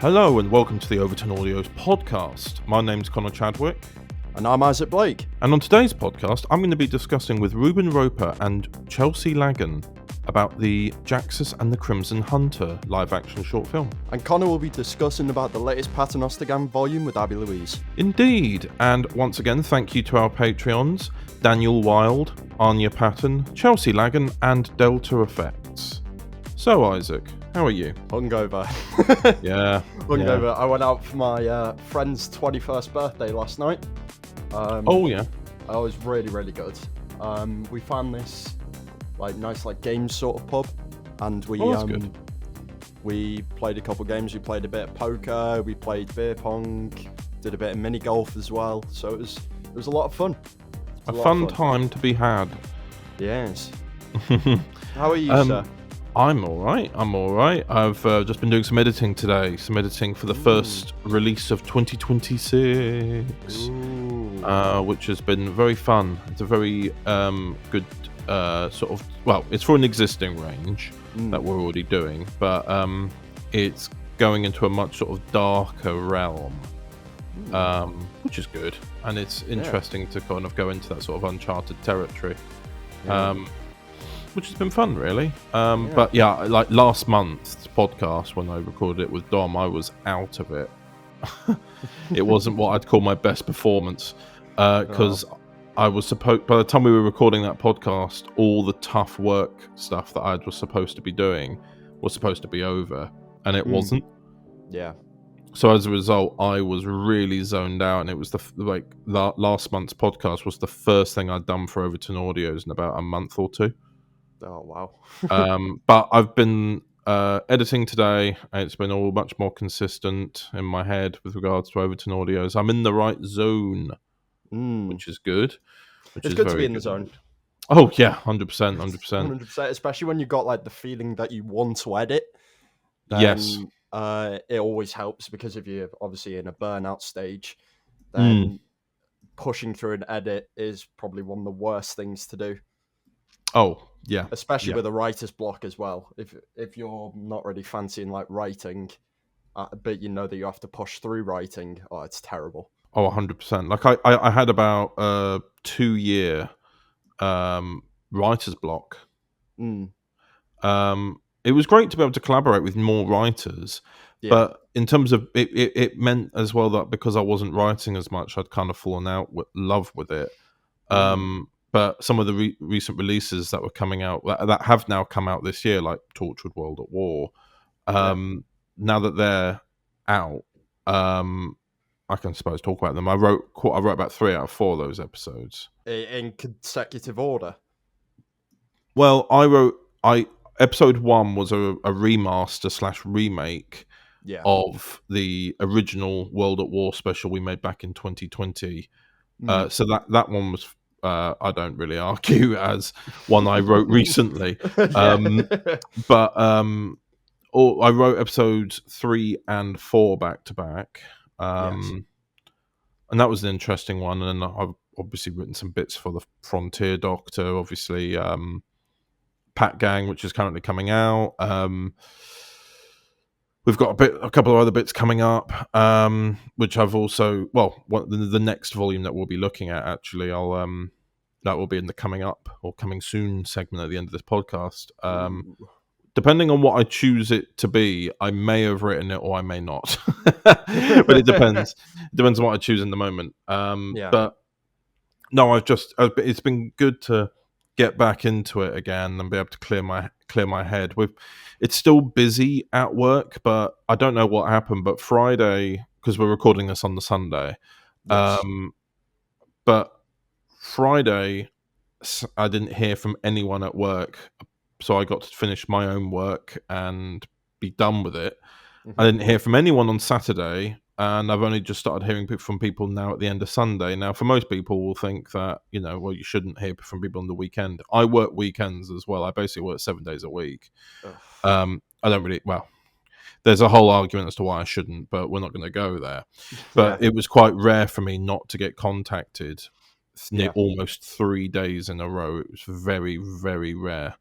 Hello and welcome to the Overton Audios podcast. My name's Connor Chadwick. And I'm Isaac Blake. And on today's podcast, I'm going to be discussing with Reuben Roper and Chelsea Lagan about the Jaxus and the Crimson Hunter live-action short film. And Connor will be discussing about the latest Paternoster Gang volume with Abi Louise. Indeed. And once again, thank you to our Patreons, Daniel Wild, Anya Patton, Chelsea Lagan, and Delta Effects. So, Isaac, how are you? Hungover. Yeah. Hungover. Yeah. I went out for my friend's 21st birthday last night. Oh, yeah. It was really, really good. We found this nice games sort of pub, and that's good. We played a couple games. We played a bit of poker. We played beer pong. Did a bit of mini golf as well. So it was a lot of fun. A fun time to be had. Yes. How are you, sir? I'm all right. I've just been doing some editing today. Some editing for the first release of 2026, which has been very fun. It's a very good it's for an existing range that we're already doing, but it's going into a much sort of darker realm, which is good. And it's interesting to kind of go into that sort of uncharted territory. Which has been fun, really. But yeah, like last month's podcast when I recorded it with Dom, I was out of it. It wasn't what I'd call my best performance, because I was supposed. By the time we were recording that podcast, all the tough work stuff that I was supposed to be doing was supposed to be over, and it wasn't. Yeah. So as a result, I was really zoned out, and it was last month's podcast was the first thing I'd done for Overton Audios in about a month or two. Oh, wow. But I've been editing today, and it's been all much more consistent in my head with regards to Overton Audios. I'm in the right zone, which is good. It's good to be in the zone. Oh, yeah, 100%. 100%, especially when you've got the feeling that you want to edit. Then, yes. It always helps, because if you're obviously in a burnout stage, then pushing through an edit is probably one of the worst things to do. Oh, yeah. Especially with a writer's block as well. If you're not really fancying writing, but you know that you have to push through writing, it's terrible. Oh, 100%. I had about a 2-year writer's block. It was great to be able to collaborate with more writers, but in terms of it meant as well that because I wasn't writing as much, I'd kind of fallen out with love with it. But some of the recent releases that were coming out, that have now come out this year, like Tortured World at War, now that they're out, I can suppose talk about them. I wrote about 3 out of 4 of those episodes in consecutive order. Well, episode 1 was a remaster / remake of the original World at War special we made back in 2020. So that one was, I don't really argue, as one I wrote recently. But I wrote episodes 3 and 4 back to back. And that was an interesting one. And I've obviously written some bits for the Frontier Doctor, obviously. Pat Gang, which is currently coming out. We've got a couple of other bits coming up, which I've also, the next volume that we'll be looking at, actually, that will be in the coming up or coming soon segment at the end of this podcast. Depending on what I choose it to be, I may have written it or I may not. But it depends. It depends on what I choose in the moment. But no, it's been good to get back into it again and be able to clear my head. It's still busy at work, but I don't know what happened. But Friday, because we're recording this on the Sunday, but Friday I didn't hear from anyone at work, so I got to finish my own work and be done with it. I didn't hear from anyone on Saturday, and I've only just started hearing from people now at the end of Sunday. Now, for most people, will think that, you shouldn't hear from people on the weekend. I work weekends as well. I basically work 7 days a week. I don't really, there's a whole argument as to why I shouldn't, but we're not going to go there. But it was quite rare for me not to get contacted almost 3 days in a row. It was very, very rare.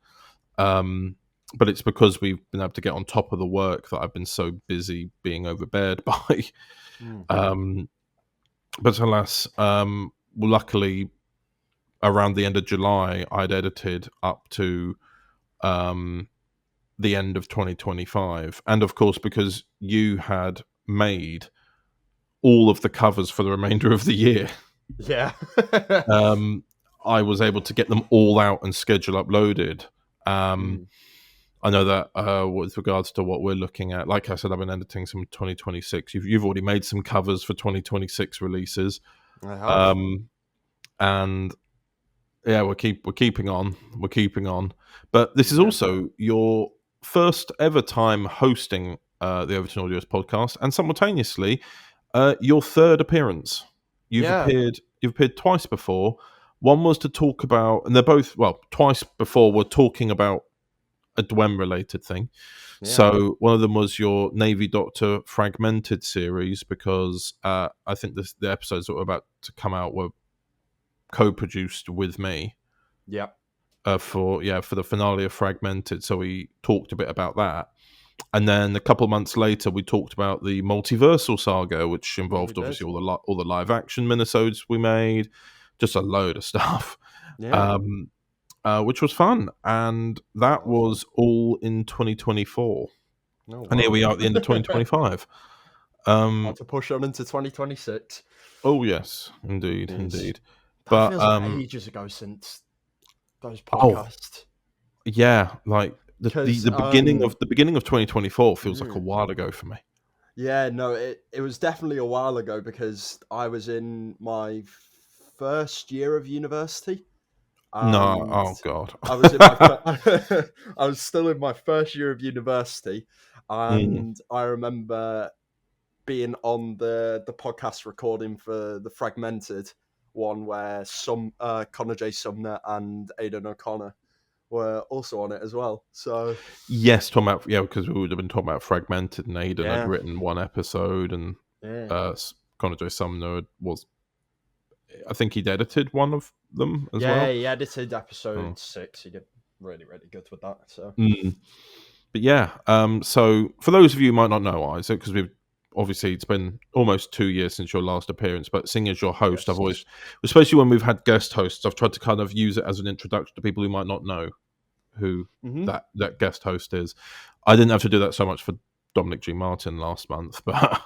but it's because we've been able to get on top of the work that I've been so busy being overbeared by. But alas, luckily, around the end of July, I'd edited up to the end of 2025. And of course, because you had made all of the covers for the remainder of the year, Yeah. I was able to get them all out and schedule uploaded. I know that with regards to what we're looking at, like I said, I've been editing some 2026. You've already made some covers for 2026 releases. I have. And yeah, we're keeping on. We're keeping on. But this is also your first ever time hosting the Overton Audios podcast, and simultaneously your third appearance. You've appeared twice before. One was to talk about, and they're both, well, twice before we're talking about a Dwem related thing. Yeah. So one of them was your Navy Doctor Fragmented series, because I think the episodes that were about to come out were co-produced with me. Yep. For the finale of Fragmented. So we talked a bit about that. And then a couple of months later, we talked about the Multiversal Saga, which involved obviously all the live action minisodes we made, just a load of stuff, which was fun. And that was all in 2024. Oh, wow. And here we are at the end of 2025. About to push on into 2026. Oh yes, indeed. That feels like ages ago since those podcasts. Yeah, like the beginning of 2024 feels like a while ago for me. Yeah, no, it was definitely a while ago, because I was in my first year of university. No, oh god, I was in my I was still in my first year of university, and I remember being on the podcast recording for the Fragmented one, where Connor J. Sumner and Aidan O'Connor were also on it as well. So yes, talking about because we would have been talking about Fragmented, and Aidan had written one episode, and Connor J. Sumner was, I think he'd edited one of them as well. Yeah, he edited episode 6. He did really, really good with that. So, but yeah, so for those of you who might not know Isaac, because we've obviously it's been almost 2 years since your last appearance, but seeing as your host, I've always, especially when we've had guest hosts, I've tried to kind of use it as an introduction to people who might not know who that guest host is. I didn't have to do that so much for Dominic G. Martin last month, but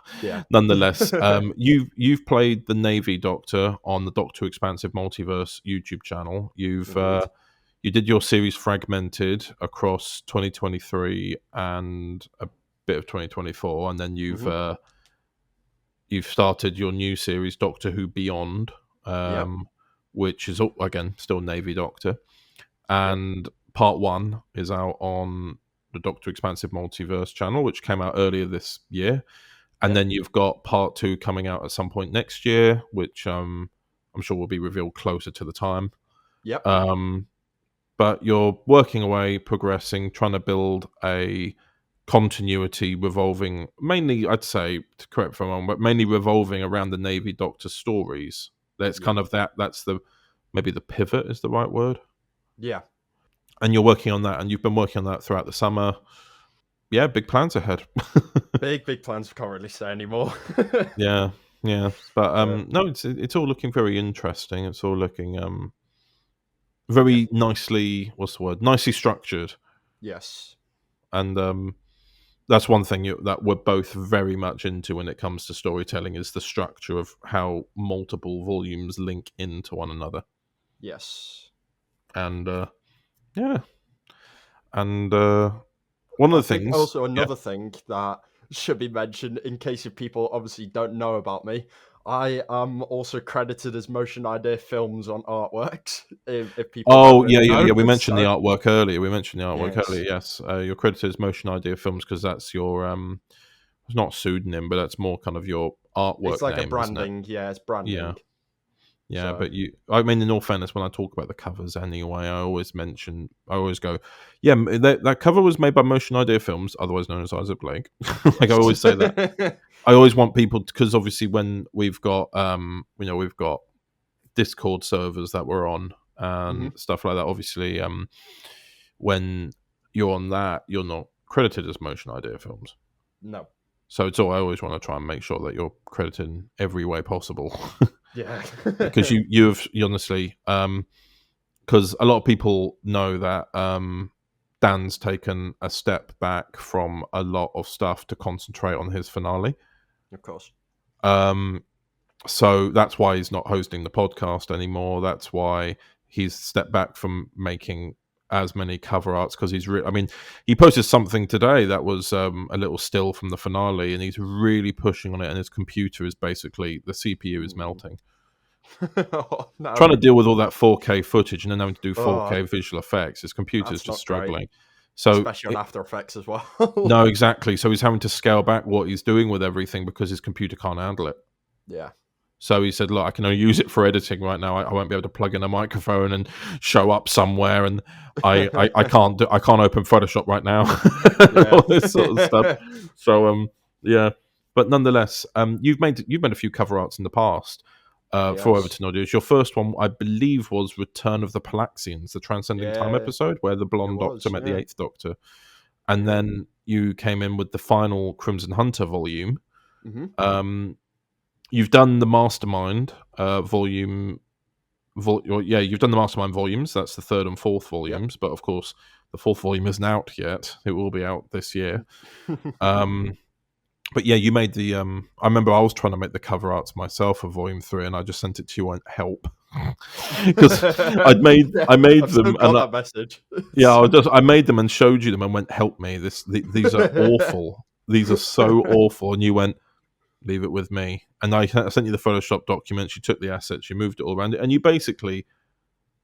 nonetheless, you've played the Navy Doctor on the Doctor Who Expansive Multiverse YouTube channel. You did your series Fragmented across 2023 and a bit of 2024, and then you've started your new series Doctor Who Beyond, which is again still Navy Doctor, and part 1 is out on the Doctor Expansive Multiverse channel, which came out earlier this year, and then you've got part 2 coming out at some point next year, which I'm sure will be revealed closer to the time. But you're working away, progressing, trying to build a continuity revolving, mainly, I'd say, to correct for a moment, but mainly revolving around the Navy Doctor stories. That's kind of that's maybe the pivot is the right word. Yeah. And you're working on that, and you've been working on that throughout the summer. Yeah, big plans ahead. big plans. Can't really say anymore. yeah. But no, it's all looking very interesting. It's all looking very nicely. What's the word? Nicely structured. Yes. And that's one thing that we're both very much into when it comes to storytelling, is the structure of how multiple volumes link into one another. Yes. And and one of the things, also another thing that should be mentioned, in case if people obviously don't know about me, I am also credited as Motion Idea Films on artworks. If people know, we mentioned the artwork earlier. Yes, you're credited as Motion Idea Films because that's your it's not pseudonym, but that's more kind of your artwork. It's like name, a branding. Yeah, it's branding. Yeah, but I mean, in all fairness, when I talk about the covers anyway, I always go, that cover was made by Motion Idea Films, otherwise known as Isaac Blake. Like I always say that. I always want people, because obviously when we've got, we've got Discord servers that we're on and stuff like that. Obviously, when you're on that, you're not credited as motion idea films. No. So it's all I always want to try and make sure that you're credited in every way possible. Yeah. Because you honestly, because a lot of people know that Dan's taken a step back from a lot of stuff to concentrate on his finale. Of course. So that's why he's not hosting the podcast anymore. That's why he's stepped back from making as many cover arts, because he posted something today that was a little still from the finale, and he's really pushing on it, and his computer is basically, the CPU is melting. Oh, no. Trying to deal with all that 4K footage and then having to do 4K Oh, visual effects, his computer's that's just not great. struggling. So Especially on After Effects as well. no, exactly. So he's having to scale back what he's doing with everything because his computer can't handle it. Yeah. So he said, look, I can only use it for editing right now. I won't be able to plug in a microphone and show up somewhere, and I can't open Photoshop right now. All this sort of stuff. So yeah. But nonetheless, you've made a few cover arts in the past for Overton Audios. Your first one, I believe, was Return of the Palaxians, the Transcending Time episode, where the blonde Doctor met the Eighth Doctor. And then you came in with the final Crimson Hunter volume. Mm-hmm. You've done the Mastermind volume. You've done the Mastermind volumes. That's the third and fourth volumes. But of course, the fourth volume isn't out yet. It will be out this year. But yeah, you made the. I remember I was trying to make the cover arts myself for volume 3, and I just sent it to you and help because I made them. Got that message. Yeah, I made them and showed you them and went, help me. These are awful. These are so awful. And you went, leave it with me. And I sent you the Photoshop documents. You took the assets, you moved it all around it, and you basically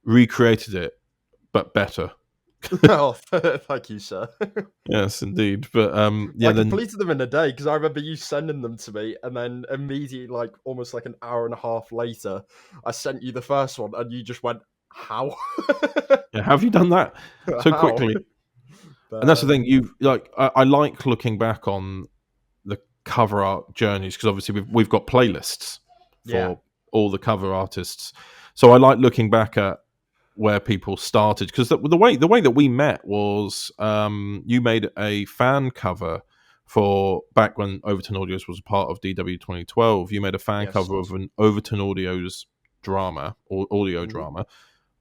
recreated it, but better. Oh, thank you, sir. Yes, indeed. But I completed them in a day because I remember you sending them to me, and then immediately, like almost like an hour and a half later, I sent you the first one, and you just went, "How? Yeah, how have you done that so quickly?" But, and that's the thing. I like looking back on the cover art journeys, because obviously we've got playlists for all the cover artists. So I like looking back at where people started, because the way that we met was you made a fan cover for back when Overton Audios was a part of DW 2012. You made a fan cover of an Overton Audios drama or audio drama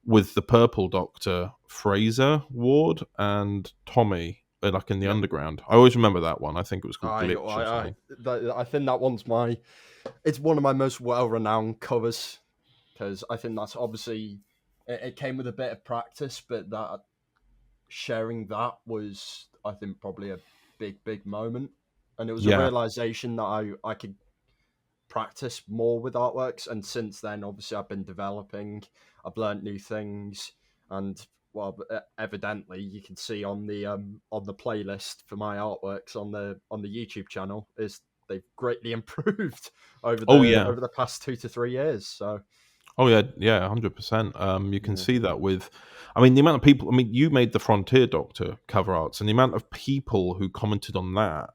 with the Purple Doctor, Fraser Ward and Tommy, like in the underground. I always remember that one. I think it was called Glitch or something. I think that one's it's one of my most well-renowned covers, because I think that's obviously, it came with a bit of practice, but that sharing that was, I think, probably a big moment. And it was a realization that I could practice more with artworks. And since then, obviously, I've been developing, I've learned new things, and well, evidently, you can see on the playlist for my artworks on the YouTube channel is they've greatly improved over the past 2 to 3 years. So, 100%. You can see that with, the amount of people. You made the Frontier Doctor cover arts, and the amount of people who commented on that.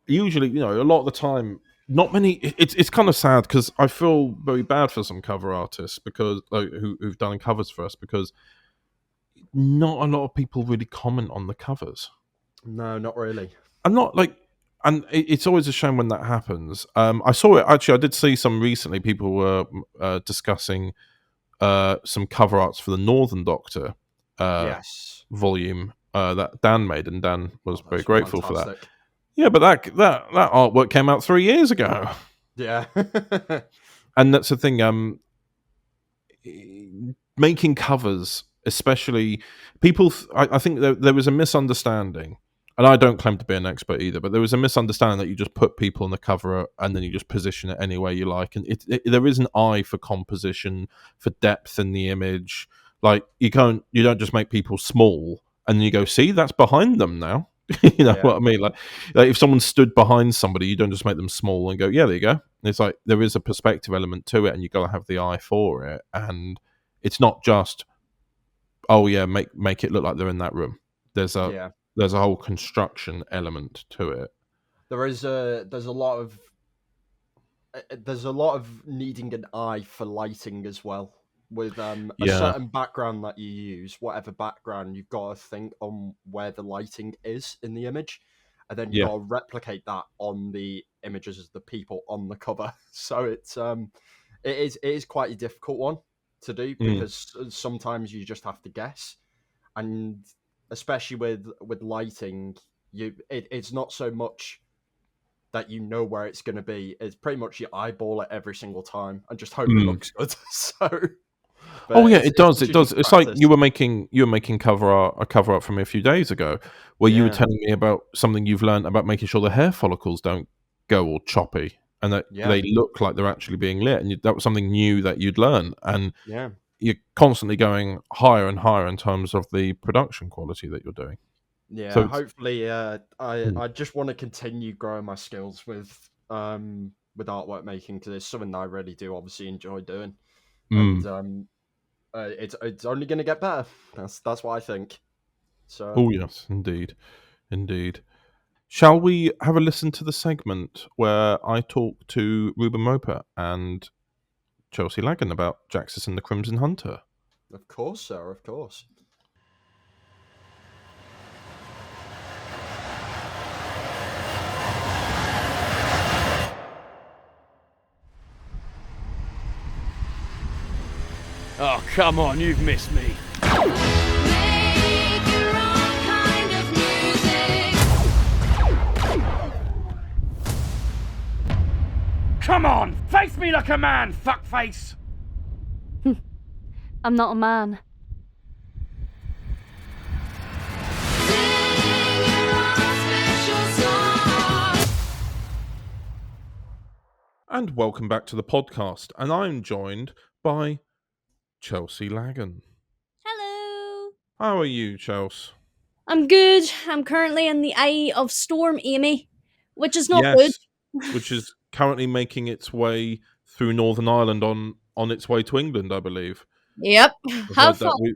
Usually, a lot of the time, not many. It's kind of sad, because I feel very bad for some cover artists because who've done covers for us, because not a lot of people really comment on the covers. No, not really. And it's always a shame when that happens. I saw it, actually, I did see some recently. People were discussing some cover arts for the Northern Doctor volume that Dan made, and Dan was very grateful for that. Yeah, but that artwork came out 3 years ago. Yeah. And that's the thing. Making covers, especially people, I think there was a misunderstanding, and I don't claim to be an expert either, but there was a misunderstanding that you just put people on the cover and then you just position it any way you like, and there is an eye for composition, for depth in the image. Like you don't just make people small and then you go, see, that's behind them now. You know what I mean? Like if someone stood behind somebody, you don't just make them small and go, yeah, there you go. It's like there is a perspective element to it, and you got to have the eye for it. And it's not just, make it look like they're in that room. There's a whole construction element to it. There's a lot of needing an eye for lighting as well. with a Yeah, certain background that you use, whatever background, you've got to think on where the lighting is in the image, and then you've yeah, got to replicate that on the images of the people on the cover. So it is quite a difficult one to do mm, because sometimes you just have to guess, and especially with lighting, it's not so much that you know where it's going to be. It's pretty much you eyeball it every single time and just hope it mm. looks good. So, Oh but yeah, it's it it's does. It literally does. just It's like practice. you were making a cover art for me a few days ago, where you were Yeah, telling me about something you've learned about making sure the hair follicles don't go all choppy and that yeah, they look like they're actually being lit, and that was something new that you'd learn, and yeah, you're constantly going higher and higher in terms of the production quality that you're doing. So yeah. it's Hopefully, I mm, I just want to continue growing my skills with artwork making because it's something that I really do obviously enjoy doing, and mm. it's only going to get better. That's what I think. So Oh yes, indeed, indeed. Shall we have a listen to the segment where I talk to Reuben Roper and Chelsea Lagan about Jaxus and the Crimson Hunter? of course, sir, of course. Oh, come on, you've missed me. Make your own kind of music. Come on, face me like a man, fuckface. I'm not a man. Sing your own special song. And welcome back to the podcast. And I'm joined by Chelsea Lagan. Hello. How are you, Chelsea? I'm good. I'm currently in the eye of Storm Amy, which is not good. Yes, which is currently making its way through Northern Ireland on its way to England, I believe. Yep. I've Have heard fun.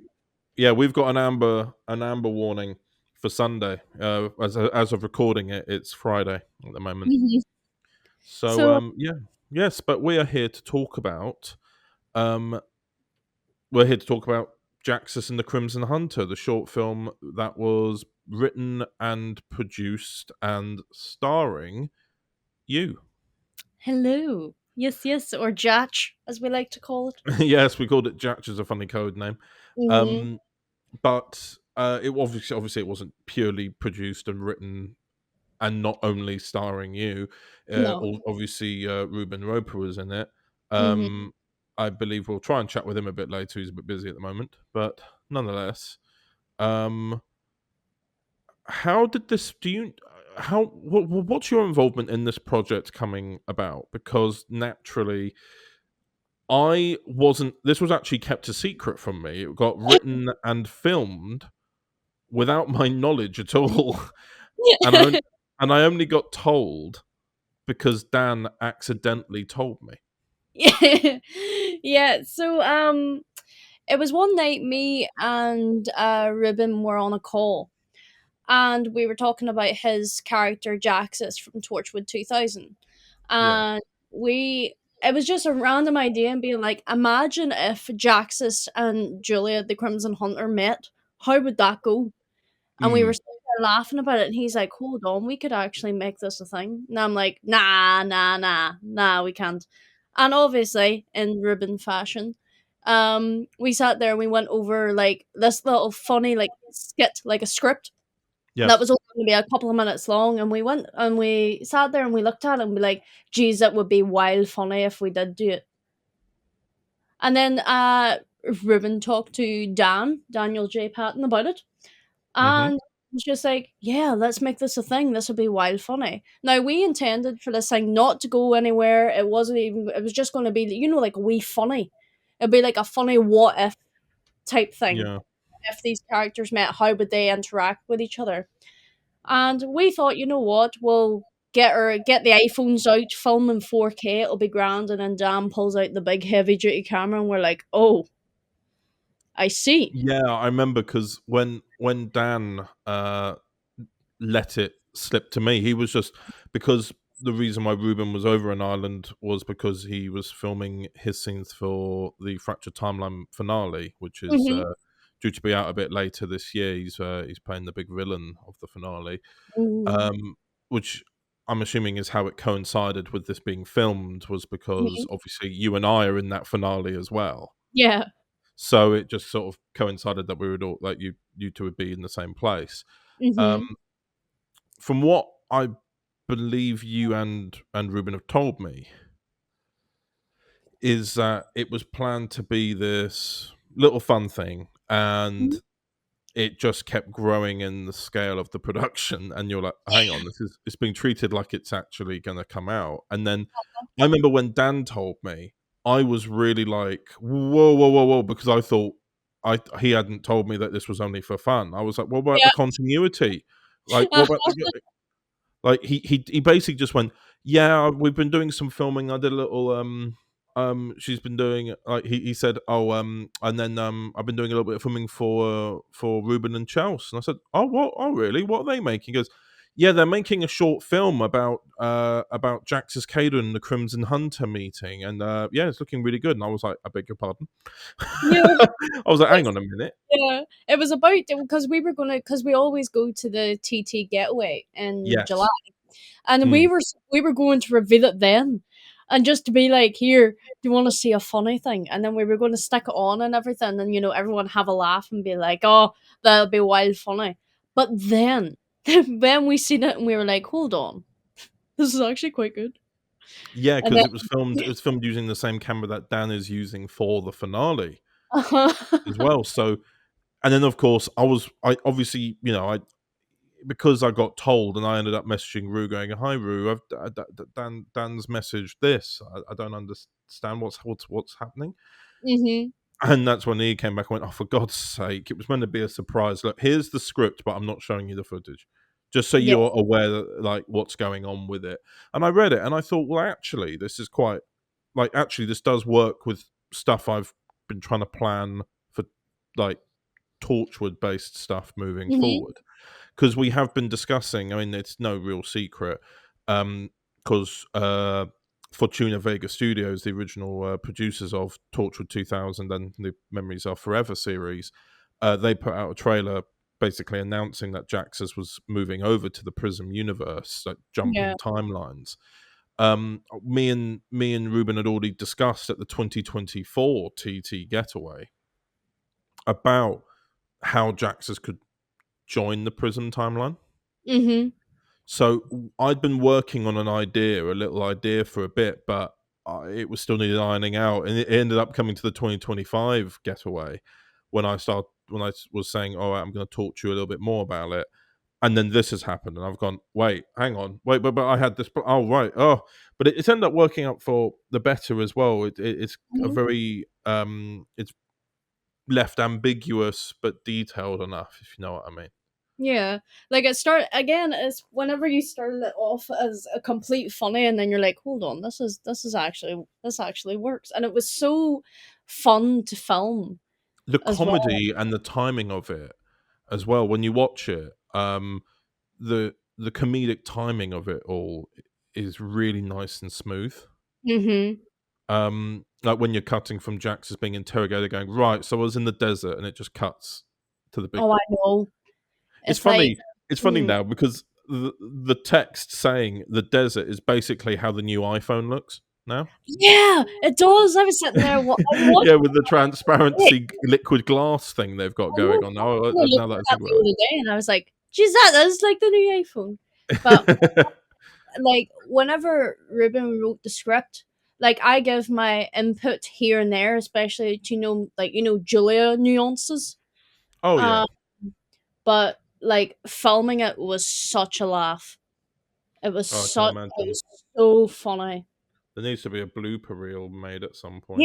that we've got an amber warning for Sunday. As of recording it, it's Friday at the moment. Mhm. So So, yes, but we are here to talk about um we're here to talk about Jaxus and the Crimson Hunter, the short film that was written and produced and starring you. hello. Yes, yes, or JATCH, as we like to call it. Yes, we called it JATCH as a funny code name. Mhm. Um, but it obviously it wasn't purely produced and written and not only starring you. No. Obviously, Reuben Roper was in it. Mhm. I believe we'll try and chat with him a bit later. He's a bit busy at the moment, but nonetheless, um, how did this? Do you? What's your involvement in this project coming about? Because naturally, I wasn't. This was actually kept a secret from me. It got written and filmed without my knowledge at all, and I only got told because Dan accidentally told me. Yeah. Yeah, so it was one night me and Reuben were on a call and we were talking about his character Jaxus from Torchwood 2000. Yeah. And we it was just a random idea and being like, imagine if Jaxus and Julia the Crimson Hunter met. How would that go? And we were Mm. sitting there laughing about it, and he's like, hold on, we could actually make this a thing. And I'm like, nah, we can't. And obviously, in Reuben fashion, we sat there and we went over like this little funny like skit, like a script that Yes. was only going to be a couple of minutes long, and we went and we sat there and we looked at it and be like, geez, that would be wild funny if we did do it. And then Reuben talked to Daniel J. Patton about it, Hmm. and was just like, yeah, let's make this a thing. This will be wild funny. Now we intended for this thing not to go anywhere. It wasn't even. It was just going to be, like a wee funny. It'd be like a funny what if type thing. Yeah. If these characters met, how would they interact with each other? And we thought, you know what, we'll get the iPhones out, film in 4K, it'll be grand, and then Dan pulls out the big heavy duty camera and we're like, oh, I see. Yeah, I remember because when Dan let it slip to me, he was just because the reason why Reuben was over in Ireland was because he was filming his scenes for the Fractured Timeline finale, which is Mhm. due to be out a bit later this year. He's playing the big villain of the finale, Ooh. which I'm assuming is how it coincided with this being filmed, was because Mhm. obviously you and I are in that finale as well. Yeah. So it just sort of coincided that we would all, like, you two would be in the same place. Um, Mhm. from what I believe you and Reuben have told me, is that it was planned to be this little fun thing, and Mhm. it just kept growing in the scale of the production, and you're like, hang on, it's being treated like it's actually going to come out. And then I remember when Dan told me, I was really like, whoa, whoa, whoa, whoa, because I thought he hadn't told me that this was only for fun. I was like, what about the Yeah. continuity? Like, what about the, like he basically just went, yeah, we've been doing some filming. I did a little she's been doing, like, he said, oh, and then I've been doing a little bit of filming for Reuben and Chelsea. And I said, oh, what? Oh, really? What are they making? He goes, yeah, they're making a short film about Jaxus Caden and the Crimson Hunter meeting, and yeah, it's looking really good. And I was like, I beg your pardon. Yeah. I was like, hang on a minute. Yeah, it was about because we were gonna because we always go to the TT getaway in Yes. July, and Mm. we were going to reveal it then, and just to be like, here, do you want to see a funny thing? And then we were going to stick it on and everything, and everyone have a laugh and be like, oh, that'll be wild funny. But then, then we seen it and we were like, hold on, this is actually quite good. Yeah, And because then, it was filmed using the same camera that Dan is using for the finale uh-huh. as well. So, and then of course I obviously, because I got told, and I ended up messaging Rue going, "Hi Rue, Dan's messaged this. I don't understand what's happening." Mhm. And that's when he came back and went, "Oh, for God's sake, it was meant to be a surprise. Look, here's the script, but I'm not showing you the footage, just so Yeah. you're aware that, like, what's going on with it." And I read it, and I thought, well, actually, this is quite, like, actually, this does work with stuff I've been trying to plan for, like, Torchwood based stuff moving Mhm. forward, because we have been discussing. I mean, it's no real secret, because Fortuna Vega Studios, the original producers of Torchwood 2000 and the Memories Are Forever series, they put out a trailer basically announcing that Jaxus was moving over to the Prism universe, like Yeah. jumping timelines. Me and Reuben had already discussed at the 2024 TT Getaway about how Jaxus could join the Prism timeline. Mhm. So I'd been working on a little idea for a bit, but it was still needed ironing out, and it ended up coming to the 2025 getaway when I was saying, "Oh, I'm going to talk to you a little bit more about it," and then this has happened, and I've gone, "Wait, hang on, wait, but I had this. Oh, right, oh, but it's ended up working out for the better as well. It's a Mhm. very it's left ambiguous but detailed enough, if you know what I mean." Yeah, like it start again. It's whenever you started it off as a complete funny, and then you're like, "Hold on, this actually works," and it was so fun to film The as well. comedy and the timing of it as well, when you watch it, the comedic timing of it all is really nice and smooth. Mhm. Like when you're cutting from Jax as being interrogated, going, right, so I was in the desert, and it just cuts to the big. Oh, I know. It's It's like, funny. It's funny mm, now because the text saying the desert is basically how the new iPhone looks now. yeah, it does. I was sitting there, I watched Yeah, with the it. transparency liquid glass thing they've got I know. going on. I Oh, was now looking that I at that think the other day, and I was like, "Geez, that is like the new iPhone." But about it. like whenever Ruben wrote the script, like I give my input here and there, especially to Julia nuances. Oh yeah. Um, but like filming it was such a laugh. Oh, I can It imagine. was so funny. There needs to be a blooper reel made at some point.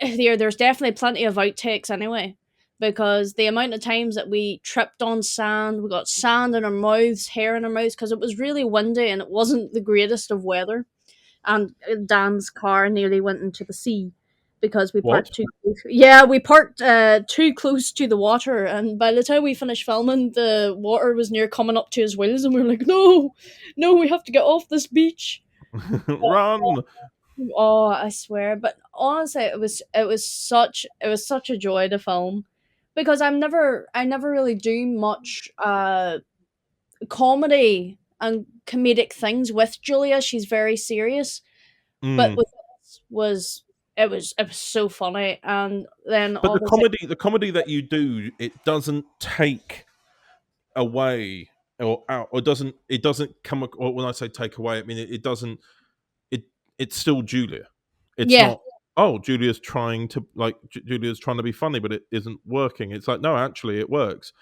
There's definitely plenty of outtakes anyway, because the amount of times that we tripped on sand, we got sand in our mouths, hair in our mouths, because it was really windy and it wasn't the greatest of weather. And Dan's car nearly went into the sea. because we What? parked too close. Yeah, we parked too close to the water, and by the time we finished filming, the water was near coming up to his wheels, and we were like, no, we have to get off this beach. Run! Oh, I swear. But honestly, it was such a joy to film, because I never really do much comedy and comedic things with Julia. She's very serious, but Mm. with us it was so funny. And then But obviously, the comedy that you do, it doesn't take away or out, or it doesn't come. Or when I say take away, I mean it doesn't. It it's still Julia. It's yeah. not. Oh, Julia's trying to Julia's trying to be funny, but it isn't working. It's like, no, actually, it works.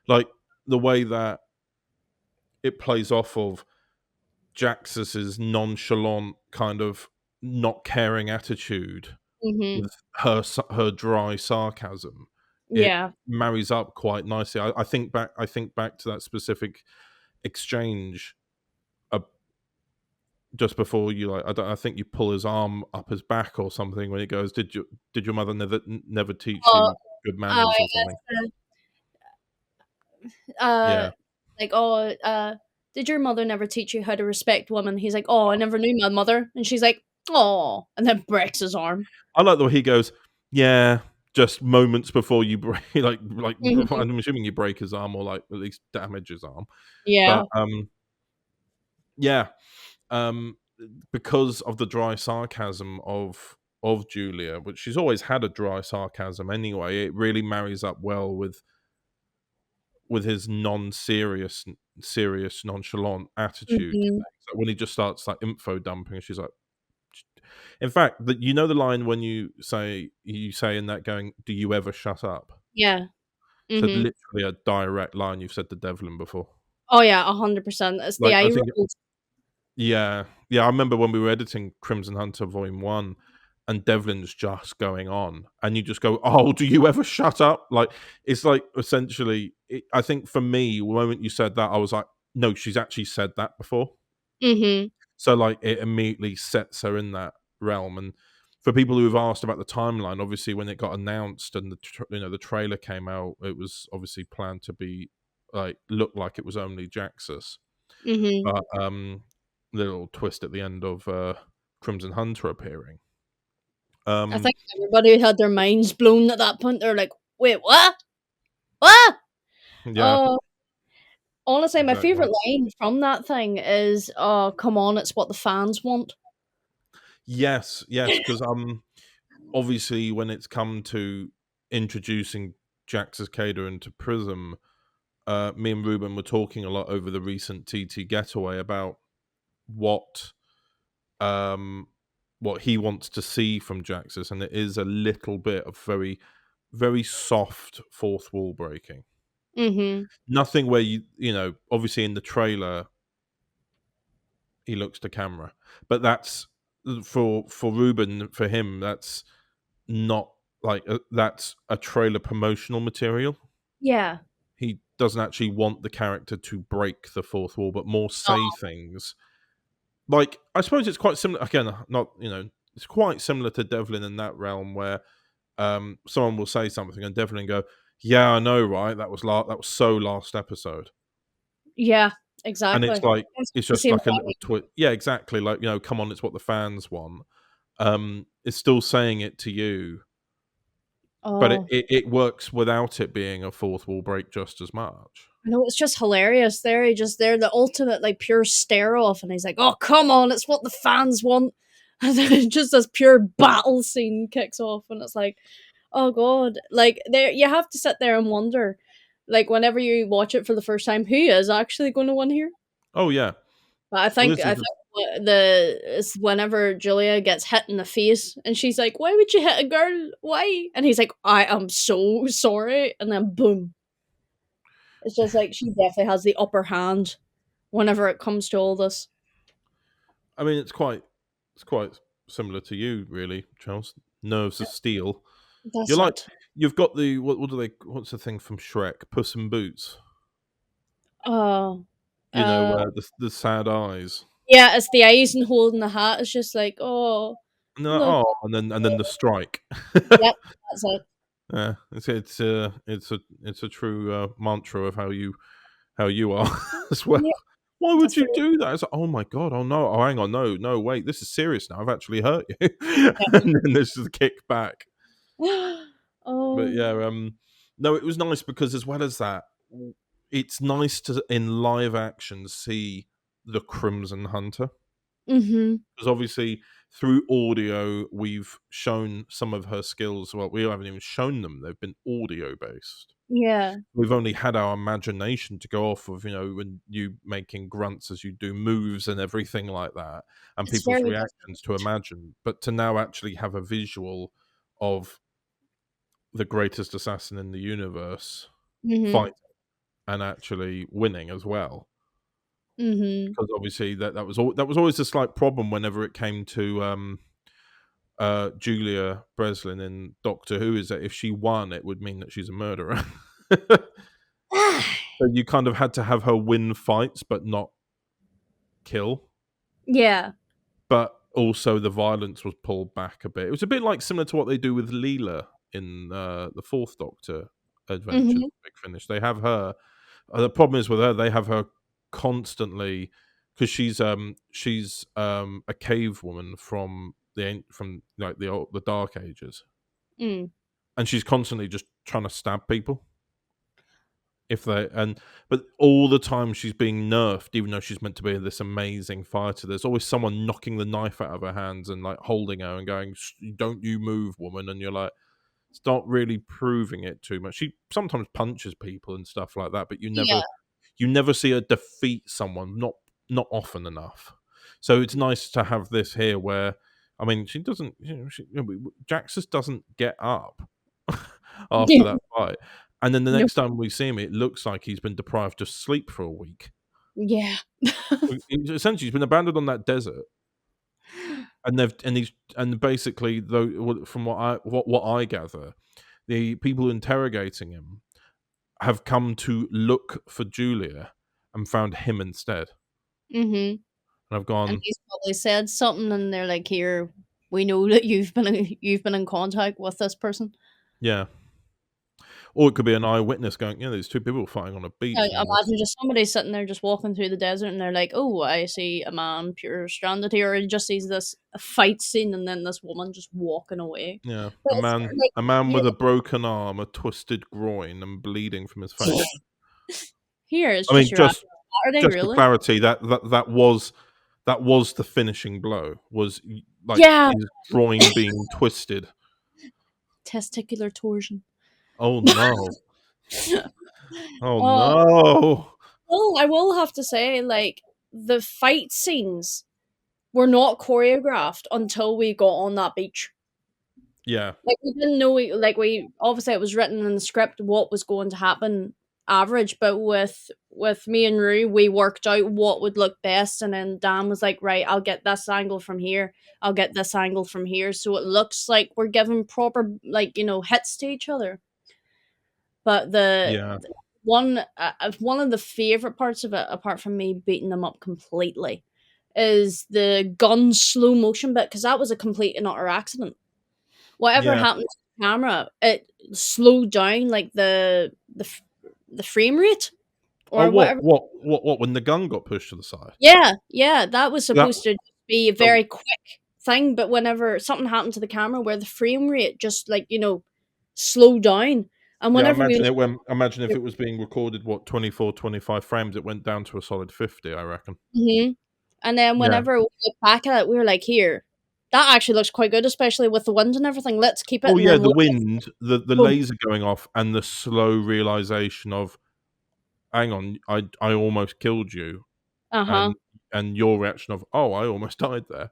Like the way that it plays off of Jaxus's nonchalant kind of not caring attitude Mhm. with her dry sarcasm. It Yeah. marries up quite nicely. I think back. I think back to that specific exchange uh, just before you I think you pull his arm up his back or something when he goes, Did your mother never teach Uh, you good I manners or something?" uh Yeah, like, oh, did your mother never teach you how to respect women? He's like, oh, I never knew my mother. And she's like, oh, and then breaks his arm. I like the way he goes. Yeah, just moments before you break, Mhm. I'm assuming you break his arm or like at least damage his arm. Yeah. But yeah, um, because of the dry sarcasm of Julia, which she's always had a dry sarcasm anyway, it really marries up well with his serious, nonchalant attitude. Mhm. So when he just starts like info dumping, she's like, in fact, you know the line when you say in that going, "Do you ever shut up?" Yeah. So Mhm. literally a direct line you've said to Devlin before. Oh yeah, 100%. It's the Like I eye think, rolls. yeah, yeah. I remember when we were editing Crimson Hunter Volume 1, and Devlin's just going on, and you just go, "Oh, do you ever shut up?" Like it's like essentially. I think for me, the moment you said that, I was like, "No, she's actually said that before." Mhm. So like it immediately sets her in that realm. And for people who have asked about the timeline, obviously when it got announced and the trailer came out, it was obviously planned to be like look like it was only Jaxus. Mhm. But little twist at the end of Crimson Hunter appearing. I Um think everybody had their minds blown at that point. They're like, "Wait, what? What?" yeah, Oh, honestly, my exactly. favorite line from that thing is, "Oh, come on, it's what the fans want." Yes, yes, because obviously when it's come to introducing Jaxus Cader into Prism, me and Reuben were talking a lot over the recent TT Getaway about what um what he wants to see from Jaxus, and it is a little bit of very, very soft fourth wall breaking. Mhm. Nothing where obviously in the trailer he looks to camera, but that's for Reuben, for him, that's not like that's a trailer promotional material. Yeah. He doesn't actually want the character to break the fourth wall, but more No. say things. Like, I suppose it's quite similar. Again, not it's quite similar to Devlin in that realm where someone will say something and Devlin go, "Yeah, I know, right? That was so last episode," Yeah, and it's exactly. like It's it's the just same like a way. little twist. Yeah, exactly. Like come on, it's what the fans want. It's still saying it to you, but it, Oh, it, it works without it being a fourth wall break just as much. I know, it's just hilarious. They're the ultimate like pure stare off, and he's like, "Oh, come on, it's what the fans want." And then just this pure battle scene kicks off, and it's like, oh god, like there you have to sit there and wonder, like whenever you watch it for the first time, who is actually going to win here? Oh yeah. But I Well, think this I is think it's whenever Julia gets hit in the face, and she's like, "Why would you hit a girl? Why?" And he's like, "I am so sorry," and then boom. It's just like she definitely has the upper hand whenever it comes to all this. I mean, it's quite similar to you, really, Charles. Nerves of steel. You're That's like it. you've got the what's the thing from Shrek? Puss in Boots. Oh, You know, uh, where the sad eyes. yeah, it's the eyes and holding the hat. It's just like, oh. And they're like, Look. oh, and then the strike. Yep, that's it. Yeah, it's a true mantra of how you are as well. Yeah, Why would that's you very do that? It's like, oh my god, oh no, oh hang on, no, wait, this is serious now. I've actually hurt you, yeah. and then there's the kick back. But Oh. yeah, no, it was nice because as well as that, it's nice to in live action see the Crimson Hunter. Mm-hmm. Because obviously through audio we've shown some of her skills. Well, we haven't even shown them; they've been audio based. Yeah. We've only had our imagination to go off of, when you making grunts as you do moves and everything like that, and It's people's very reactions to imagine. But to now actually have a visual of the greatest assassin in the universe Mm-hmm. fighting and actually winning as well. Mm-hmm. Because obviously that was always a slight problem whenever it came to Julia Breslin in Doctor Who, is that if she won, it would mean that she's a murderer. So you kind of had to have her win fights, but not kill. Yeah. But also the violence was pulled back a bit. It was a bit like similar to what they do with Leela in the Fourth Doctor Adventures, Mm-hmm. Big Finish. They have her. The problem is with her, they have her constantly, because she's a cave woman from like the Dark Ages, Mm. and she's constantly just trying to stab people. But all the time she's being nerfed, even though she's meant to be this amazing fighter. There's always someone knocking the knife out of her hands and like holding her and going, "Don't you move, woman!" And you're like, it's not really proving it too much. She sometimes punches people and stuff like that, but you Yeah. never see her defeat someone, not often enough. So it's nice to have this here where, I mean, she doesn't, Jaxus doesn't get up after that fight. And then the Nope. next time we see him, it looks like he's been deprived of sleep for a week. Yeah. Essentially, he's been abandoned on that desert, and basically, though, from what I gather, the people interrogating him have come to look for Julia and found him instead. Mm-hmm. And I've And gone, he's probably said something, and they're like, "Here, we know that you've been in contact with this person." yeah. Or it could be an eyewitness going, there's two people fighting on a beach. And Imagine just somebody sitting there just walking through the desert, and they're like, "Oh, I see a man pure stranded here." And he just sees this fight scene, and then this woman just walking away. yeah, But a it's man yeah, with a broken arm, a twisted groin, and bleeding from his face. here it's I mean, just your ass. Are they just for really? clarity, that was the finishing blow. Was like Yeah. his groin being twisted. Testicular torsion. Oh no! Oh Oh, no! well, I will have to say, like, the fight scenes were not choreographed until we got on that beach. Yeah, Like, we didn't know, we obviously it was written in the script what was going to happen average, but with me and Rue, we worked out what would look best, and then Dan was like, right, I'll get this angle from here, I'll get this angle from here, so it looks like we're giving proper, like, hits to each other. But yeah, one of the favorite parts of it, apart from me beating them up completely, is the gun slow motion bit, because that was a complete and utter accident. Whatever yeah. happened to the camera, it slowed down like the frame rate Oh, or whatever. what? When the gun got pushed to the side? Yeah, that was That supposed to be a that very quick thing, but whenever something happened to the camera where the frame rate just slowed down, and Yeah, whenever we imagine if it was being recorded 24, 25 frames, it went down to a solid 50, I reckon. Mhm. And then Yeah. whenever we look back at it, we were like, here, that actually looks quite good, especially with the wind and everything. Let's keep it. Oh And yeah, then the wind, the boom. laser going off, and the slow realization of, hang on, I almost killed you, Uh-huh. and your reaction of, oh, I almost died there.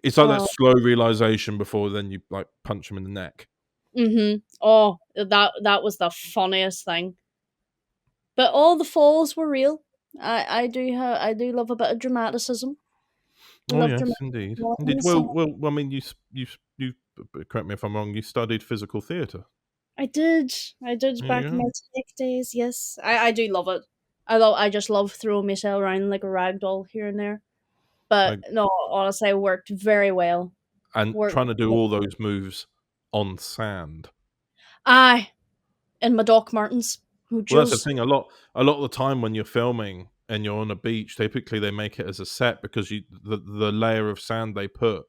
It's like that Oh. slow realization before then you like punch him in the neck. Mm-hmm. Oh, that was the funniest thing. But all the falls were real. I do love a bit of dramaticism. I Oh love yes, dramaticism. indeed. So Well. I mean, you correct me if I'm wrong. You studied physical theatre. I did There back you in my go. tech days. Yes, I do love it. I just love throwing myself around like a rag doll here and there. But I no, honestly, it worked very well. and Work. trying to do all those moves on sand. Aye, in my Doc Martens. Who Well, that's the just thing. A lot of the time when you're filming and you're on a beach, typically they make it as a set because the layer of sand they put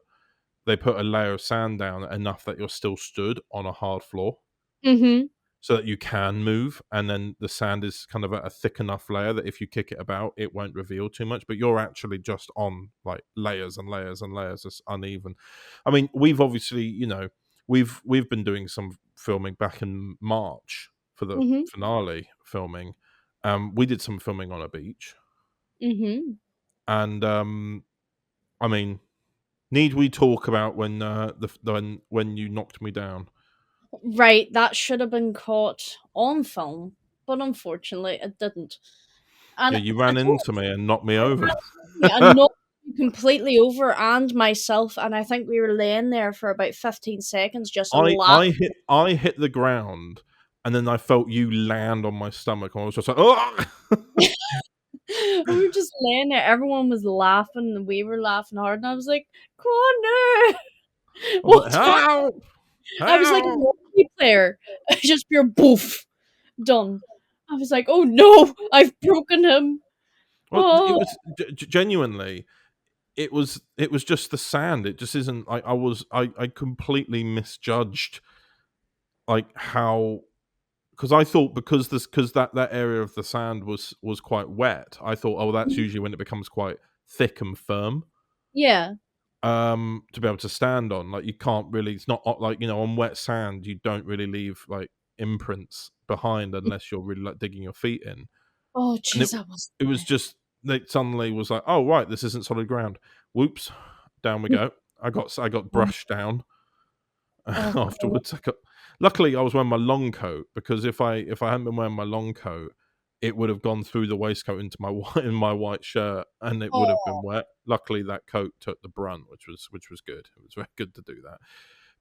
a layer of sand down enough that you're still stood on a hard floor, so that you can move, and then the sand is kind of at a thick enough layer that if you kick it about, it won't reveal too much. But you're actually just on like layers and layers and layers. It's uneven. I mean, we've obviously, we've been doing some filming back in March for the Mm-hmm. finale filming. We did some filming on a beach, Mm-hmm. and I mean, need we talk about when when you knocked me down? Right, that should have been caught on film, but unfortunately it didn't. And Yeah, you I ran told into me and knocked me over. you, I knocked you completely over and myself, and I think we were laying there for about 15 seconds just laughing. I hit the ground, and then I felt you land on my stomach, and I was just like, oh! We were just laying there, everyone was laughing, and we were laughing hard, and I was like, Connor! I was like, What's happening? help! I was like a Help! rugby player. Just pure boof. Done. I was like, oh no, I've broken him. Well, it Oh. was genuinely. It was just the sand. It just isn't. I completely misjudged like how, because I thought because that area of the sand was quite wet. I thought, oh, that's usually when it becomes quite thick and firm. Yeah. To be able to stand on. Like, you can't really, it's not like, on wet sand you don't really leave like imprints behind unless you're really like digging your feet in. Oh, And jeez, that was. it was just, it suddenly was like, oh right, this isn't solid ground. Whoops, down we go. I got brushed down Oh, afterwards. Luckily I was wearing my long coat, because if I hadn't been wearing my long coat, it would have gone through the waistcoat into my white shirt, and it would have been wet. Luckily, that coat took the brunt, which was good. It was very good to do that.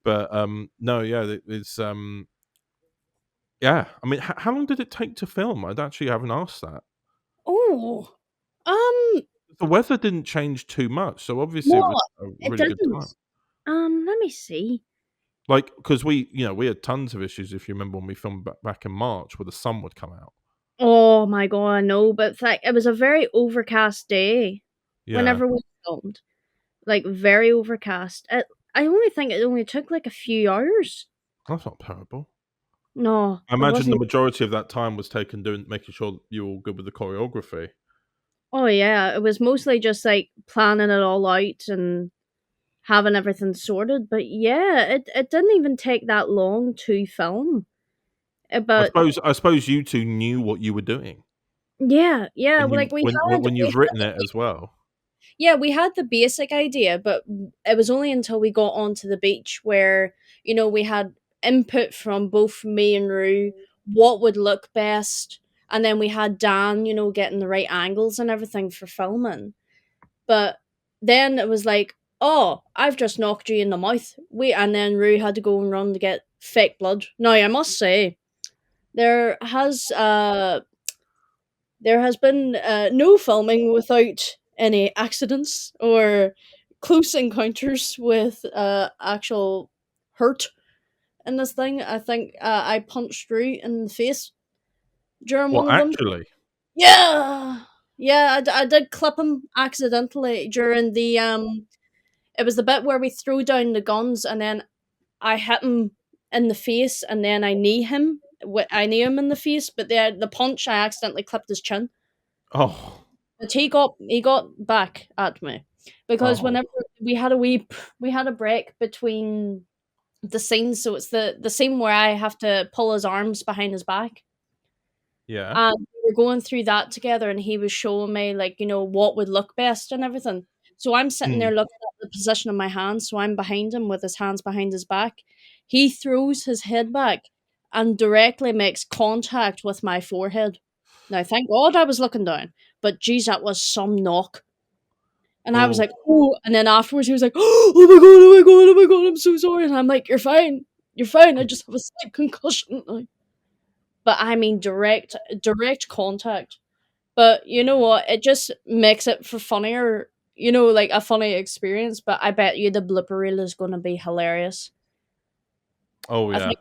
But no, yeah, it's yeah. I mean, how long did it take to film? I actually haven't asked that. Oh. The weather didn't change too much, so obviously it No, was a it really good time. didn't. Let me see. Like, because we had tons of issues. If you remember when we filmed back in March, where the sun would come out. Oh my god, I know, but it's like it was a very overcast day Yeah, whenever we filmed. Like very overcast. I only think it only took like a few hours. that's not terrible. No, I it imagine the wasn't. majority of that time was taken making sure you were all good with the choreography. Oh yeah, it was mostly just like planning it all out and having everything sorted. But yeah, it didn't even take that long to film. But I suppose you two knew what you were doing yeah, when like we had you've written it as well. yeah, we had the basic idea, but it was only until we got onto the beach where, we had input from both me and Rue, what would look best. And then we had Dan, getting the right angles and everything for filming. But then it was like, oh, I've just knocked you in the mouth. Wait, and then Rue had to go and run to get fake blood. Now, I must say, there has been no filming without any accidents or close encounters with actual hurt in this thing. I think I punched Rue in the face during Well, one of them. actually, Yeah, yeah, I did clip him accidentally during the It was the bit where we threw down the guns, and then I hit him in the face, and then I knee him. I knee him in the face, but the punch I accidentally clipped his chin. oh, But he got back at me because oh, whenever we had a break between the scenes, so it's the scene where I have to pull his arms behind his back, yeah, and we were going through that together, and he was showing me like what would look best and everything. So I'm sitting there looking at the position of my hands, so I'm behind him with his hands behind his back. He throws his head back and directly makes contact with my forehead. Now, thank God I was looking down, but geez, that was some knock. And I was oh, like, oh, and then afterwards he was like, oh my god, oh my god, oh my god, I'm so sorry. And I'm like, you're fine, I just have a slight concussion now. But I mean, direct contact. But you know what? It just makes it for funnier, you know, like a funny experience, but I bet you the blooper reel is going to be hilarious. Oh I yeah. think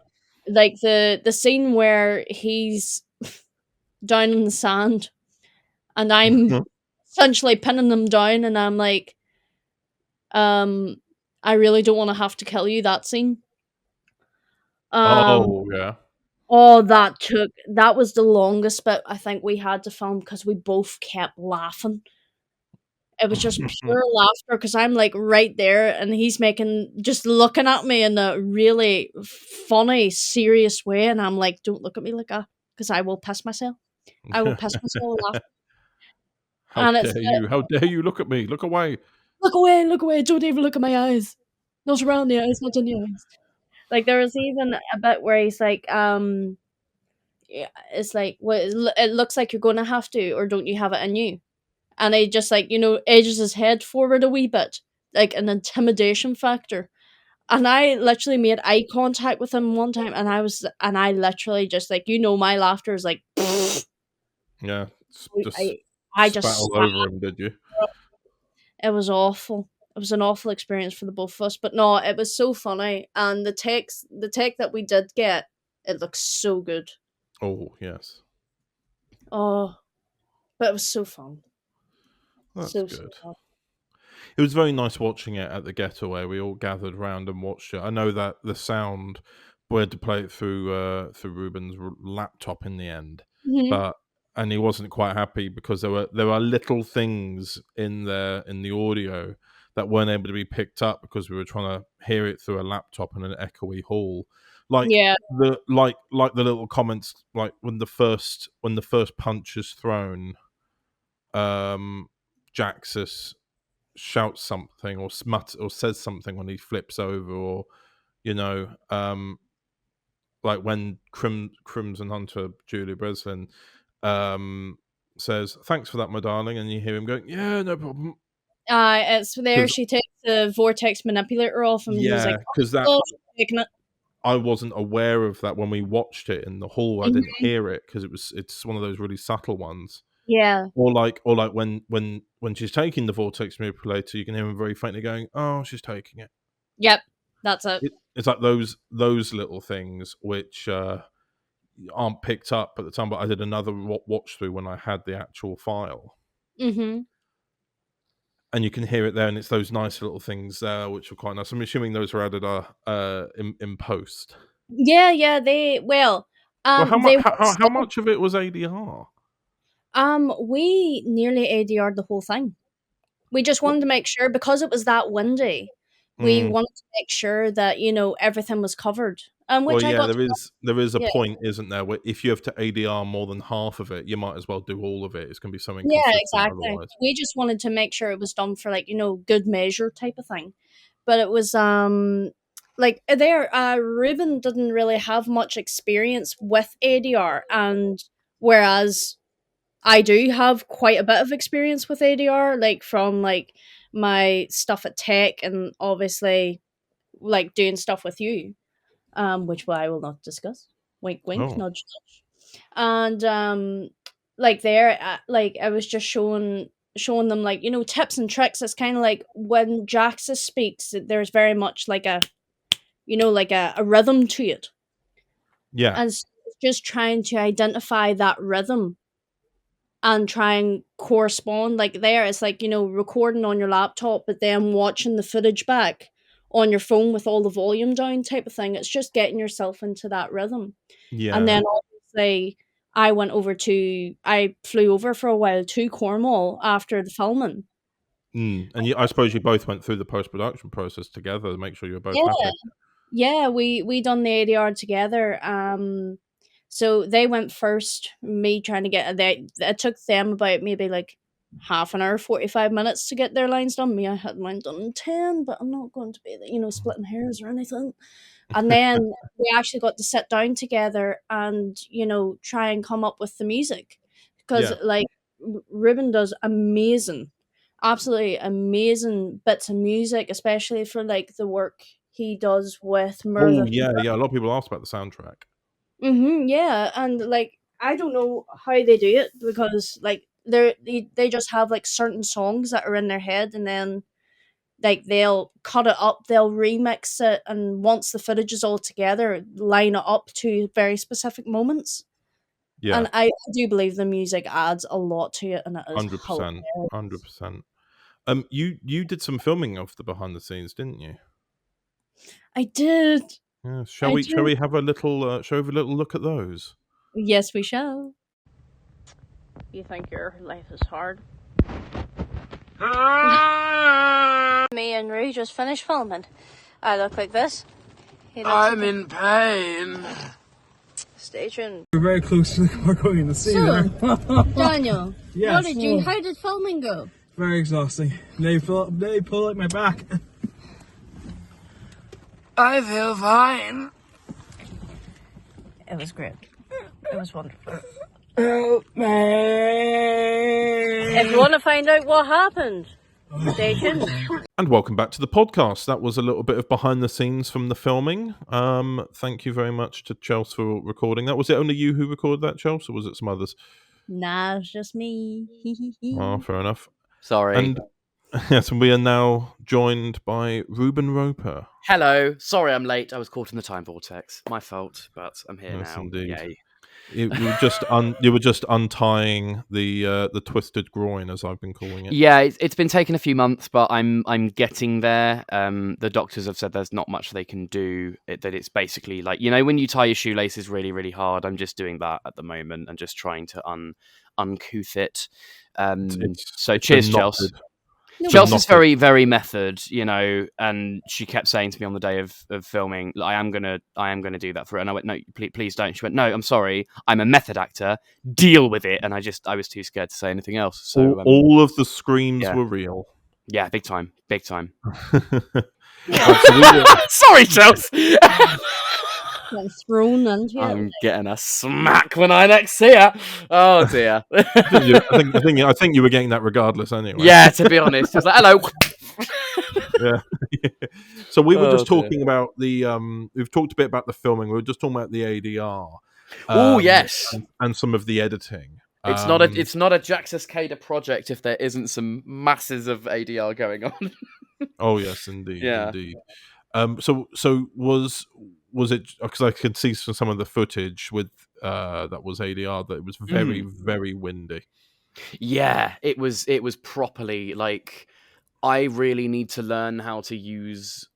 like the scene where he's down in the sand and I'm essentially pinning him down and I'm like, I really don't want to have to kill you, that scene. Oh yeah. Oh, that was the longest bit I think we had to film because we both kept laughing. It was just pure laughter because I'm like right there and he's just looking at me in a really funny, serious way. And I'm like, don't look at me like that because I will piss myself. I will piss myself laughing. How And it's dare you? How dare you look at me? Look away. look away, don't even look at my eyes. Not around the eyes, not in the eyes. Like there was even a bit where he's like, yeah, it's like, well, it looks like you're gonna have to, or don't you have it in you? And he just like, you know, edges his head forward a wee bit, like an intimidation factor. And I literally made eye contact with him one time, and I literally just like, you know, my laughter is like, Yeah. Just I spat just all over him, did you? it was awful. It was an awful experience for the both of us, but no, it was so funny. And the take that we did get, it looks so good. Oh yes. Oh, but it was so fun. That's So good. fun. It was very nice watching it at the getaway. We all gathered round and watched it. I know that the sound, we had to play it through Reuben's laptop in the end, Mhm. and he wasn't quite happy because there are little things in the audio that weren't able to be picked up because we were trying to hear it through a laptop in an echoey hall. Like Yeah. the little comments, like when the first punch is thrown, Jaxus shouts something or says something when he flips over, or you know, like when Crimson Hunter Julie Breslin says, "Thanks for that, my darling," and you hear him going, "Yeah, no problem." It's there. Because She takes the vortex manipulator off, and he's like, because that "Oh, she's taking it." I wasn't aware of that when we watched it in the hall. I didn't Mhm. hear it because it's one of those really subtle ones. Yeah. Or like when she's taking the vortex manipulator, you can hear him very faintly going, "Oh, she's taking it." Yep. That's it. It's like those little things which aren't picked up at the time. But I did another watch through when I had the actual file, Mhm. and you can hear it there. And it's those nice little things there which are quite nice. I'm assuming those are added in post. Yeah. Yeah. Well, They were how still, much of it was ADR? we nearly ADR'd the whole thing. We just wanted to make sure because it was that windy. We Mm. wanted to make sure that you know everything was covered, Well, which I yeah, got. there is a Yeah. point, isn't there, where if you have to ADR more than half of it, you might as well do all of it. It's going to be so Yeah, inconsistent exactly. otherwise. We just wanted to make sure it was done for like, you know, good measure type of thing. But it was like Reuben didn't really have much experience with ADR, and whereas I do have quite a bit of experience with ADR, like from like my stuff at tech and obviously like doing stuff with you, which I will not discuss. Wink wink, Oh, nudge nudge. And like there like I was just showing them like, you know, tips and tricks. It's kind of like when Jaxus speaks, there's very much like a, you know, like a rhythm to it, yeah, and it's just trying to identify that rhythm and try and correspond. Like there it's like, you know, recording on your laptop but then watching the footage back on your phone with all the volume down type of thing. It's just getting yourself into that rhythm. And yeah. then obviously I flew over for a while to Cornwall after the filming. And I suppose you both went through the post production process together to make sure you were both Yeah, happy. yeah, we done the ADR together. So they went first. Me trying to get it took them about maybe like half an hour, 45 minutes to get their lines done. Me, I had mine done in 10, but I'm not going to be, you know, splitting hairs or anything. And then we actually got to sit down together and, you know, try and come up with the music because Yeah. like Reuben does amazing, absolutely amazing bits of music, especially for like the work he does with Oh, Murder. yeah, yeah. A lot of people asked about the soundtrack. Yeah, and like I don't know how they do it because like they just have like certain songs that are in their head, and then like they'll cut it up, they'll remix it, and once the footage is all together, line it up to very specific moments. Yeah, And I do believe the music adds a lot to it, and it is 100%, hilarious. 100%. You did some filming of the behind the scenes, didn't you? I did. Yeah. I Shall we did. have a little look at those? Yes, we shall. You think your life is hard? Me and Rue just finished filming. I look like this. I'm in pain. Stay tuned. We're very close to the car going in the sea there. Daniel, Yes. how did filming go? Very exhausting. They pull out my back. I feel fine. It was great. It was wonderful. Help me! If you want to find out what happened, stay tuned. And welcome back to the podcast. That was a little bit of behind the scenes from the filming. Thank you very much to Chelsea for recording that. Was it only you who recorded that, Chelsea, or was it some others? Nah, it's just me. Oh, fair enough. Sorry. And yes, and we are now joined by Reuben Roper. Hello. Sorry I'm late. I was caught in the time vortex. My fault, but I'm here Yes, now. indeed. Yay. You were just untying the twisted groin, as I've been calling it. Yeah, it's been taking a few months, but I'm getting there. The doctors have said there's not much they can do. That it's basically like, you know, when you tie your shoelaces really, really hard. I'm just doing that at the moment and just trying to uncouth it. So cheers, Chelsea. Chelsea's very, very method, you know, and she kept saying to me on the day of filming, I am gonna do that for her. And I went, no, please don't. She went, no, I'm sorry, I'm a method actor. Deal with it. And I was too scared to say anything else. So all of the screams were real. Yeah, big time. Absolutely. Sorry, Chelsea. Thrown into it. I'm getting a smack when I next see her. Oh dear. I think you were getting that regardless anyway. Yeah, to be honest, I was like, hello. Yeah. So we were just talking about the we've talked a bit about the filming. We were just talking about the ADR. Oh yes, and some of the editing. It's not a Jaxus Cader project if there isn't some masses of ADR going on. Oh yes, indeed, yeah. Indeed. So was it, because I could see some of the footage with that was ADR, that it was very very windy. Yeah, it was properly like, I really need to learn how to use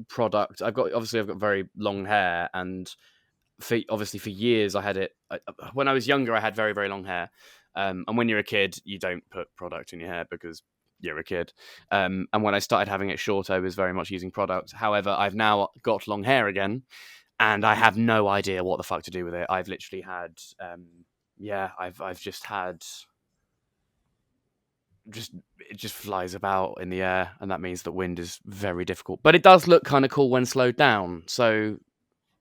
product. I've got very long hair, and for years I had it. When I was younger, I had very, very long hair, and when you're a kid, you don't put product in your hair because you're a kid. And when I started having it short, I was very much using product. However, I've now got long hair again, and I have no idea what the fuck to do with it. I've literally had, I've just had, it just flies about in the air, and that means that wind is very difficult. But it does look kind of cool when slowed down. So,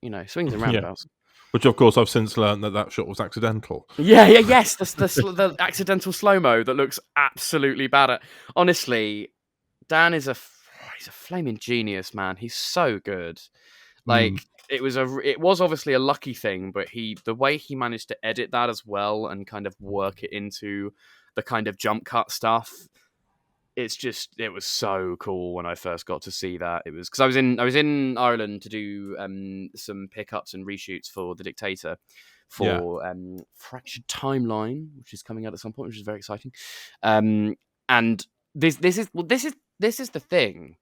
you know, swings and roundabouts. Yeah. Which, of course, I've since learned that shot was accidental. Yes, the accidental slow-mo that looks absolutely bad at. Honestly, Dan is he's a flaming genius, man. He's so good. Like, it was obviously a lucky thing, but the way he managed to edit that as well and kind of work it into the kind of jump cut stuff, it was so cool when I first got to see that. It was because I was in Ireland to do some pickups and reshoots for The Dictator for Fractured Timeline, which is coming out at some point, which is very exciting. And this is the thing.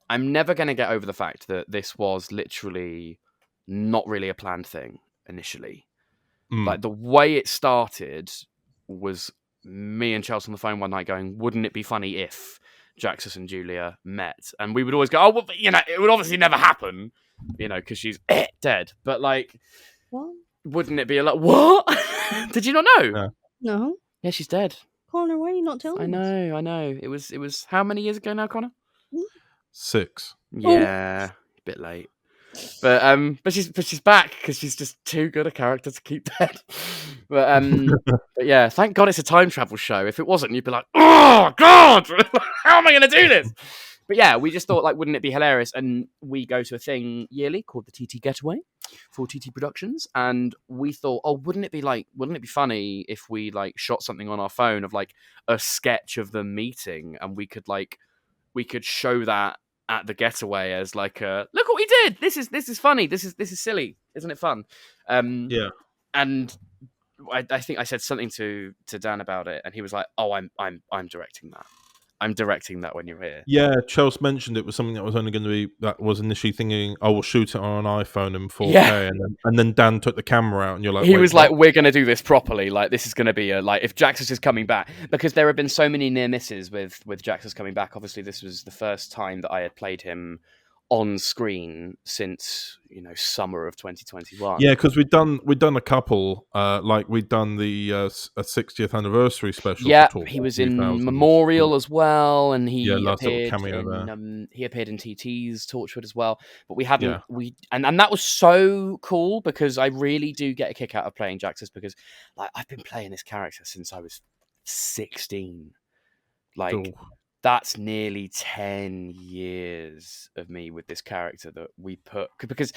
I'm never going to get over the fact that this was literally not really a planned thing initially. Like, the way it started was me and Chelsea on the phone one night going, wouldn't it be funny if Jaxus and Julia met? And we would always go, oh, well, you know, it would obviously never happen, you know, because she's dead. But, like, What? Wouldn't it be a lot? What? Did you not know? No. Yeah, she's dead. Connor, why are you not telling us? I know. It was how many years ago now, Connor? 6. Yeah, a bit late. But she's back because she's just too good a character to keep dead. But yeah, thank God it's a time travel show. If it wasn't, you'd be like, oh God, how am I going to do this? But yeah, we just thought, like, wouldn't it be hilarious? And we go to a thing yearly called the TT Getaway for TT Productions, and we thought, oh, wouldn't it be funny if we like shot something on our phone of like a sketch of them meeting, and we could show that at the getaway as like a look what we did. This is funny. This is silly. Isn't it fun? Yeah. And I think I said something to Dan about it, and he was like, "Oh, I'm directing that. I'm directing that when you're here." Yeah, Chelsea mentioned it was something that was only going to be, that was initially thinking, I will shoot it on an iPhone in 4K, Yeah. and then Dan took the camera out, and you're like, He wait, was what? like, "We're going to do this properly. Like, this is going to be like if Jaxus is coming back, because there have been so many near misses with Jaxus coming back. Obviously, this was the first time that I had played him on screen since summer of 2021. Yeah, because we'd done a couple, like we'd done the 60th anniversary special. Yeah, for he was 2000. in Memorial as well, and he last little appeared cameo in there. he appeared in TT's Torchwood as well. But we hadn't and that was so cool, because I really do get a kick out of playing Jaxus, because like I've been playing this character since I was 16. Like Cool. That's nearly 10 years of me with this character that we put, because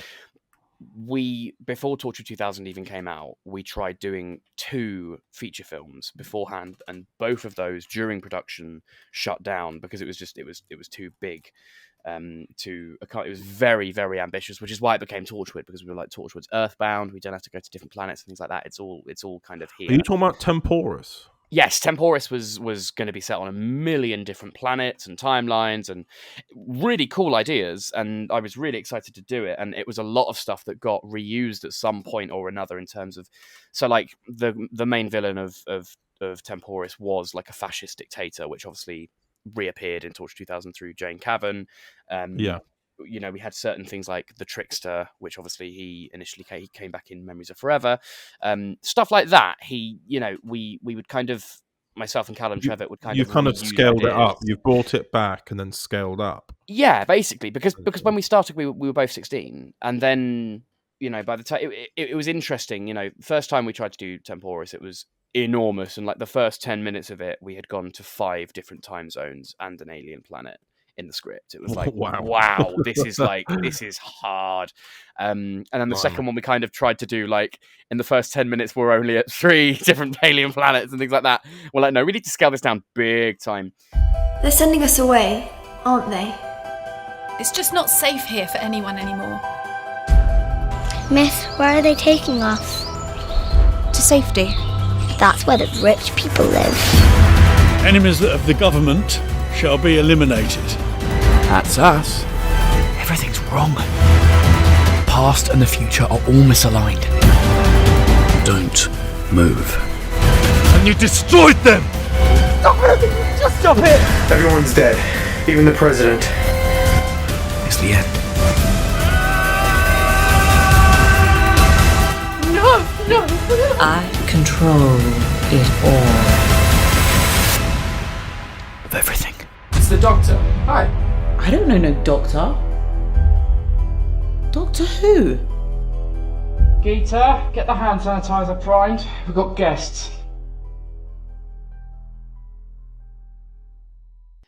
before Torchwood 2000 even came out, we tried doing 2 feature films beforehand, and both of those during production shut down because it was too big. It was very, very ambitious, which is why it became Torchwood, because we were like, Torchwood's Earthbound, we don't have to go to different planets and things like that. It's all kind of here. Are you talking about Temporis? Yes, Temporis was going to be set on a million different planets and timelines, and really cool ideas, and I was really excited to do it. And it was a lot of stuff that got reused at some point or another, in terms of, so like the main villain of Temporis was like a fascist dictator, which obviously reappeared in Torch 2000 through Jane Cavan. We had certain things like the Trickster, which obviously he initially came back in Memories of Forever, stuff like that. We would kind of, myself and Callum Trevitt would kind of scaled ideas. it up. You brought it back and then scaled up. Yeah, basically, because when we started, we were both 16, and then by the time it was interesting. First time we tried to do Temporis, it was enormous, and like the first 10 minutes of it, we had gone to 5 different time zones and an alien planet in the script. It was like, wow, this is hard. And then the second one, we kind of tried to do, like, in the first 10 minutes, we're only at 3 different alien planets and things like that. We're like, no, we need to scale this down big time. They're sending us away, aren't they? It's just not safe here for anyone anymore. Miss, where are they taking us? To safety. That's where the rich people live. Enemies of the government shall be eliminated. That's us. Everything's wrong. The past and the future are all misaligned. Don't move. And you destroyed them! Stop it! Just stop it! Everyone's dead. Even the president. It's the end. No! I control it all. Of everything. It's the doctor. Hi. I don't know no doctor. Doctor who? Geeta, get the hand sanitizer primed. We've got guests.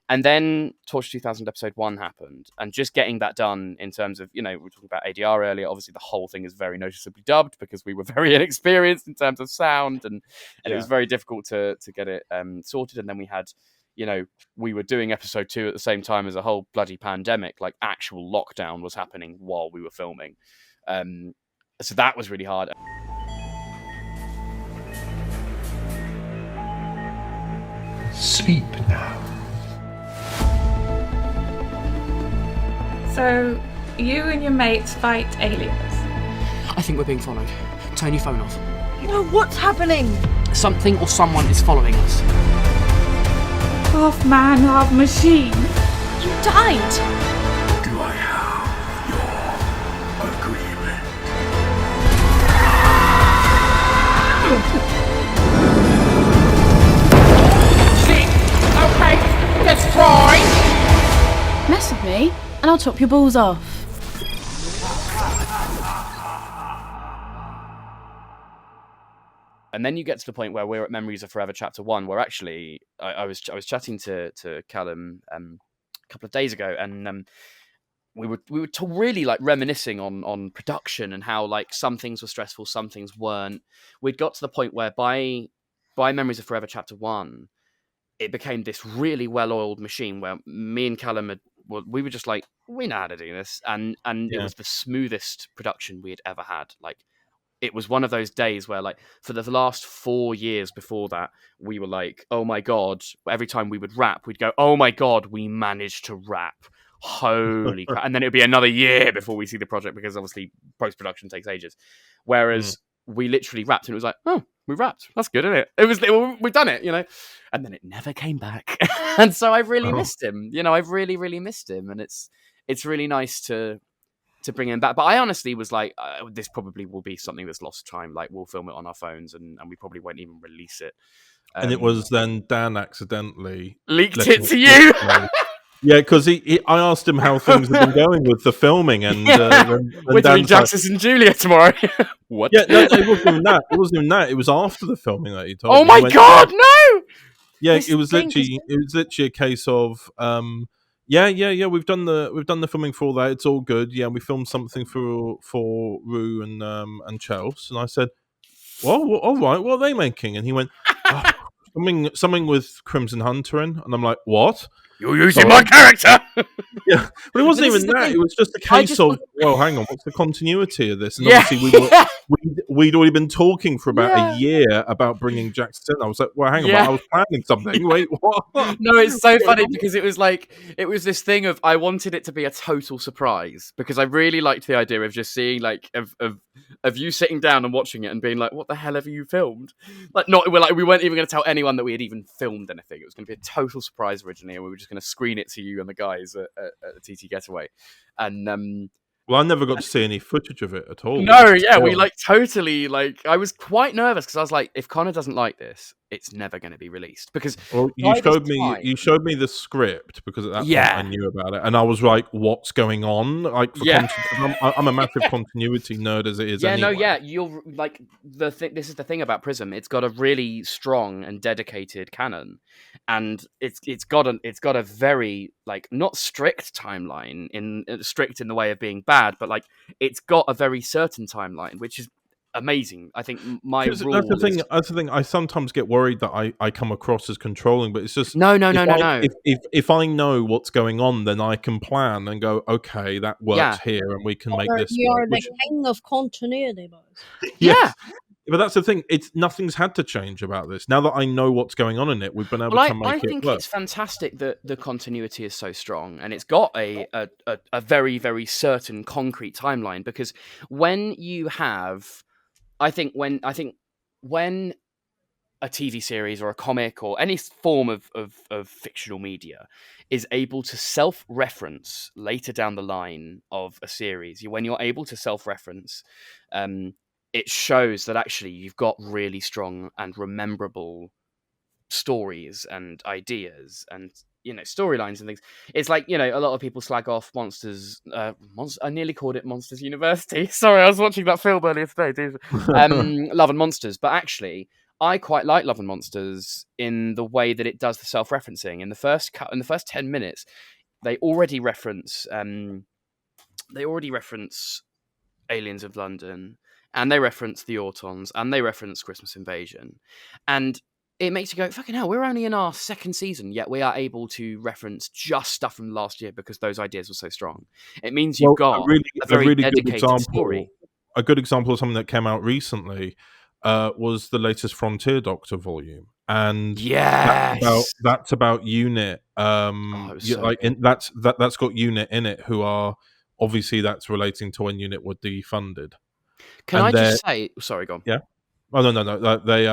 And then Torch 2000 episode 1 happened, and just getting that done in terms of, we were talking about ADR earlier. Obviously, the whole thing is very noticeably dubbed because we were very inexperienced in terms of sound, and it was very difficult to get it sorted. And then we had, we were doing episode 2 at the same time as a whole bloody pandemic, like actual lockdown was happening while we were filming. So that was really hard. Sleep now. So, you and your mates fight aliens. I think we're being followed. Turn your phone off. No, what's happening? Something or someone is following us. Half man, half machine. You died. Do I have your agreement? See? Okay, let's try. Mess with me, and I'll chop your balls off. And then you get to the point where we're at Memories of Forever Chapter 1, where actually I was chatting to Callum couple of days ago, and we were really like reminiscing on production and how like some things were stressful, some things weren't. We'd got to the point where by Memories of Forever Chapter 1, it became this really well-oiled machine where me and Callum we were just like, we know how to do this, and it was the smoothest production we had ever had. Like, it was one of those days where, like, for the last 4 years before that, we were like, oh my god, every time we would wrap, we'd go, oh my god, we managed to wrap. Holy crap. And then it would be another year before we see the project, because obviously post-production takes ages. Whereas we literally wrapped and it was like, oh, we wrapped. That's good, isn't it? We've done it, you know? And then it never came back. And so I've really missed him. You know, I've really, really missed him. And it's really nice to bring him back. But I honestly was like, this probably will be something that's lost time. Like, we'll film it on our phones and we probably won't even release it. And it was then Dan accidentally leaked it to you. Yeah, because I asked him how things have been going with the filming, and we're doing Jaxus and Julia tomorrow. What? Yeah, no, it wasn't even that. It wasn't even that. It was after the filming that he told me. Oh my god, no! Yeah, it was literally a case of yeah. We've done the filming for all that. It's all good. Yeah, we filmed something for Rue and Chelsea, and I said, well, all right. What are they making? And he went, something with Crimson Hunter in, and I'm like, what? You're using my character. Yeah, but it wasn't even that. It was just a case of, well, hang on, what's the continuity of this? And obviously, we'd already been talking for about a year about bringing Jaxus in. I was like, well, hang on, I was planning something. Wait, what? No, it's so funny because it was this thing of, I wanted it to be a total surprise, because I really liked the idea of just seeing like of you sitting down and watching it and being like, what the hell have you filmed? Like, we weren't even going to tell anyone that we had even filmed anything. It was going to be a total surprise originally, and we were just going to screen it to you and the guys at the TT Getaway. And well, I never got to see any footage of it at all. No, yeah, we like totally like. I was quite nervous because I was like, if Connor doesn't like this, it's never going to be released. Because you showed me the script, because at that point I knew about it, and I was like, what's going on? Like, I'm a massive continuity nerd as it is. Anyway. You're like this is the thing about Prism. It's got a really strong and dedicated canon, and it's got a very like not strict timeline strict in the way of being bad, but like it's got a very certain timeline, which is amazing. I think that's the thing. I sometimes get worried that I come across as controlling, but it's just no. If I know what's going on, then I can plan and go, okay, that works here, and we can make this. You are the king of continuity, boys. Yeah. But that's the thing. Nothing's had to change about this. Now that I know what's going on in it, we've been able to make it work. I think it's fantastic that the continuity is so strong, and it's got a very, very certain concrete timeline. Because when you have, I think when a TV series or a comic or any form of fictional media is able to self-reference later down the line of a series, when you're able to self-reference, it shows that actually you've got really strong and rememberable stories and ideas and, storylines and things. It's like, a lot of people slag off Monsters. I nearly called it Monsters University. Sorry, I was watching that film earlier today. Love and Monsters. But actually, I quite like Love and Monsters in the way that it does the self-referencing. In the first 10 minutes, they already reference Aliens of London, and they reference the Autons, and they reference Christmas Invasion. And it makes you go, fucking hell, we're only in our second season, yet we are able to reference just stuff from last year because those ideas were so strong. It means you've got a very dedicated story. A good example of something that came out recently was the latest Frontier Doctor volume. And that's about UNIT. That's got UNIT in it, who are, obviously that's relating to when UNIT were defunded. Can I just say, sorry, go on. Yeah. Oh, no. They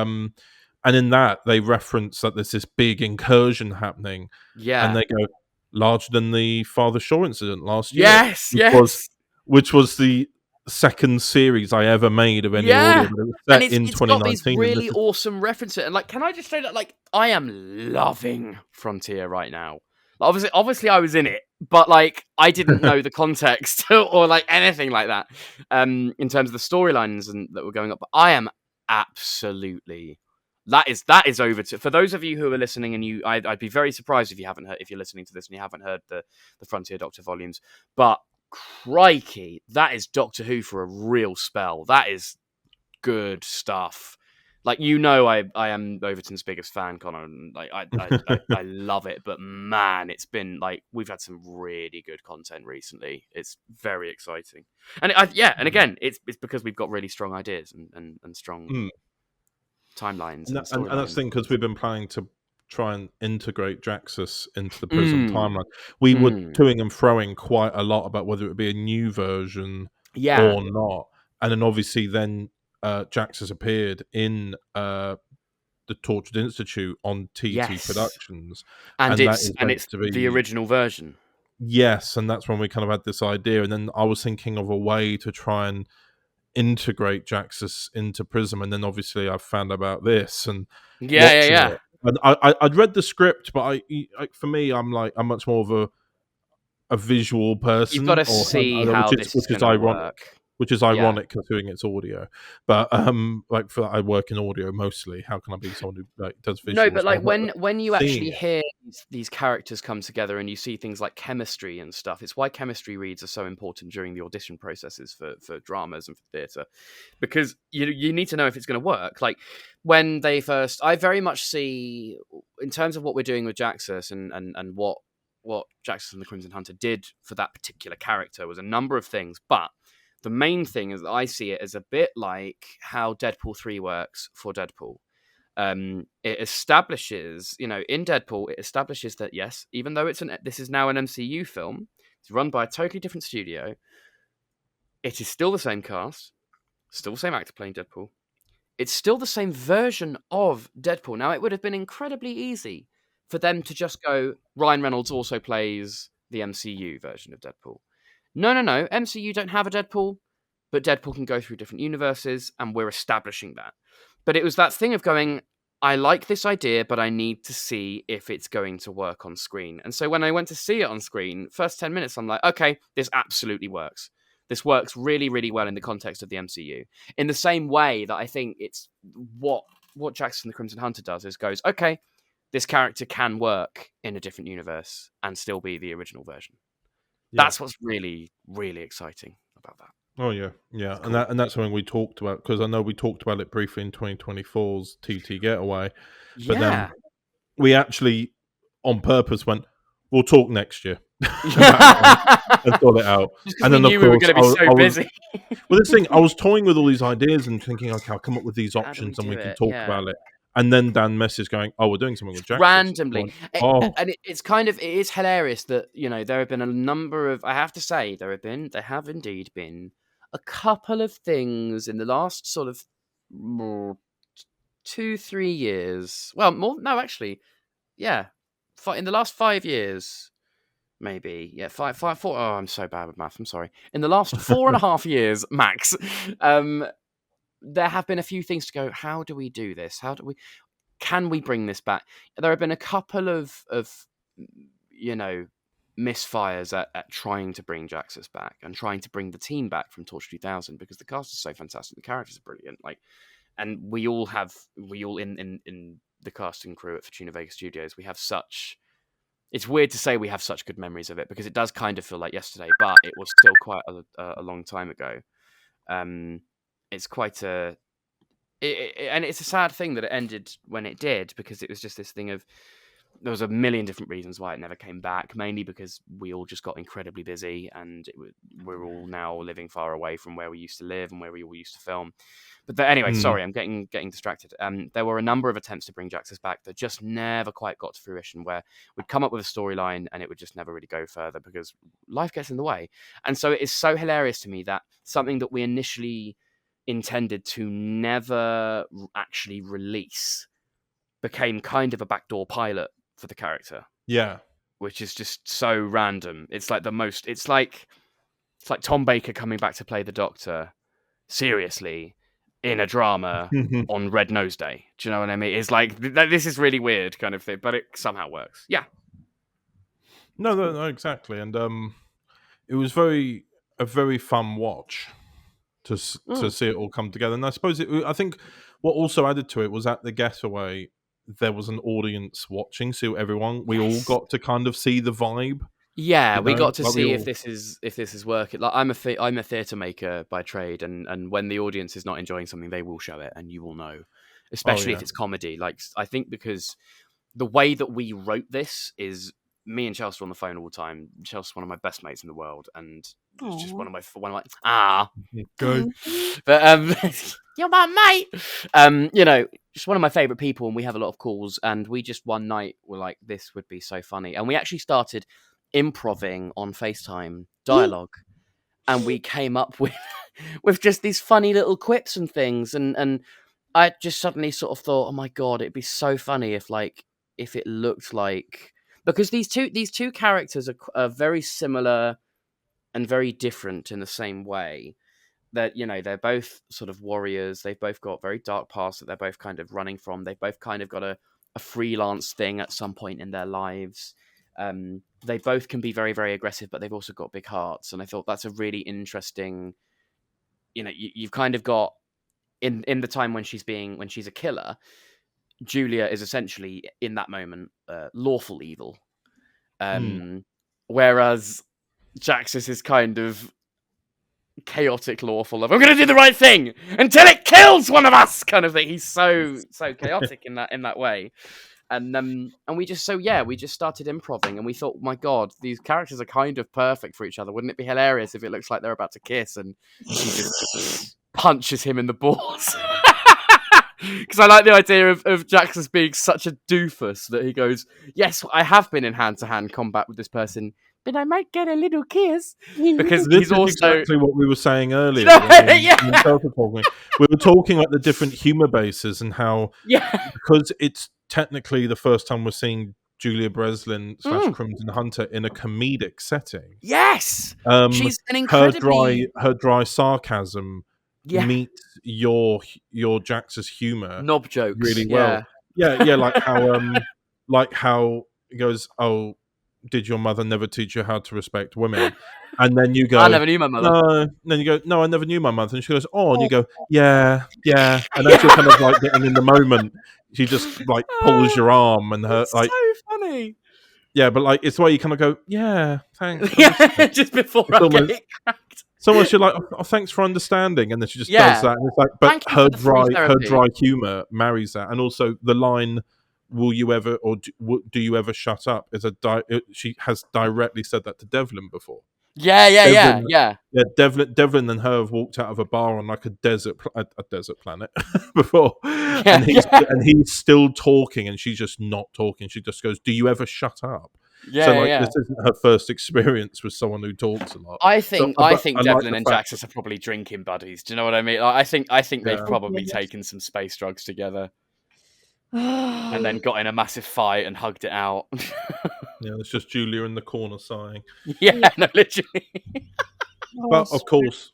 and in that they reference that there's this big incursion happening. Yeah. And they go, larger than the Father Shaw incident last year. Yes. Which was the second series I ever made of any audio. It was set in 2019. Got these really awesome references. And can I just say that I am loving Frontier right now. Obviously I was in it, but I didn't know the context or anything like that in terms of the storylines that were going up. But I am absolutely That is Overton. For those of you who are listening, and I'd be very surprised if you're listening to this and you haven't heard the Frontier Doctor volumes. But crikey, that is Doctor Who for a real spell. That is good stuff. Like, I am Overton's biggest fan, Connor. And like I love it. But man, it's been like we've had some really good content recently. It's very exciting. And and again, it's because we've got really strong ideas and strong timelines and that's the thing, because we've been planning to try and integrate Jaxus into the Prism timeline. We were toing and froing quite a lot about whether it would be a new version or not, and then obviously Jaxus appeared in the Tortured Institute on TT Productions, and it's the original version. Yes, and that's when we kind of had this idea, and then I was thinking of a way to try and integrate Jaxus into Prism, and then obviously I found about this and yeah. And I'd read the script, but for me, I'm much more of a visual person. You've got to see how this is going to work. Which is ironic considering it's audio, but I work in audio mostly. How can I be someone who does visuals? No, but like when you actually hear these characters come together and you see things like chemistry and stuff, it's why chemistry reads are so important during the audition processes for dramas and for theatre, because you need to know if it's going to work. Like when they first, I very much see in terms of what we're doing with Jaxus and what Jaxus and the Crimson Hunter did for that particular character was a number of things, but the main thing is that I see it as a bit like how Deadpool 3 works for Deadpool. It establishes, in Deadpool, it establishes that, yes, even though this is now an MCU film, it's run by a totally different studio, it is still the same cast, still the same actor playing Deadpool. It's still the same version of Deadpool. Now, it would have been incredibly easy for them to just go, Ryan Reynolds also plays the MCU version of Deadpool. No. MCU don't have a Deadpool, but Deadpool can go through different universes, and we're establishing that. But it was that thing of going, I like this idea, but I need to see if it's going to work on screen. And so when I went to see it on screen, first 10 minutes, I'm like, okay, this absolutely works. This works really, really well in the context of the MCU. In the same way that I think it's what Jaxus and the Crimson Hunter does is goes, okay, this character can work in a different universe and still be the original version. That's what's really, really exciting about that. Oh yeah. Cool. And that's something we talked about, because I know we talked about it briefly in 2024's TT Getaway, but then we actually, on purpose, went, "We'll talk next year," and sort it out. And then, of course, we were going to be so busy. Well, this thing, I was toying with all these ideas and thinking, okay, I'll come up with these options and we can talk about it. And then Dan messaged going, "Oh, we're doing something with Jaxus." Randomly. And it is hilarious that, there have been a number of, I have to say, there have indeed been a couple of things in the last sort of 2-3 years. Well, more, no, actually, in the last 5 years, maybe. Yeah, 4. Oh, I'm so bad with math. I'm sorry. In the last 4.5 years, max, there have been a few things to go, how do we do this? Can we bring this back? There have been a couple of misfires at trying to bring Jaxus back and trying to bring the team back from Torch 2000, because the cast is so fantastic. The characters are brilliant. And we all in the cast and crew at Fortuna Vega Studios, we have such, it's weird to say we have such good memories of it, because it does kind of feel like yesterday, but it was still quite a long time ago. It's quite and it's a sad thing that it ended when it did, because it was just this thing of, there was a million different reasons why it never came back, mainly because we all just got incredibly busy, and we're all now living far away from where we used to live and where we all used to film. But anyway, sorry, I'm getting distracted. There were a number of attempts to bring Jaxus back that just never quite got to fruition, where we'd come up with a storyline and it would just never really go further because life gets in the way. And so it is so hilarious to me that something that we initially intended to never actually release became kind of a backdoor pilot for the character. Yeah. Which is just so random. It's like it's like Tom Baker coming back to play the Doctor seriously in a drama on Red Nose Day. Do you know what I mean? It's like, this is really weird kind of thing, but it somehow works. Yeah. No, exactly. And it was a very fun watch to see it all come together. And I suppose I think what also added to it was at the getaway, there was an audience watching, so we all got to kind of see the vibe. Yeah, you we know? got to Like, see we if all- this is working. Like I'm a theatre maker by trade, and when the audience is not enjoying something, they will show it, and you will know, especially if yeah. it's comedy. Like I think because the way that we wrote this is me and Chelsea on the phone all the time. Chelsea's one of my best mates in the world, and it's just one of my Good. but you're my mate. You know, just one of my favorite people, and we have a lot of calls. And we just one night were like, this would be so funny, and we actually started improving on FaceTime dialogue, and we came up with just these funny little quips and things, and I just suddenly sort of thought, oh my god, it'd be so funny if it looked like, because these two characters are very similar and very different in the same way. That, you know, they're both sort of warriors. They've both got very dark pasts that they're both kind of running from. They've both kind of got a freelance thing at some point in their lives. They both can be very, very aggressive, but they've also got big hearts. And I thought that's a really interesting, you know, you've kind of got in the time when she's a killer, Julia is essentially in that moment lawful evil. Whereas Jaxus is kind of chaotic lawful of, I'm gonna do the right thing until it kills one of us kind of thing. He's so chaotic in that way. And we just started improving, and we thought, my god, these characters are kind of perfect for each other. Wouldn't it be hilarious if it looks like they're about to kiss and she just punches him in the balls? Because I like the idea of Jaxus being such a doofus that he goes, yes, I have been in hand-to-hand combat with this person, but I might get a little kiss. Because this he's is also... exactly what we were saying earlier. Yeah. We were talking about the different humour bases and how, because it's technically the first time we're seeing Julia Breslin / Crimson Hunter in a comedic setting. Yes! She's an incredibly... Her dry sarcasm meets your Jax's humour knob jokes really well. Yeah, like how he goes, oh, did your mother never teach you how to respect women? And then you go, I never knew my mother. No. And then you go, no, I never knew my mother. And she goes, oh, and you go, yeah. And as you're kind of like getting in the moment, she just like pulls your arm and her it's like so funny. Yeah, but like it's the way you kind of go, yeah, thanks. Just before I get it cracked. So much you're like, oh, thanks for understanding, and then she just Yeah. does that. And it's like, but Thank you for the free her therapy. dry humor marries that, and also the line, "Will you ever or do you ever shut up?" is she has directly said that to Devlin before. Yeah. Devlin and her have walked out of a bar on like a desert planet before, and he's still talking, and she's just not talking. She just goes, "Do you ever shut up?" This isn't her first experience with someone who talks a lot. I think Devlin like and Jaxus are probably drinking buddies. Do you know what I mean? Like, I think they've probably taken some space drugs together, and then got in a massive fight and hugged it out. Yeah, it's just Julia in the corner sighing. Yeah, no, literally. But of course,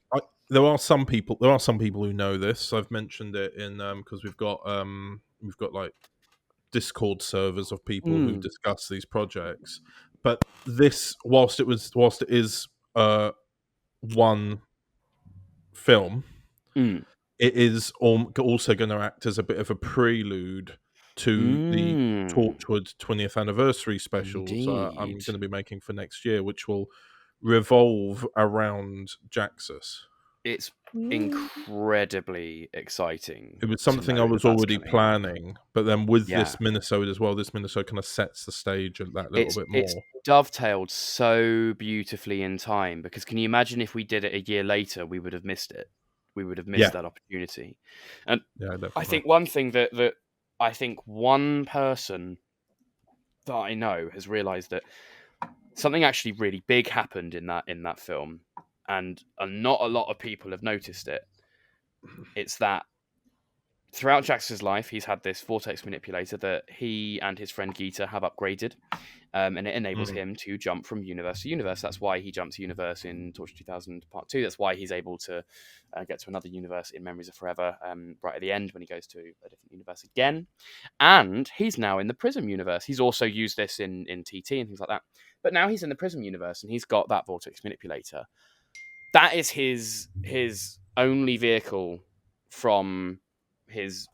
there are some people who know this. I've mentioned it in because we've got like Discord servers of people who discuss these projects. But this, whilst it is one film, it is also going to act as a bit of a prelude to the Torchwood 20th anniversary specials I'm going to be making for next year, which will revolve around Jaxus. It's incredibly exciting. It was something I was already planning, but then with this minisode as well, this minisode kind of sets the stage of that little bit more. It's dovetailed so beautifully in time, because can you imagine if we did it a year later, we would have missed it. We would have missed that opportunity. And I think one thing that I think one person that I know has realised that something actually really big happened in that film. And not a lot of people have noticed it. It's that throughout Jax's life, he's had this vortex manipulator that he and his friend Geeta have upgraded, and it enables him to jump from universe to universe. That's why he jumps universe in Torch 2000 Part 2. That's why he's able to get to another universe in Memories of Forever right at the end when he goes to a different universe again. And he's now in the Prism universe. He's also used this in TT and things like that. But now he's in the Prism universe, and he's got that vortex manipulator. That is his only vehicle from his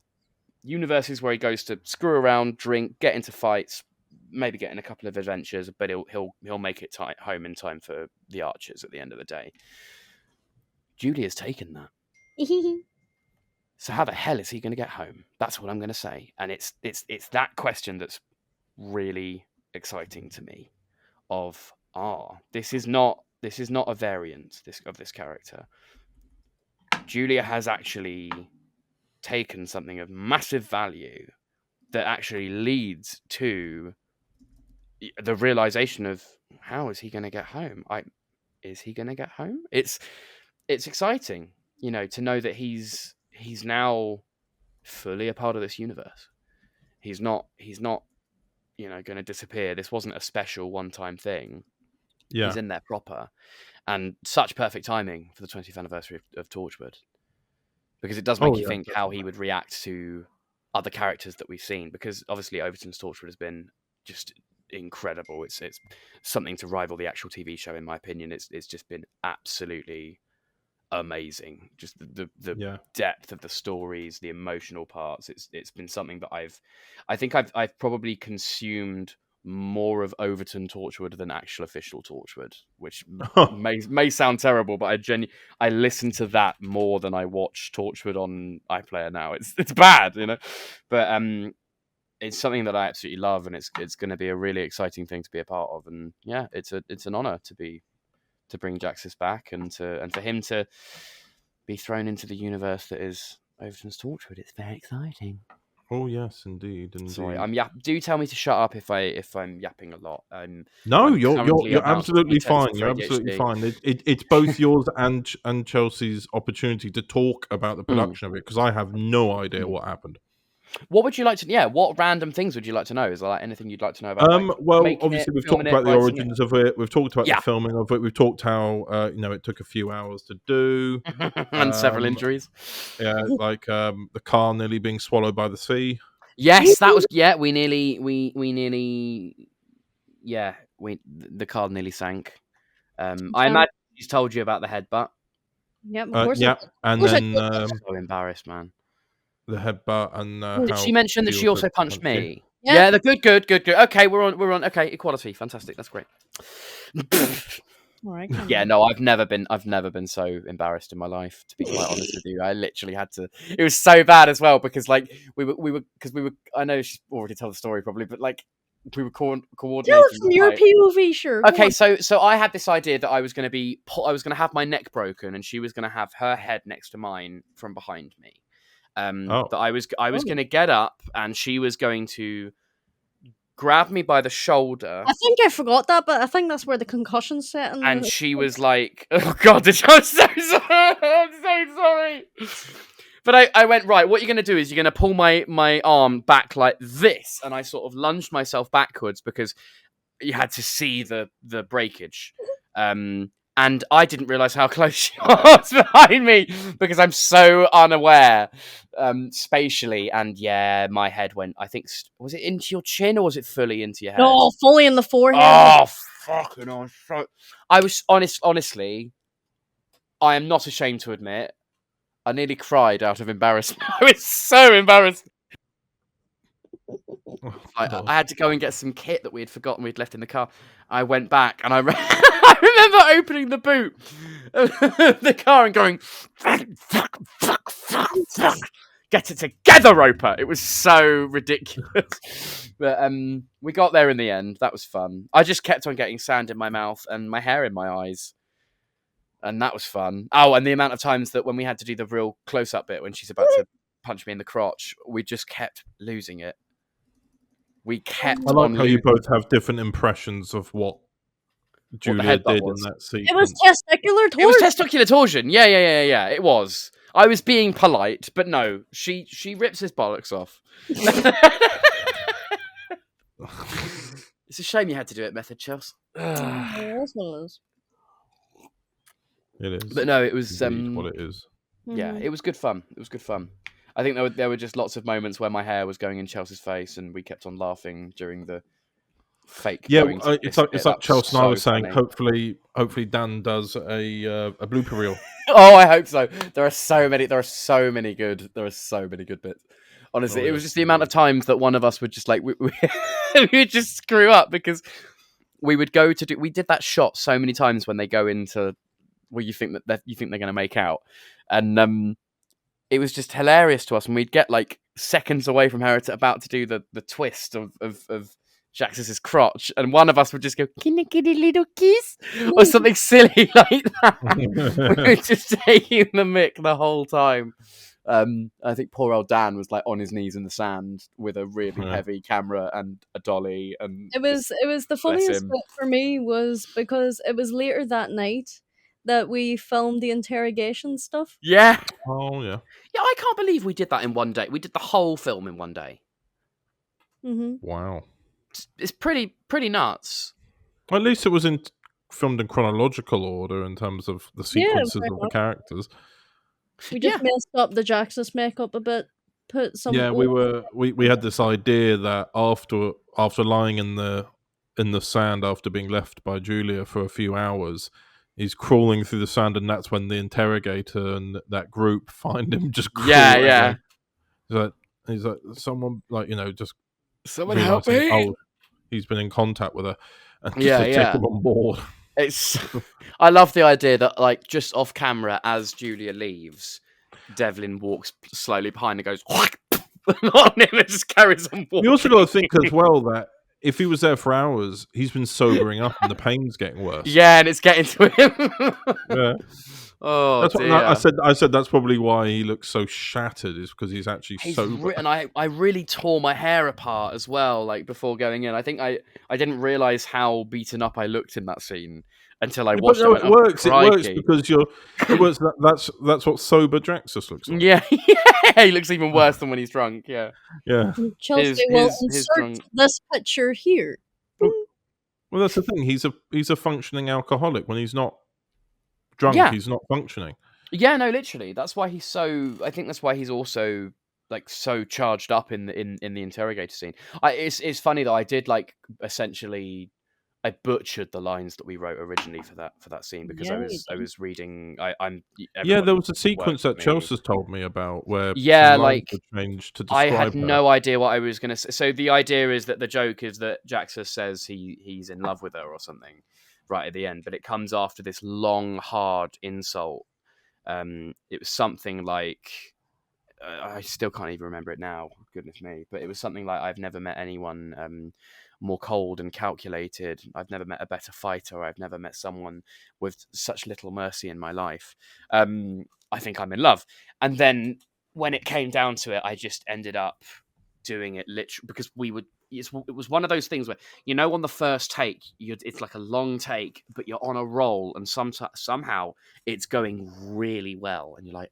universes where he goes to screw around, drink, get into fights, maybe get in a couple of adventures, but he'll make it home in time for the Archers at the end of the day. Julia's taken that. So how the hell is he going to get home? That's what I'm going to say. And it's that question that's really exciting to me. This is not a variant of this character. Julia has actually taken something of massive value that actually leads to the realization of how is he going to get home? Is he going to get home? It's exciting, to know that he's now fully a part of this universe. He's not, going to disappear. This wasn't a special one-time thing. Yeah. He's in there proper. And such perfect timing for the 20th anniversary of Torchwood. Because it does make you think how he would react to other characters that we've seen. Because obviously Overton's Torchwood has been just incredible. It's something to rival the actual TV show, in my opinion. It's just been absolutely amazing. Just the depth of the stories, the emotional parts. It's been something that I think I've probably consumed more of Overton Torchwood than actual official Torchwood, which may sound terrible, but I listen to that more than I watch Torchwood on iPlayer now. It's bad, but it's something that I absolutely love, and it's going to be a really exciting thing to be a part of. And yeah, it's an honor to bring Jaxus back and for him to be thrown into the universe that is Overton's Torchwood. It's very exciting. Oh yes, indeed. Sorry, do tell me to shut up if I'm yapping a lot. No, you're absolutely fine. You're absolutely fine. It's both yours and Chelsea's opportunity to talk about the production of it, because I have no idea what happened. What would you like to? Yeah, what random things would you like to know? Is there anything you'd like to know about? Well, obviously we've talked about the origins of it. We've talked about the filming of it. We've talked how it took a few hours to do, and several injuries. Yeah, like the car nearly being swallowed by the sea. Yes, that was. Yeah, the car nearly sank. I imagine she's told you about the headbutt. Yep, of course. And then so embarrassed, man. The headbutt and did she mention that she also punched me? Yeah, the good. Okay, we're on. Okay, equality, fantastic. That's great. All right. Yeah, no, I've never been so embarrassed in my life. To be quite honest with you, I literally had to. It was so bad as well because we were. I know she's already told the story probably, but we were coordinating. Tell us from your POV, sure. Okay, so I had this idea that I was going to have my neck broken, and she was going to have her head next to mine from behind me. That I was going to get up, and she was going to grab me by the shoulder. I think I forgot that, but I think that's where the concussion set. And she was like, "Oh God, I'm so sorry. I'm so sorry." But I went, right, what you're going to do is you're going to pull my arm back like this, and I sort of lunged myself backwards because you had to see the breakage. And I didn't realise how close she was behind me because I'm so unaware spatially. And yeah, my head went, I think, was it into your chin or was it fully into your head? No, fully in the forehead. Oh, fucking hell. I was honestly, I am not ashamed to admit, I nearly cried out of embarrassment. I was so embarrassed. I had to go and get some kit that we had forgotten we'd left in the car. I went back and I remember opening the boot of the car and going, fuck. Get it together, Roper. It was so ridiculous. But we got there in the end. That was fun. I just kept on getting sand in my mouth and my hair in my eyes. And that was fun. Oh, and the amount of times that when we had to do the real close-up bit when she's about to punch me in the crotch, we just kept losing it. We kept I like how you both have different impressions of what Julia did in that sequence. It was testicular torsion. It was testicular torsion. Yeah. It was. I was being polite, but no, she rips his bollocks off. It's a shame you had to do it, Method Chels. It is. But no, it was what it is. Yeah, it was good fun. I think there were just lots of moments where my hair was going in Chelsea's face, and we kept on laughing during the fake. Yeah, it's like Chelsea and I was saying. Hopefully Dan does a blooper reel. Oh, I hope so. There are so many good bits. Honestly, it was just the amount of times that one of us would just like we would just screw up because we would go to do. We did that shot so many times when they go into where you think they're going to make out, and it was just hilarious to us. And we'd get like seconds away from her about to do the twist of Jaxus's crotch, and one of us would just go, "Can I get a little kiss?" or something silly like that. We were just taking the mick the whole time. I think poor old Dan was like on his knees in the sand with a really heavy camera and a dolly, and it was the funniest bit for me was because it was later that night that we filmed the interrogation stuff. Yeah. Oh yeah. Yeah, I can't believe we did that in one day. We did the whole film in one day. Mm-hmm. Wow. It's pretty nuts. Well, at least it was filmed in chronological order in terms of the sequences of the characters. We just messed up the Jaxus makeup a bit. Put some. Yeah, we had this idea that after lying in the sand after being left by Julia for a few hours, he's crawling through the sand, and that's when the interrogator and that group find him just crawling. Yeah. He's like someone just someone help me. Oh, he's been in contact with her, and just take him on board. I love the idea that like just off camera as Julia leaves, Devlin walks slowly behind and goes on him and just carries on walking. You also got to think as well that if he was there for hours, he's been sobering up and the pain's getting worse. Yeah, and it's getting to him. Yeah. Oh, that's dear. What I said that's probably why he looks so shattered, is because he's actually sober. And I really tore my hair apart as well, like before going in. I think I didn't realise how beaten up I looked in that scene until I watched it. It works. It works because that's what sober Jaxus looks like. Yeah, he looks even worse than when he's drunk. Yeah. Chelsea will insert this picture here. Well, that's the thing. He's a functioning alcoholic. When he's not drunk, he's not functioning. Yeah, no, literally. That's why he's so. I think that's why he's also like so charged up in the interrogator scene. It's funny though. I did like essentially. I butchered the lines that we wrote originally for that scene because I was reading. There was a sequence that Chelsea's told me about where like changed to describe I had her. no idea what I was going to say. So the idea is that the joke is that Jaxus says he's in love with her or something right at the end, but it comes after this long, hard insult. It was something like I still can't even remember it now. Goodness me! But it was something like I've never met anyone more cold and calculated. I've never met a better fighter. I've never met someone with such little mercy in my life. I think I'm in love. And then when it came down to it, I just ended up doing it literally because it was one of those things where, on the first take, it's like a long take, but you're on a roll and somehow it's going really well. And you're like,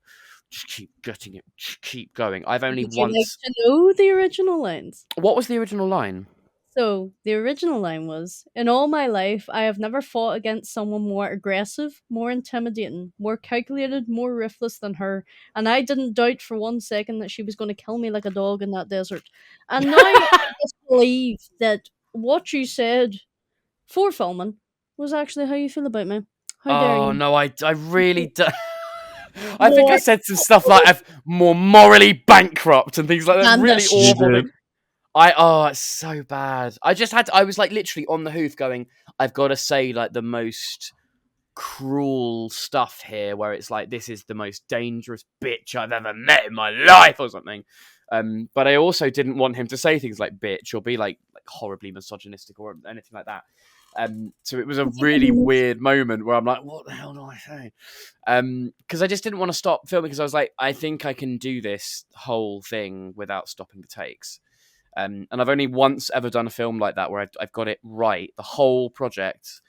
just keep getting it, just keep going. I've only Would once... you like to know the original lines? What was the original line? So, the original line was, "In all my life, I have never fought against someone more aggressive, more intimidating, more calculated, more ruthless than her, and I didn't doubt for 1 second that she was going to kill me like a dog in that desert. And now I just believe that what you said for filming was actually how you feel about me. How dare you?" Oh, no, I really do. I think I said some stuff like I'm more morally bankrupt and things like that. Really awful. It's so bad. I was like literally on the hoof going, I've got to say like the most cruel stuff here where it's like, this is the most dangerous bitch I've ever met in my life or something. But I also didn't want him to say things like bitch or be like horribly misogynistic or anything like that. So it was a really weird moment where I'm like, what the hell do I say? Because I just didn't want to stop filming because I was like, I think I can do this whole thing without stopping the takes. And I've only once ever done a film like that where I've got it right. The whole project,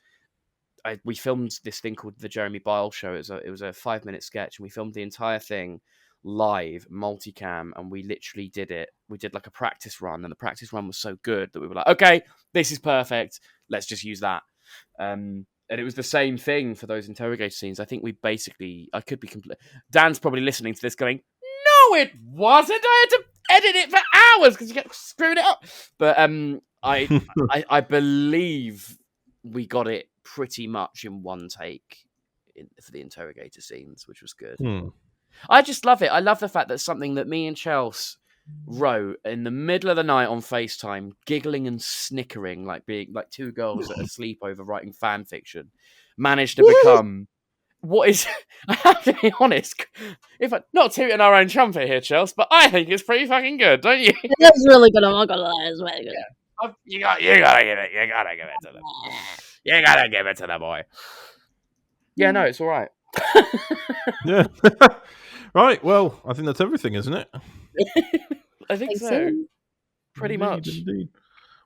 we filmed this thing called The Jeremy Bile Show. It was a 5-minute sketch, and we filmed the entire thing live, multicam, and we literally did it. We did like a practice run, and the practice run was so good that we were like, okay, this is perfect. Let's just use that. And it was the same thing for those interrogator scenes. I think I could be complete. Dan's probably listening to this going, no, it wasn't. I had to edit it for hours because you kept screwing it up. But I believe we got it pretty much in one take for the interrogator scenes, which was good. I just love it. I love the fact that something that me and Chelsea wrote in the middle of the night on FaceTime, giggling and snickering like being like two girls at a sleepover writing fan fiction, managed to become what is, I have to be honest, if I, not tooting our own trumpet here, Chelsea, but I think it's pretty fucking good, don't you? It's really good. I'm not gonna lie, it's really good. Yeah. You gotta give it to them. You gotta give it to the boy. Yeah, no, it's all right. Yeah. Right. Well, I think that's everything, isn't it? I think so. Pretty much. Indeed.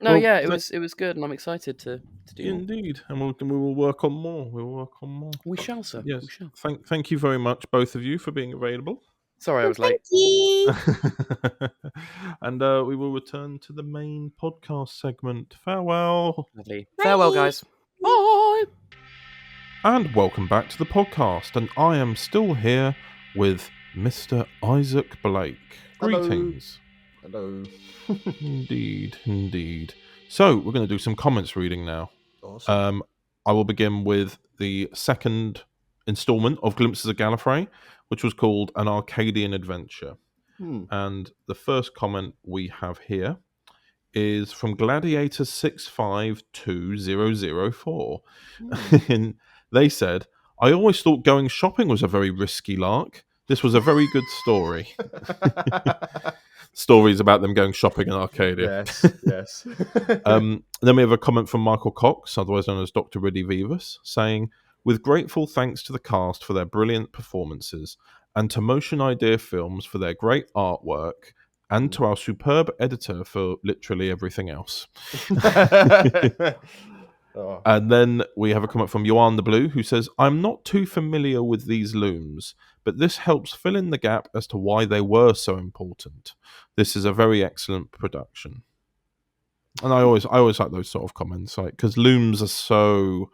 No, Well, yeah, it was good, and I'm excited to do more. Indeed, and we will work on more. We will work on more. We shall, sir. Yes. We shall. Thank you very much, both of you, for being available. Sorry, I was late. Thank you. And we will return to the main podcast segment. Farewell. Lovely. Farewell, guys. Bye. And welcome back to the podcast. And I am still here with Mr. Isaac Blake. Hello. Greetings. Hello. Indeed. So we're going to do some comments reading now. Awesome. I will begin with the second installment of Glimpses of Gallifrey, which was called An Arcadian Adventure. And the first comment we have here is from Gladiator 652004. And they said, I always thought going shopping was a very risky lark. This was a very good story. Stories about them going shopping in Arcadia. Yes. Then we have a comment from Michael Cox, otherwise known as Dr. Riddy Vivas, saying, with grateful thanks to the cast for their brilliant performances, and to Motion Idea Films for their great artwork, and to our superb editor for literally everything else. And then we have a comment from Johan the Blue, who says, I'm not too familiar with these looms, but this helps fill in the gap as to why they were so important. This is a very excellent production. And I always like those sort of comments, like, because looms are so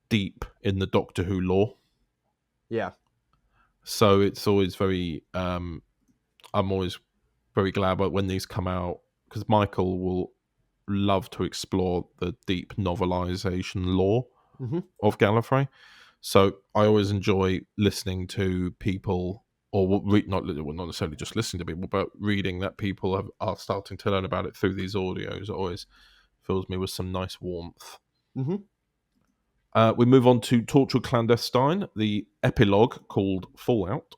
deep in the Doctor Who lore. Yeah. So it's always very I'm always very glad about when these come out, because Michael will love to explore the deep novelization lore of Gallifrey. So I always enjoy listening to people, or not necessarily just listening to people, but reading that people are starting to learn about it through these audios. It always fills me with some nice warmth. We move on to Torture Clandestine, the epilogue called Fallout.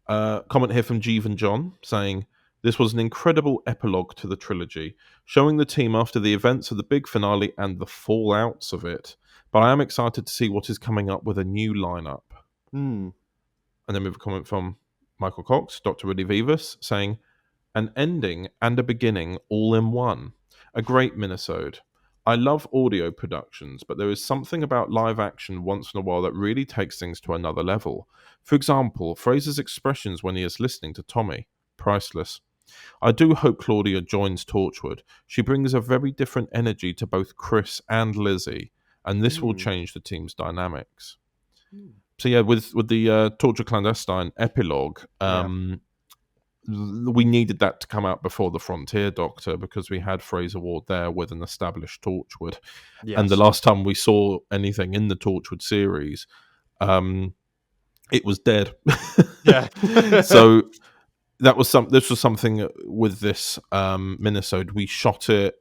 Comment here from Jeevan John saying, this was an incredible epilogue to the trilogy, showing the team after the events of the big finale and the fallouts of it. But I am excited to see what is coming up with a new lineup. And then we have a comment from Michael Cox, Dr. Riddy Vivas, saying, an ending and a beginning all in one. A great minisode. I love audio productions, but there is something about live action once in a while that really takes things to another level. For example, Fraser's expressions when he is listening to Tommy. Priceless. I do hope Claudia joins Torchwood. She brings a very different energy to both Chris and Lizzie, and this will change the team's dynamics. So yeah, with the Torture Clandestine epilogue, we needed that to come out before the Frontier Doctor, because we had Fraser Ward there with an established Torchwood. And the last time we saw anything in the Torchwood series, it was dead. So this was something with this minisode. We shot it.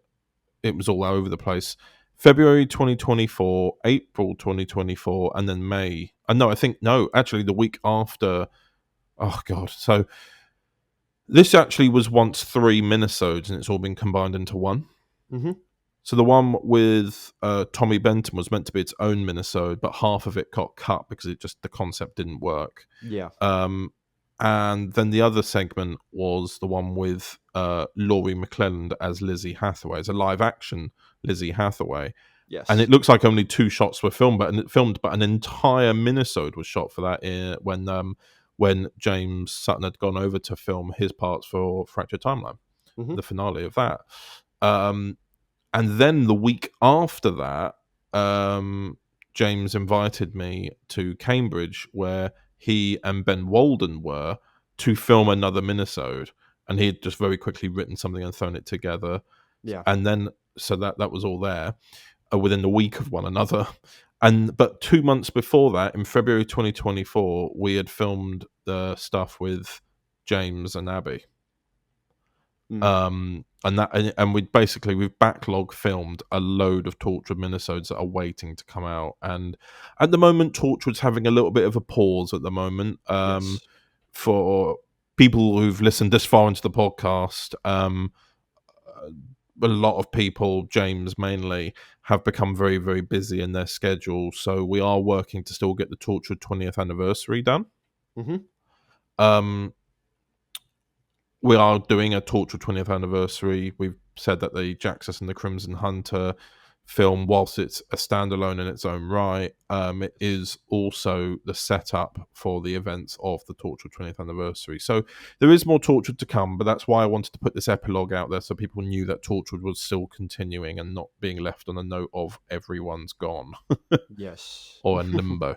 It was all over the place. February 2024, April 2024, and then May. Actually the week after. Oh God! So this actually was once 3 minisodes, and it's all been combined into one. So the one with Tommy Benton was meant to be its own minisode, but half of it got cut because the concept didn't work. And then the other segment was the one with Laurie McClelland as Lizzie Hathaway. It's a live action Lizzie Hathaway. And it looks like only 2 shots were filmed, but an entire minisode was shot for that when James Sutton had gone over to film his parts for Fractured Timeline, the finale of that. And then the week after that, James invited me to Cambridge, where he and Ben Walden were, to film another minisode, and he had just very quickly written something and thrown it together. And then so that was all there within a week of one another. But 2 months before that, in February 2024, we had filmed the stuff with James and Abi. Mm. And we've backlog filmed a load of Torchwood minisodes that are waiting to come out, and at the moment Torchwood's having a little bit of a pause at the moment. Yes. For people who've listened this far into the podcast, a lot of people, James mainly, have become very, very busy in their schedule, so we are working to still get the Torchwood 20th anniversary done. Mm-hmm. We are doing a Torchwood 20th anniversary. We've said that the Jaxus and the Crimson Hunter film, whilst it's a standalone in its own right, it is also the setup for the events of the Torchwood 20th anniversary. So there is more Torchwood to come, but that's why I wanted to put this epilogue out there so people knew that Torchwood was still continuing and not being left on a note of everyone's gone. Yes. Or in limbo.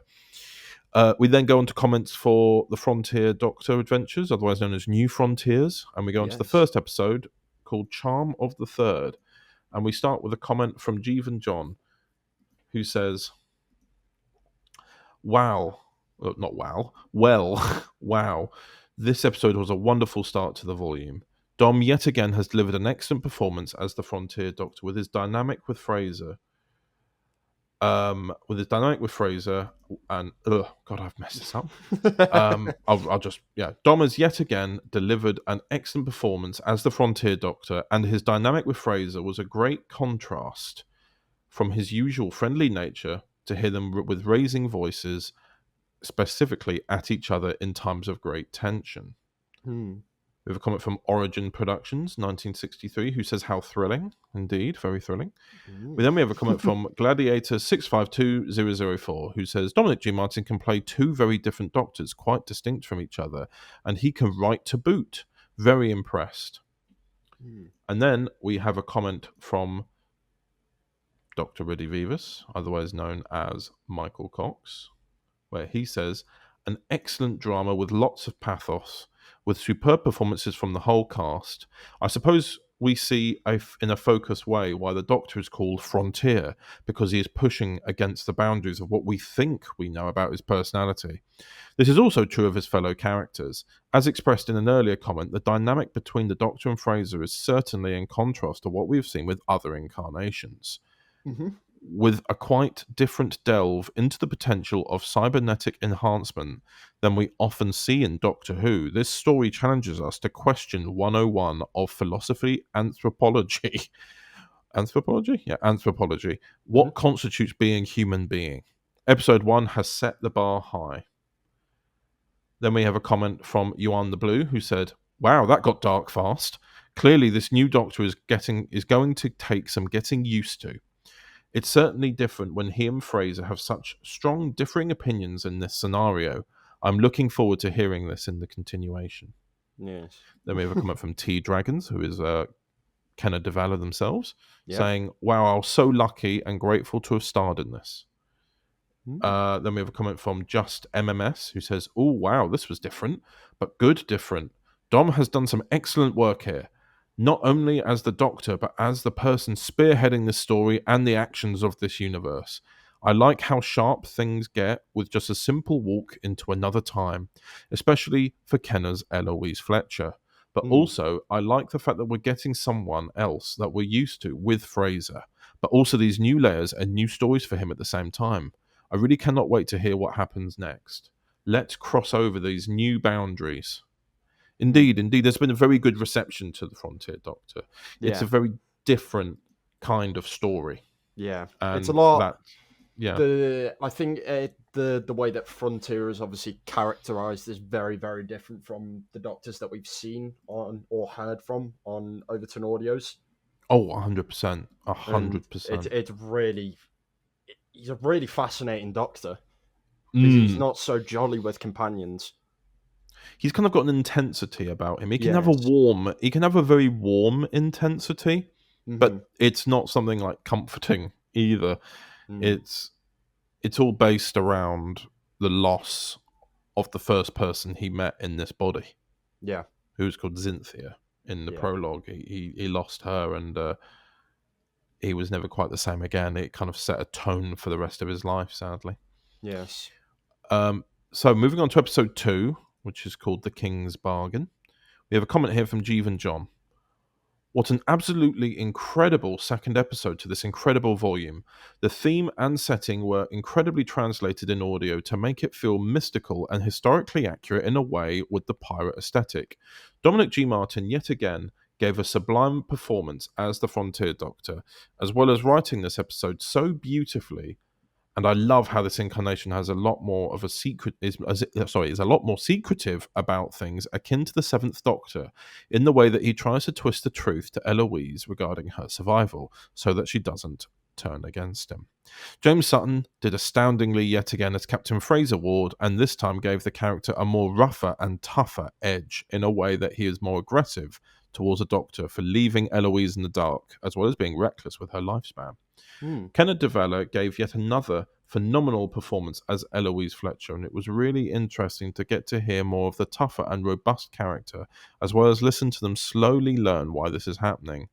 We then go on to comments for the Frontier Doctor Adventures, otherwise known as New Frontiers, and we go on to the first episode called Charm of the Third. And we start with a comment from Jeevan John, who says, wow, not wow, well, wow, this episode was a wonderful start to the volume. Dom yet again has delivered an excellent performance as the Frontier Doctor with his dynamic with Fraser. And God, I've messed this up. I'll just Dom has yet again delivered an excellent performance as the Frontier Doctor, and his dynamic with Fraser was a great contrast from his usual friendly nature to hear them with raising voices, specifically at each other in times of great tension. We have a comment from Origin Productions, 1963, who says, how thrilling. Indeed, very thrilling. Then we have a comment from Gladiator 652004, who says, Dominic G. Martin can play two very different Doctors, quite distinct from each other, and he can write to boot. Very impressed. And then we have a comment from Dr. Rudy Vivas, otherwise known as Michael Cox, where he says, an excellent drama with lots of pathos, with superb performances from the whole cast. I suppose we see in a focused way why the Doctor is called Frontier, because he is pushing against the boundaries of what we think we know about his personality. This is also true of his fellow characters. As expressed in an earlier comment, the dynamic between the Doctor and Fraser is certainly in contrast to what we've seen with other incarnations. With a quite different delve into the potential of cybernetic enhancement than we often see in Doctor Who, this story challenges us to question 101 of philosophy anthropology. Anthropology? Yeah, anthropology. What constitutes being human being? Episode 1 has set the bar high. Then we have a comment from Yuan the Blue, who said, wow, that got dark fast. Clearly this new Doctor is going to take some getting used to. It's certainly different when he and Fraser have such strong differing opinions in this scenario. I'm looking forward to hearing this in the continuation. Yes. Then we have a comment from T Dragons, who is Kenna Devala themselves, saying, wow, I was so lucky and grateful to have starred in this. Then we have a comment from Just MMS, who says, oh, wow, this was different, but good different. Dom has done some excellent work here. Not only as the Doctor, but as the person spearheading the story and the actions of this universe. I like how sharp things get with just a simple walk into another time, especially for Kenna's Eloise Fletcher. But also, I like the fact that we're getting someone else that we're used to with Fraser, but also these new layers and new stories for him at the same time. I really cannot wait to hear what happens next. Let's cross over these new boundaries. Indeed. There's been a very good reception to the Frontier Doctor. It's a very different kind of story. Yeah, and it's a lot. I think the way that Frontier is obviously characterized is very, very different from the Doctors that we've seen on or heard from on Overton Audios. Oh, 100%, 100%. It's really, he's a really fascinating Doctor. He's not so jolly with companions. He's kind of got an intensity about him. He can have a very warm intensity, but it's not something like comforting either. It's all based around the loss of the first person he met in this body. Yeah. Who was called Cynthia in the prologue. He lost her, and he was never quite the same again. It kind of set a tone for the rest of his life, sadly. Yes. So moving on to episode 2, which is called The King's Bargain. We have a comment here from Jeevan John. What an absolutely incredible second episode to this incredible volume. The theme and setting were incredibly translated in audio to make it feel mystical and historically accurate in a way with the pirate aesthetic. Dominic G. Martin yet again gave a sublime performance as the Frontier Doctor, as well as writing this episode so beautifully. And I love how this incarnation has a lot more of a secret, is a lot more secretive about things akin to the Seventh Doctor, in the way that he tries to twist the truth to Eloise regarding her survival, so that she doesn't turn against him. James Sutton did astoundingly yet again as Captain Fraser Ward, and this time gave the character a more rougher and tougher edge, in a way that he is more aggressive towards the Doctor for leaving Eloise in the dark, as well as being reckless with her lifespan. Kenneth DeVella gave yet another phenomenal performance as Eloise Fletcher, and it was really interesting to get to hear more of the tougher and robust character, as well as listen to them slowly learn why this is happening,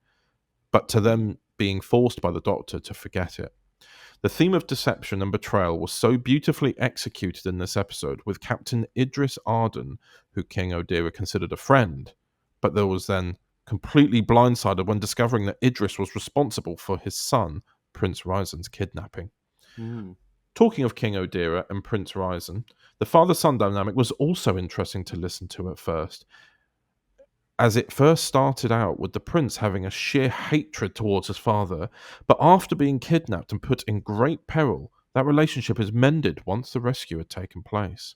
but to them being forced by the Doctor to forget it. The theme of deception and betrayal was so beautifully executed in this episode, with Captain Idris Arden, who King O'Dira considered a friend, but there was then completely blindsided when discovering that Idris was responsible for his son, Prince Ryzen's kidnapping. Talking of King O'Dira and Prince Ryzen, the father-son dynamic was also interesting to listen to at first, as it first started out with the prince having a sheer hatred towards his father, but after being kidnapped and put in great peril, that relationship is mended once the rescue had taken place.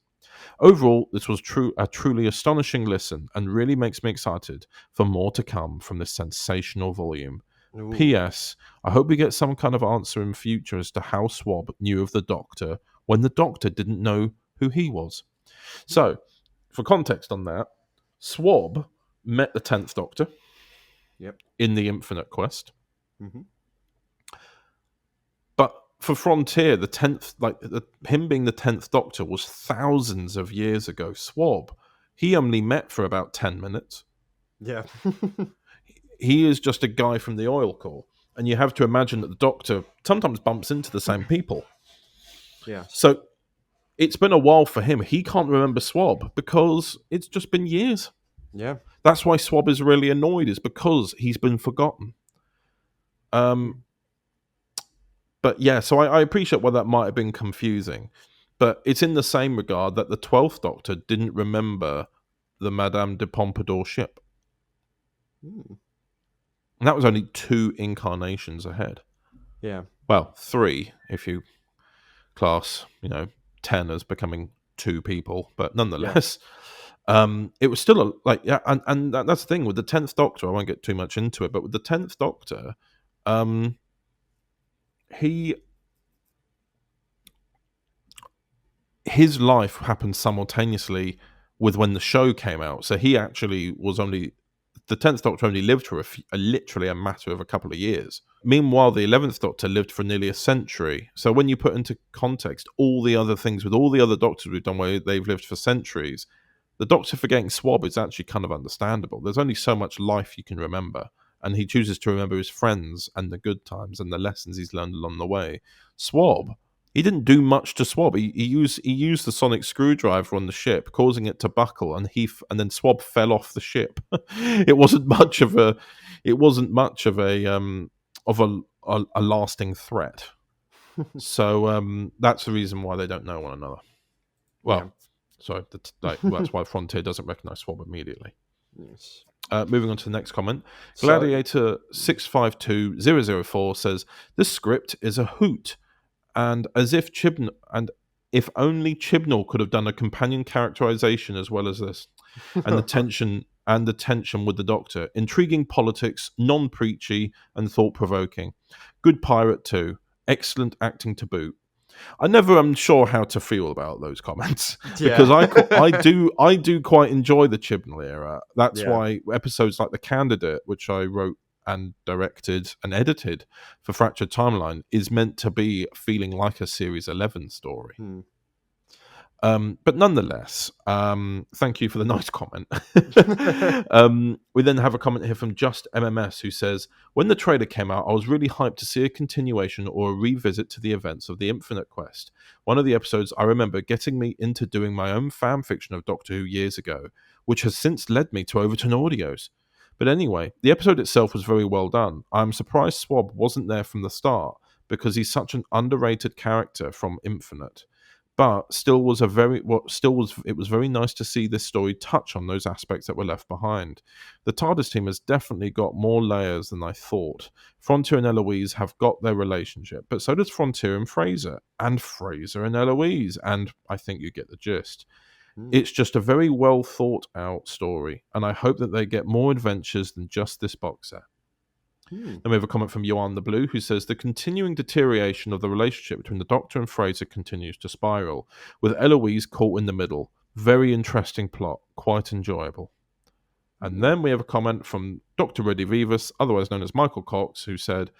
Overall, this was a truly astonishing listen, and really makes me excited for more to come from this sensational volume. Ooh. P.S. I hope we get some kind of answer in future as to how Swab knew of the Doctor when the Doctor didn't know who he was. So, for context on that, Swab met the 10th Doctor in the Infinite Quest. But for Frontier, the 10th, him being the 10th Doctor was thousands of years ago. Swab, he only met for about 10 minutes. Yeah. He is just a guy from the oil corps. And you have to imagine that the Doctor sometimes bumps into the same people. Yeah. So it's been a while for him. He can't remember Swab because it's just been years. Yeah. That's why Swab is really annoyed, is because he's been forgotten. But yeah, so I appreciate why that might have been confusing. But it's in the same regard that the 12th Doctor didn't remember the Madame de Pompadour ship. And that was only 2 incarnations ahead. Yeah. Well, 3, if you class, 10 as becoming 2 people. But nonetheless, it was still and that's the thing with the 10th Doctor. I won't get too much into it, but with the 10th Doctor, his life happened simultaneously with when the show came out. So he actually was the 10th Doctor only lived for literally a matter of a couple of years. Meanwhile, the 11th Doctor lived for nearly a century. So when you put into context all the other things with all the other Doctors we've done where they've lived for centuries, the Doctor forgetting Swab is actually kind of understandable. There's only so much life you can remember, and he chooses to remember his friends and the good times and the lessons he's learned along the way. Swab, he didn't do much to Swab. He used the sonic screwdriver on the ship, causing it to buckle, and then Swab fell off the ship. It wasn't much of a lasting threat. So that's the reason why they don't know one another. Well, so that's why Frontier doesn't recognize Swab immediately. Yes. Moving on to the next comment. Gladiator 652004 says, "This script is a hoot. And if only Chibnall could have done a companion characterization as well as this, and the tension with the Doctor, intriguing politics, non-preachy and thought-provoking. Good pirate too. Excellent acting to boot." I never am sure how to feel about those comments because I do quite enjoy the Chibnall era. That's why episodes like The Candidate, which I wrote and directed and edited for Fractured Timeline, is meant to be feeling like a Series 11 story. But nonetheless, thank you for the nice comment. We then have a comment here from Just MMS who says, when the trailer came out, I was really hyped to see a continuation or a revisit to the events of the Infinite Quest. One of the episodes I remember getting me into doing my own fan fiction of Doctor Who years ago, which has since led me to Overton Audios. But anyway, the episode itself was very well done. I'm surprised Swab wasn't there from the start, because he's such an underrated character from Infinite. But it was very nice to see this story touch on those aspects that were left behind. The TARDIS team has definitely got more layers than I thought. Frontier and Eloise have got their relationship, but so does Frontier and Fraser and Eloise, and I think you get the gist. It's just a very well thought out story, and I hope that they get more adventures than just this box set. Then we have a comment from Johan the Blue who says the continuing deterioration of the relationship between the Doctor and Fraser continues to spiral, with Eloise caught in the middle. Very interesting plot, quite enjoyable. And then we have a comment from Dr. Reddy Vivas, otherwise known as Michael Cox, who said,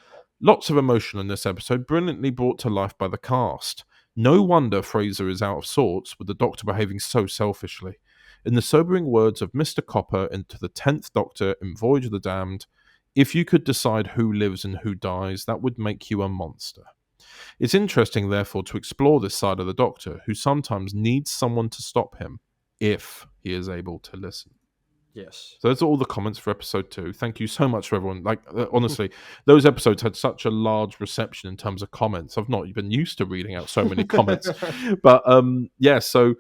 lots of emotion in this episode, brilliantly brought to life by the cast. No wonder Fraser is out of sorts with the Doctor behaving so selfishly. In the sobering words of Mr. Copper into the 10th Doctor in Voyage of the Damned, if you could decide who lives and who dies, that would make you a monster. It's interesting, therefore, to explore this side of the Doctor, who sometimes needs someone to stop him, if he is able to listen. Yes. So those are all the comments for episode 2. Thank you so much for everyone. Honestly, those episodes had such a large reception in terms of comments. I've not been used to reading out so many comments. But so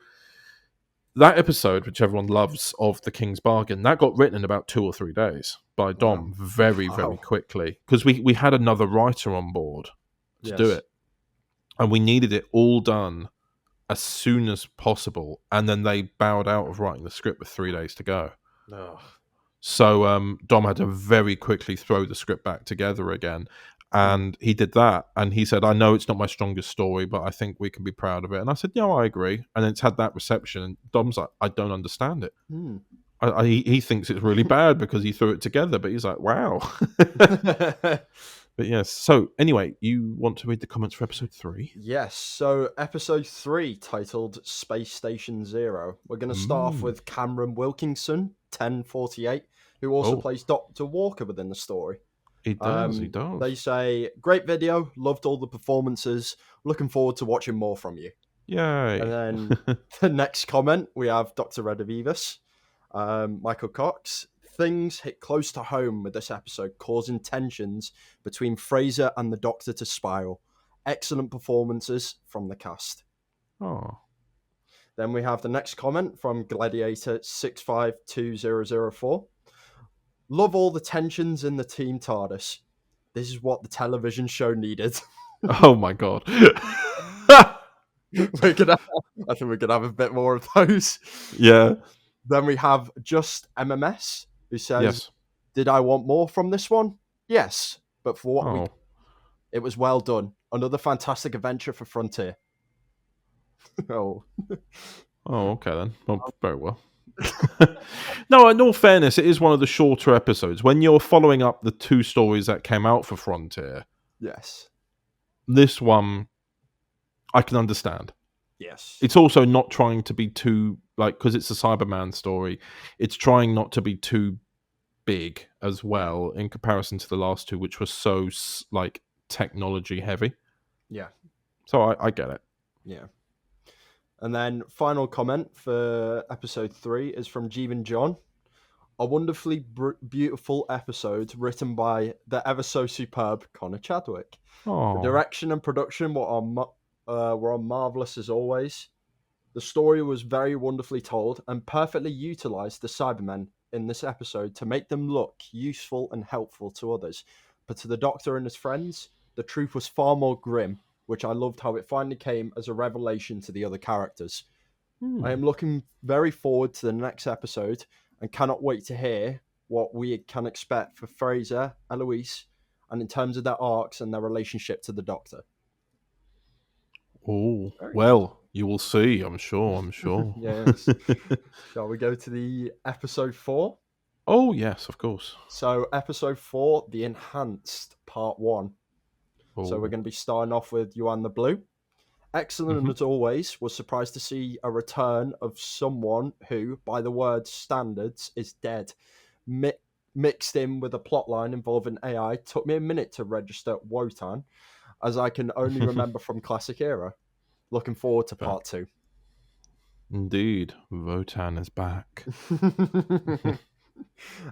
that episode, which everyone loves, of The King's Bargain, that got written in about 2 or 3 days by Dom very quickly. Because we had another writer on board to do it. And we needed it all done as soon as possible. And then they bowed out of writing the script with 3 days to go. Oh. So Dom had to very quickly throw the script back together again. And he did that. And he said, I know it's not my strongest story, but I think we can be proud of it. And I said, yeah, I agree. And it's had that reception. And Dom's like, I don't understand it. He thinks it's really bad because he threw it together. But he's like, wow. But yes. So anyway, you want to read the comments for episode 3? Yes. So episode 3, titled Space Station Zero. We're going to start off with Cameron Wilkinson, 1048, who also plays Dr. Walker within the story. He does. They say, great video, loved all the performances, looking forward to watching more from you. Yay. And then the next comment, we have Dr. Redivivus, Michael Cox. Things hit close to home with this episode, causing tensions between Fraser and the Doctor to spiral. Excellent performances from the cast. Oh. Then we have the next comment from Gladiator 652004. Love all the tensions in the Team TARDIS. This is what the television show needed. Oh my god. I think we're gonna have a bit more of those. Yeah. Then we have Just MMS, who says, yes. Did I want more from this one? Yes, but for what it was well done. Another fantastic adventure for Frontier. Oh, okay then. Well, very well. No, in all fairness, it is one of the shorter episodes. When you're following up the 2 stories that came out for Frontier, yes, this one I can understand. Yes, it's also not trying to be too because it's a Cyberman story. It's trying not to be too big as well in comparison to the last 2, which were so technology heavy. Yeah, so I get it. Yeah. And then final comment for episode 3 is from Jeevan John. A wonderfully beautiful episode written by the ever so superb Connor Chadwick. Aww. The direction and production were marvellous as always. The story was very wonderfully told and perfectly utilised the Cybermen in this episode to make them look useful and helpful to others. But to the Doctor and his friends, the truth was far more grim, which I loved how it finally came as a revelation to the other characters. I am looking very forward to the next episode and cannot wait to hear what we can expect for Fraser, Eloise, and in terms of their arcs and their relationship to the Doctor. Oh, well, you will see, I'm sure. Yes. Shall we go to the episode 4? Oh, yes, of course. So, episode 4, The Enhanced, part 1. So we're going to be starting off with Yuan the Blue. Excellent as always, was surprised to see a return of someone who, by the word standards, is dead. Mixed in with a plotline involving AI, took me a minute to register Wotan, as I can only remember from Classic Era. Looking forward to part 2. Indeed, Wotan is back.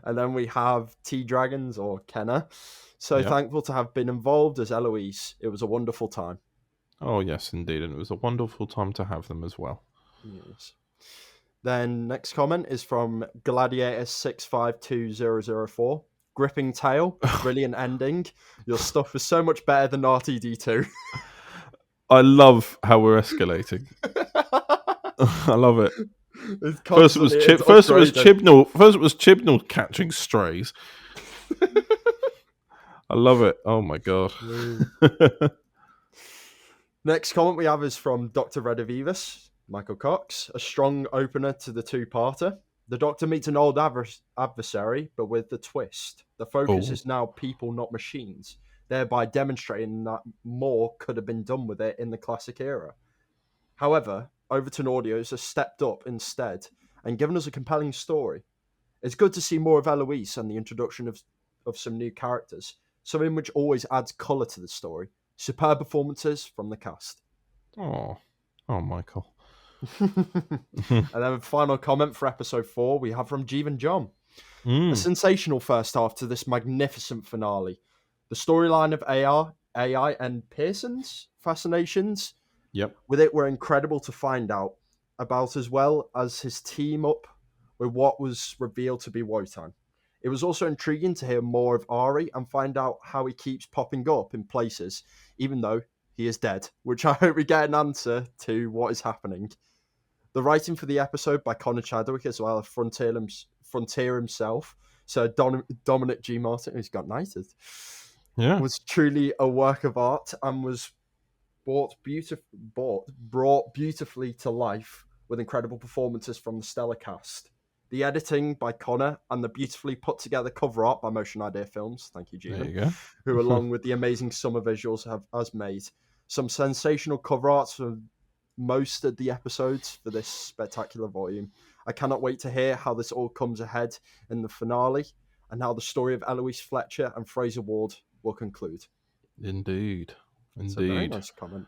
And then we have T-Dragons, or Kenna. So thankful to have been involved as Eloise. It was a wonderful time. Oh, yes, indeed. And it was a wonderful time to have them as well. Yes. Then next comment is from Gladiator 652004. Gripping tale, brilliant ending. Your stuff is so much better than RTD2. I love how we're escalating. I love it. First it was Chibnall catching strays. I love it. Oh my god. Next comment we have is from Dr. Redivivus, Michael Cox. A strong opener to the two-parter. The Doctor meets an old adversary, but with the twist. The focus is now people, not machines, thereby demonstrating that more could have been done with it in the Classic Era. However, Overton Audios has stepped up instead and given us a compelling story. It's good to see more of Eloise and the introduction of some new characters, something which always adds colour to the story. Superb performances from the cast. Oh, Michael. And then final comment for episode 4 we have from Jeevan John. A sensational first half to this magnificent finale. The storyline of AI and Pearson's fascinations with it were incredible to find out about, as well as his team up with what was revealed to be Wotan. It was also intriguing to hear more of Ari and find out how he keeps popping up in places, even though he is dead, which I hope we get an answer to what is happening. The writing for the episode by Connor Chadwick, as well as Frontier himself, so Dominic G. Martin, who's got knighted, was truly a work of art and was brought beautifully to life with incredible performances from the stellar cast. The editing by Connor and the beautifully put together cover art by Motion Idea Films, thank you, Gina, there you go. who along with the amazing summer visuals has made some sensational cover arts for most of the episodes for this spectacular volume. I cannot wait to hear how this all comes ahead in the finale and how the story of Eloise Fletcher and Fraser Ward will conclude. Indeed. That's a very nice comment.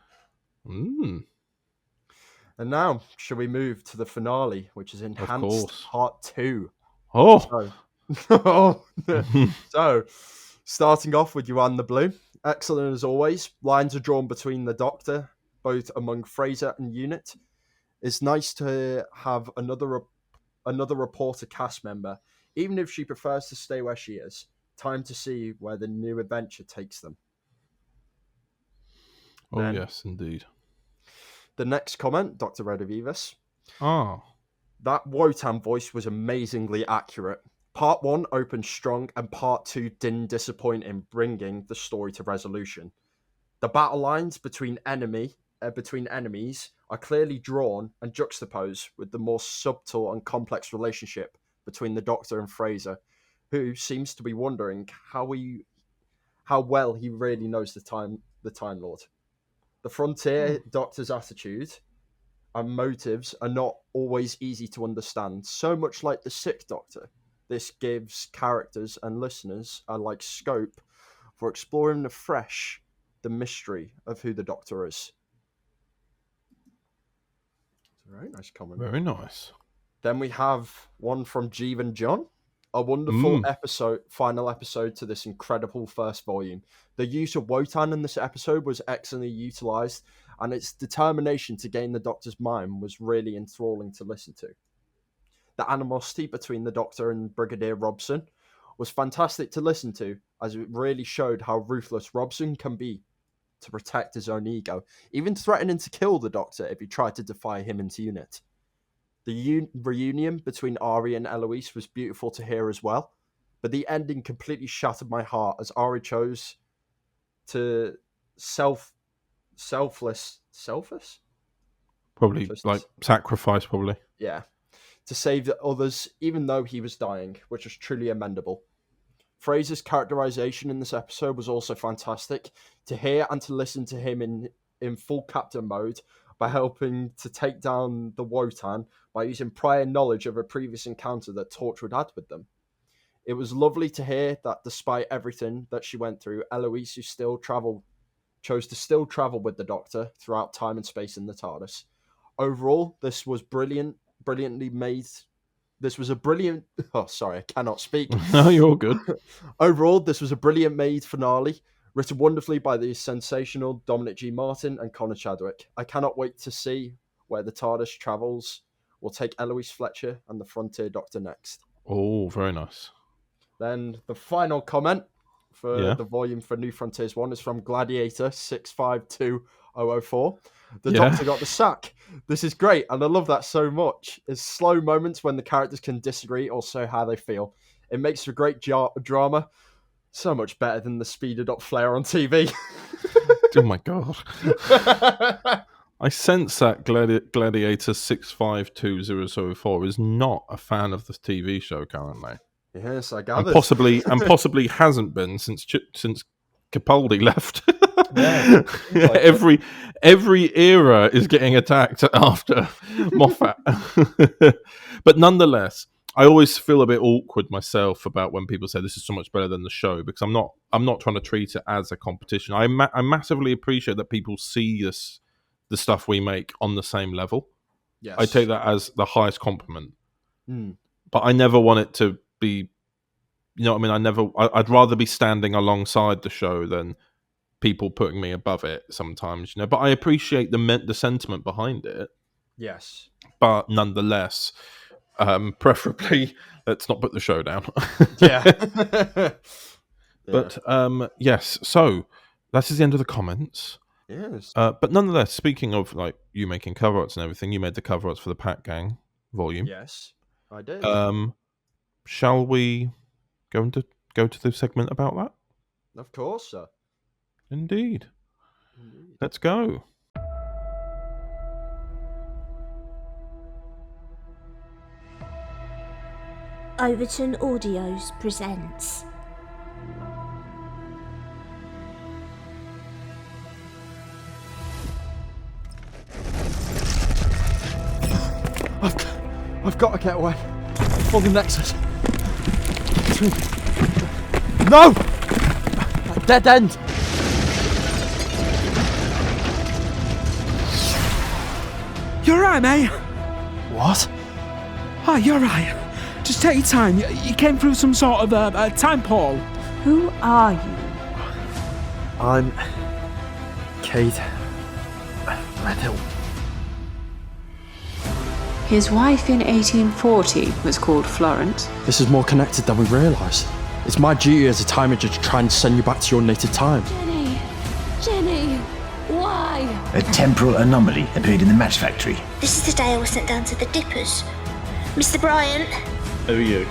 And now, shall we move to the finale, which is Enhanced Part 2? So, starting off with Yuan the Blue. Excellent as always. Lines are drawn between the Doctor, both among Fraser and Unit. It's nice to have another reporter cast member, even if she prefers to stay where she is. Time to see where the new adventure takes them. Yes, indeed. The next comment, Dr. Redivivus. That Wotan voice was amazingly accurate. Part 1 opened strong and Part 2 didn't disappoint in bringing the story to resolution. The battle lines between enemies are clearly drawn and juxtaposed with the more subtle and complex relationship between the Doctor and Fraser, who seems to be wondering how well he really knows the Time Lord. The Frontier Doctor's attitude and motives are not always easy to understand. So much like the Sick Doctor, this gives characters and listeners alike scope for exploring afresh the mystery of who the Doctor is. Very nice comment. Very nice. Then we have one from Jeevan John. A wonderful final episode to this incredible first volume. The use of Wotan in this episode was excellently utilised, and its determination to gain the Doctor's mind was really enthralling to listen to. The animosity between the Doctor and Brigadier Robson was fantastic to listen to, as it really showed how ruthless Robson can be to protect his own ego, even threatening to kill the Doctor if he tried to defy him into Unit. The reunion between Ari and Eloise was beautiful to hear as well, but the ending completely shattered my heart as Ari chose to selfless? Probably, like, sacrifice, probably. Yeah. To save the others, even though he was dying, which was truly amendable. Fraser's characterization in this episode was also fantastic. To hear and to listen to him in in full captain mode by helping to take down the Wotan by using prior knowledge of a previous encounter that Torchwood had with them. It was lovely to hear that despite everything that she went through, Eloise, who chose to still travel with the Doctor throughout time and space in the TARDIS. Overall, this was brilliantly made. This was a brilliant... Oh, sorry, I cannot speak. No, you're all good. Overall, this was a brilliant made finale, written wonderfully by the sensational Dominic G. Martin and Connor Chadwick. I cannot wait to see where the TARDIS travels will take Eloise Fletcher and the Frontier Doctor next. Oh, very nice. Then the final comment for the volume for New Frontiers 1 is from Gladiator 652004. The Doctor got the sack. This is great, and I love that so much. It's slow moments when the characters can disagree or say how they feel. It makes for great drama. So much better than the speeded up Flair on TV. Oh my god. I sense that Gladiator 652004 is not a fan of the TV show currently. Yes, I gather. And possibly hasn't been since Capaldi left. Yeah, every era is getting attacked after Moffat. But nonetheless, I always feel a bit awkward myself about when people say this is so much better than the show, because I'm not trying to treat it as a competition. I massively appreciate that people see the stuff we make on the same level. Yes. I take that as the highest compliment. But I never want it to be, you know what I mean? I'd rather be standing alongside the show than people putting me above it sometimes, you know. But I appreciate the sentiment behind it. Yes. But nonetheless, preferably let's not put the show down. But yes, so that is the end of the comments. Yes. But nonetheless, speaking of like you making cover arts and everything, you made the cover arts for the Pat Gang volume. Yes, I did. Shall we go to the segment about that? Of course, sir. Indeed. Let's go. Overton Audios presents. I've got to get away. For the Nexus. No! Dead end! You're right, mate. What? Oh, you're right. Just take your time. You came through some sort of a time portal. Who are you? I'm... Kate... Redhill. His wife in 1840 was called Florence. This is more connected than we realise. It's my duty as a time agent to try and send you back to your native time. Jenny, why? A temporal anomaly appeared in the match factory. This is the day I was sent down to the Dippers. Mr. Bryant. Who are you?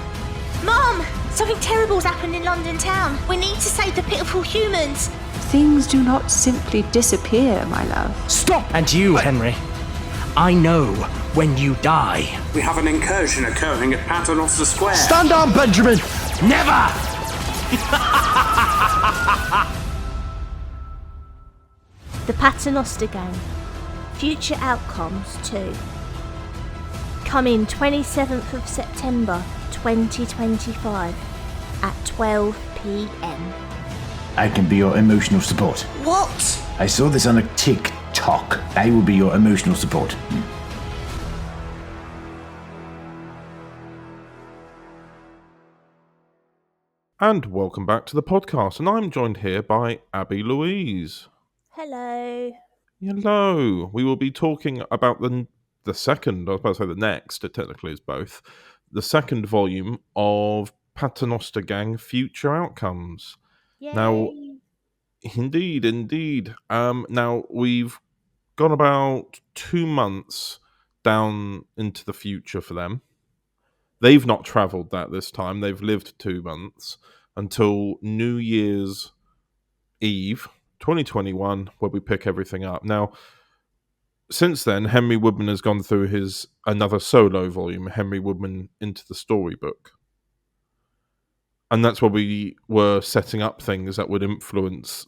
Mom! Something terrible's happened in London town. We need to save the pitiful humans. Things do not simply disappear, my love. Stop! And you, Henry. I know when you die. We have an incursion occurring at Paternoster Square. Stand down, Benjamin! Never! The Paternoster Gang. Future Outcomes 2. Coming 27th of September 2025 at 12 p.m. I can be your emotional support. What? I saw this on a TikTok. I will be your emotional support. And welcome back to the podcast. And I'm joined here by Abi Louise. Hello. Hello. We will be talking about the second, I was about to say the next, it technically is both, the second volume of Paternoster Gang Future Outcomes. Yay. Now, indeed. Now, we've gone about 2 months down into the future for them. They've not travelled that this time. They've lived 2 months until New Year's Eve, 2021, where we pick everything up. Now, since then, Henry Woodman has gone through his another solo volume, Henry Woodman Into the Storybook. And that's where we were setting up things that would influence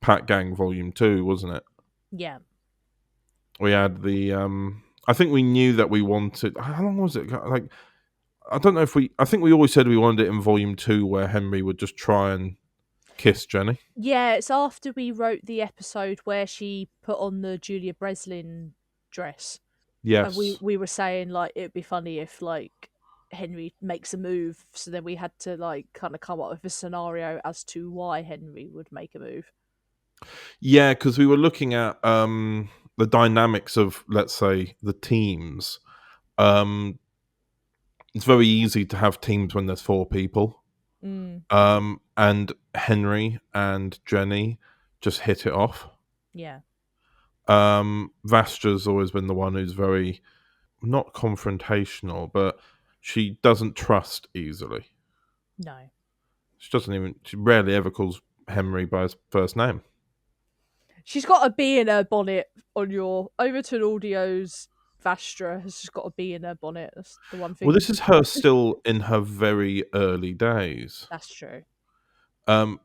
Pat Gang Volume 2, wasn't it? Yeah. We had the I think we knew that we wanted. How long was it? Like, I don't know if we. I think we always said we wanted it in volume 2, where Henry would just try and kiss Jenny. Yeah, it's after we wrote the episode where she put on the Julia Breslin dress. Yes. And we were saying, like, it'd be funny if, like, Henry makes a move, so then we had to, like, kind of come up with a scenario as to why Henry would make a move. Yeah, because we were looking at the dynamics of, let's say, the teams. It's very easy to have teams when there's 4 people. And Henry and Jenny just hit it off. Yeah. Vastra's always been the one who's very, not confrontational, but she doesn't trust easily. No. She rarely ever calls Henry by his first name. She's got a bee in her bonnet on your Overton Audios. Vastra has just got a bee in her bonnet. That's the one thing. Well, this is her still in her very early days. That's true.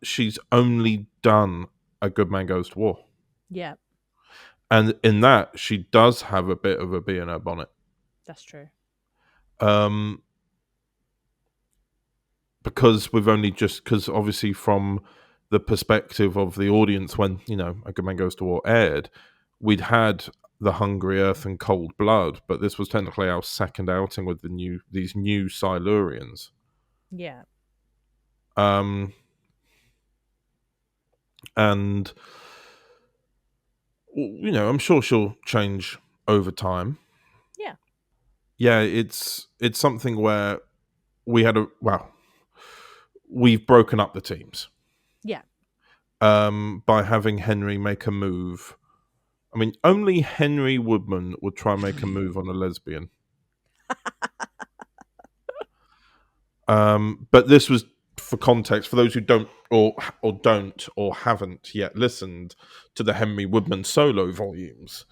She's only done A Good Man Goes to War. Yeah. And in that, she does have a bit of a bee in her bonnet. That's true. Because obviously from the perspective of the audience, when, A Good Man Goes to War aired, we'd had The Hungry Earth and Cold Blood, but this was technically our second outing with these new Silurians. Yeah. And I'm sure she'll change over time. Yeah. Yeah, it's something where we've broken up the teams. Yeah. By having Henry make a move. I mean, only Henry Woodman would try and make a move on a lesbian. But this was, for context, for those who don't or haven't yet listened to the Henry Woodman solo volumes.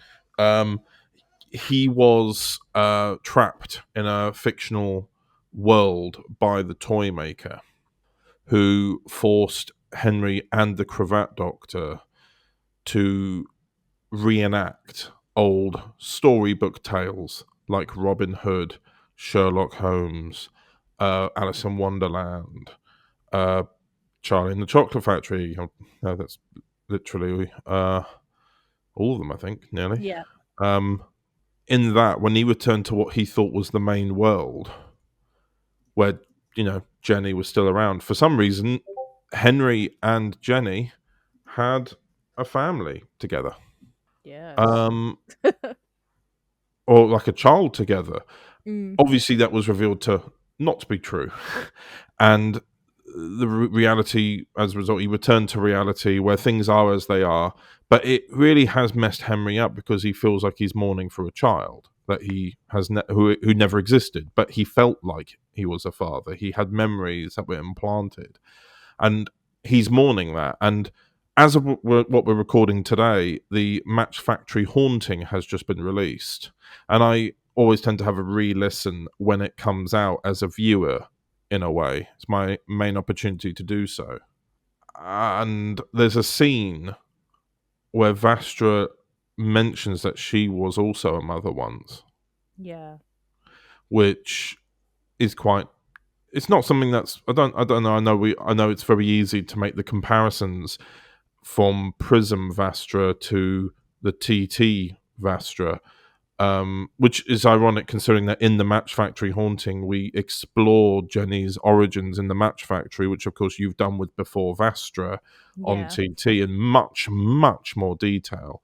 He was trapped in a fictional world by the toy maker, who forced Henry and the Cravat Doctor to reenact old storybook tales like Robin Hood, Sherlock Holmes, Alice in Wonderland, Charlie and the Chocolate Factory. That's literally all of them, I think, nearly. Yeah. In that, when he returned to what he thought was the main world, where, Jenny was still around, for some reason, Henry and Jenny had a family together. Yeah. Or like a child together. Mm. Obviously, that was revealed to not to be true. And the reality, as a result, he returned to reality where things are as they are. But it really has messed Henry up, because he feels like he's mourning for a child that he has who never existed, but he felt like he was a father. He had memories that were implanted, and he's mourning that. And as of what we're recording today, the Match Factory Haunting has just been released, and I always tend to have a re-listen when it comes out as a viewer. In a way, it's my main opportunity to do so. And there's a scene where Vastra mentions that she was also a mother once. Yeah. Which is quite. It's not something that's. I don't know. I know it's very easy to make the comparisons from Prism Vastra to the TT Vastra. Which is ironic, considering that in the Match Factory Haunting, we explore Jenny's origins in the Match Factory, which of course you've done with Before Vastra on TT in much, much more detail.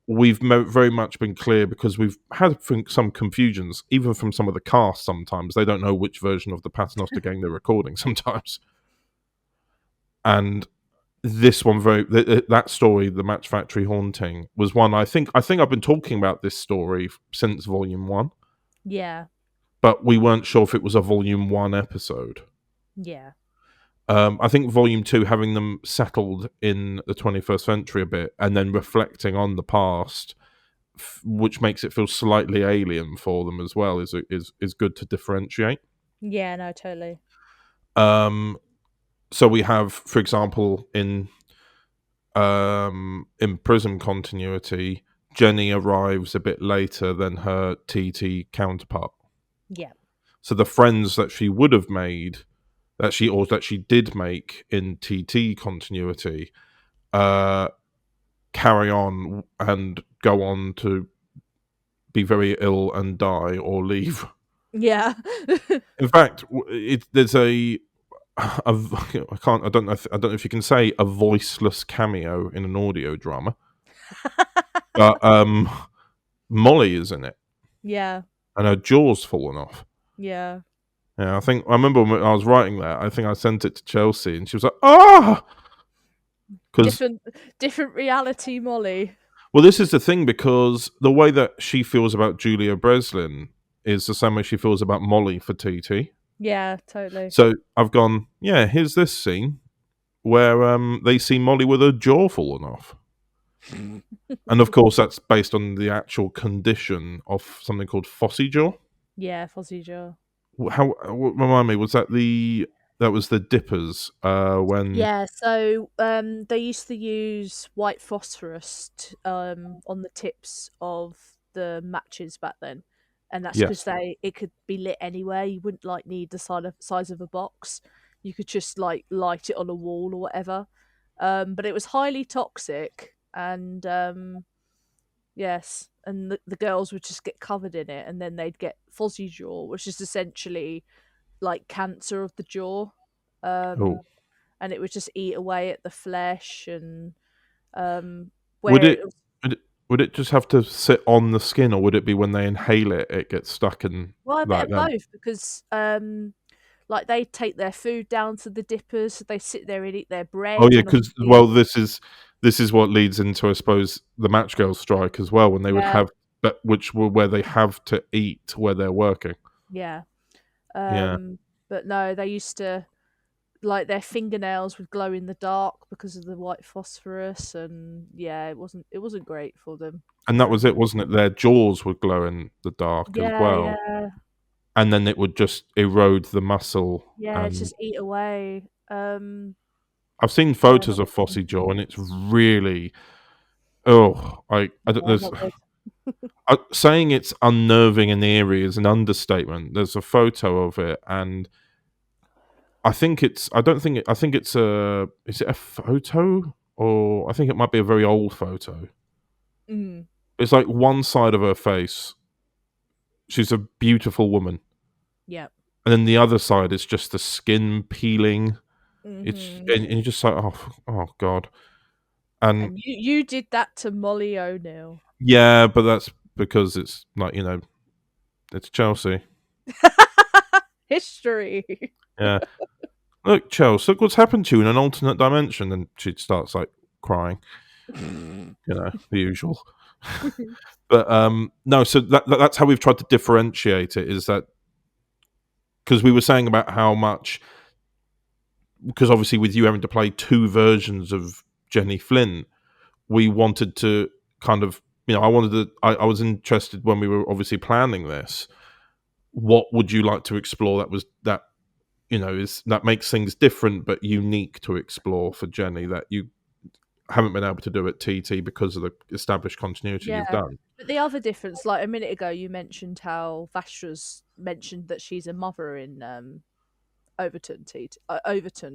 We've very much been clear, because we've had some confusions, even from some of the cast sometimes. They don't know which version of the Paternoster Gang they're recording sometimes. And this one, that story, the Match Factory Haunting, was one I think I've been talking about this story since Volume 1. Yeah. But we weren't sure if it was a Volume 1 episode. Yeah. I think Volume 2, having them settled in the 21st century a bit, and then reflecting on the past, which makes it feel slightly alien for them as well, is good to differentiate. Yeah, no, totally. So we have, for example, in in Prism continuity, Jenny arrives a bit later than her TT counterpart. Yeah. So the friends that she would have made, that she did make in TT continuity, carry on and go on to be very ill and die or leave. Yeah. In fact, there's I don't know if you can say a voiceless cameo in an audio drama, but Molly is in it, Yeah. and her jaw's fallen off. Yeah. Yeah, I remember when I was writing that. I think I sent it to Chelsea, and she was like, "Ah!" Because different reality, Molly. well, this is the thing, because the way that she feels about Julia Breslin is the same way she feels about Molly for TT. Yeah, totally. So I've gone, yeah, here's this scene where they see Molly with her jaw fallen off. And of course, that's based on the actual condition of something called Fossy jaw. Yeah, Fozzie jaw. Remind me, was that was the Dippers when? Yeah, so they used to use white phosphorus on the tips of the matches back then, and that's because it could be lit anywhere. You wouldn't need the size of a box. You could just light it on a wall or whatever. But it was highly toxic, and yes, and the girls would just get covered in it, and then they'd get fuzzy jaw, which is essentially like cancer of the jaw. And it would just eat away at the flesh, and would it just have to sit on the skin, or would it be when they inhale it, it gets stuck in? Well, I bet both, because they take their food down to the Dippers, so they sit there and eat their bread. Oh yeah, because this is what leads into, I suppose, the Match Girl strike as well, when they would have where they have to eat where they're working. Yeah. But no, they used to, their fingernails would glow in the dark because of the white phosphorus, and yeah, it wasn't great for them. And that was it, wasn't it? Their jaws would glow in the dark as well. Yeah. And then it would just erode the muscle. Yeah, just eat away. I've seen photos of Fossy jaw, and it's really, I don't know. Saying it's unnerving and eerie is an understatement. There's a photo of it, and I think it's is it a photo, or I think it might be a very old photo. It's like one side of her face, she's a beautiful woman. Yeah. And then the other side is just the skin peeling. And you're just like, oh God. And you did that to Molly O'Neill. Yeah, but that's because it's it's Chelsea. History. Yeah. Look, Chelsea, look what's happened to you in an alternate dimension. And she starts crying. The usual. But no, so that's how we've tried to differentiate it, is that because we were saying about how much, because obviously with you having to play two versions of Jenny Flynn, we wanted to kind of, I was interested when we were obviously planning this, what would you like to explore that makes things different but unique to explore for Jenny, that you haven't been able to do at TT because of the established continuity you've done. But the other difference, a minute ago, you mentioned how Vastra's mentioned that she's a mother in Overton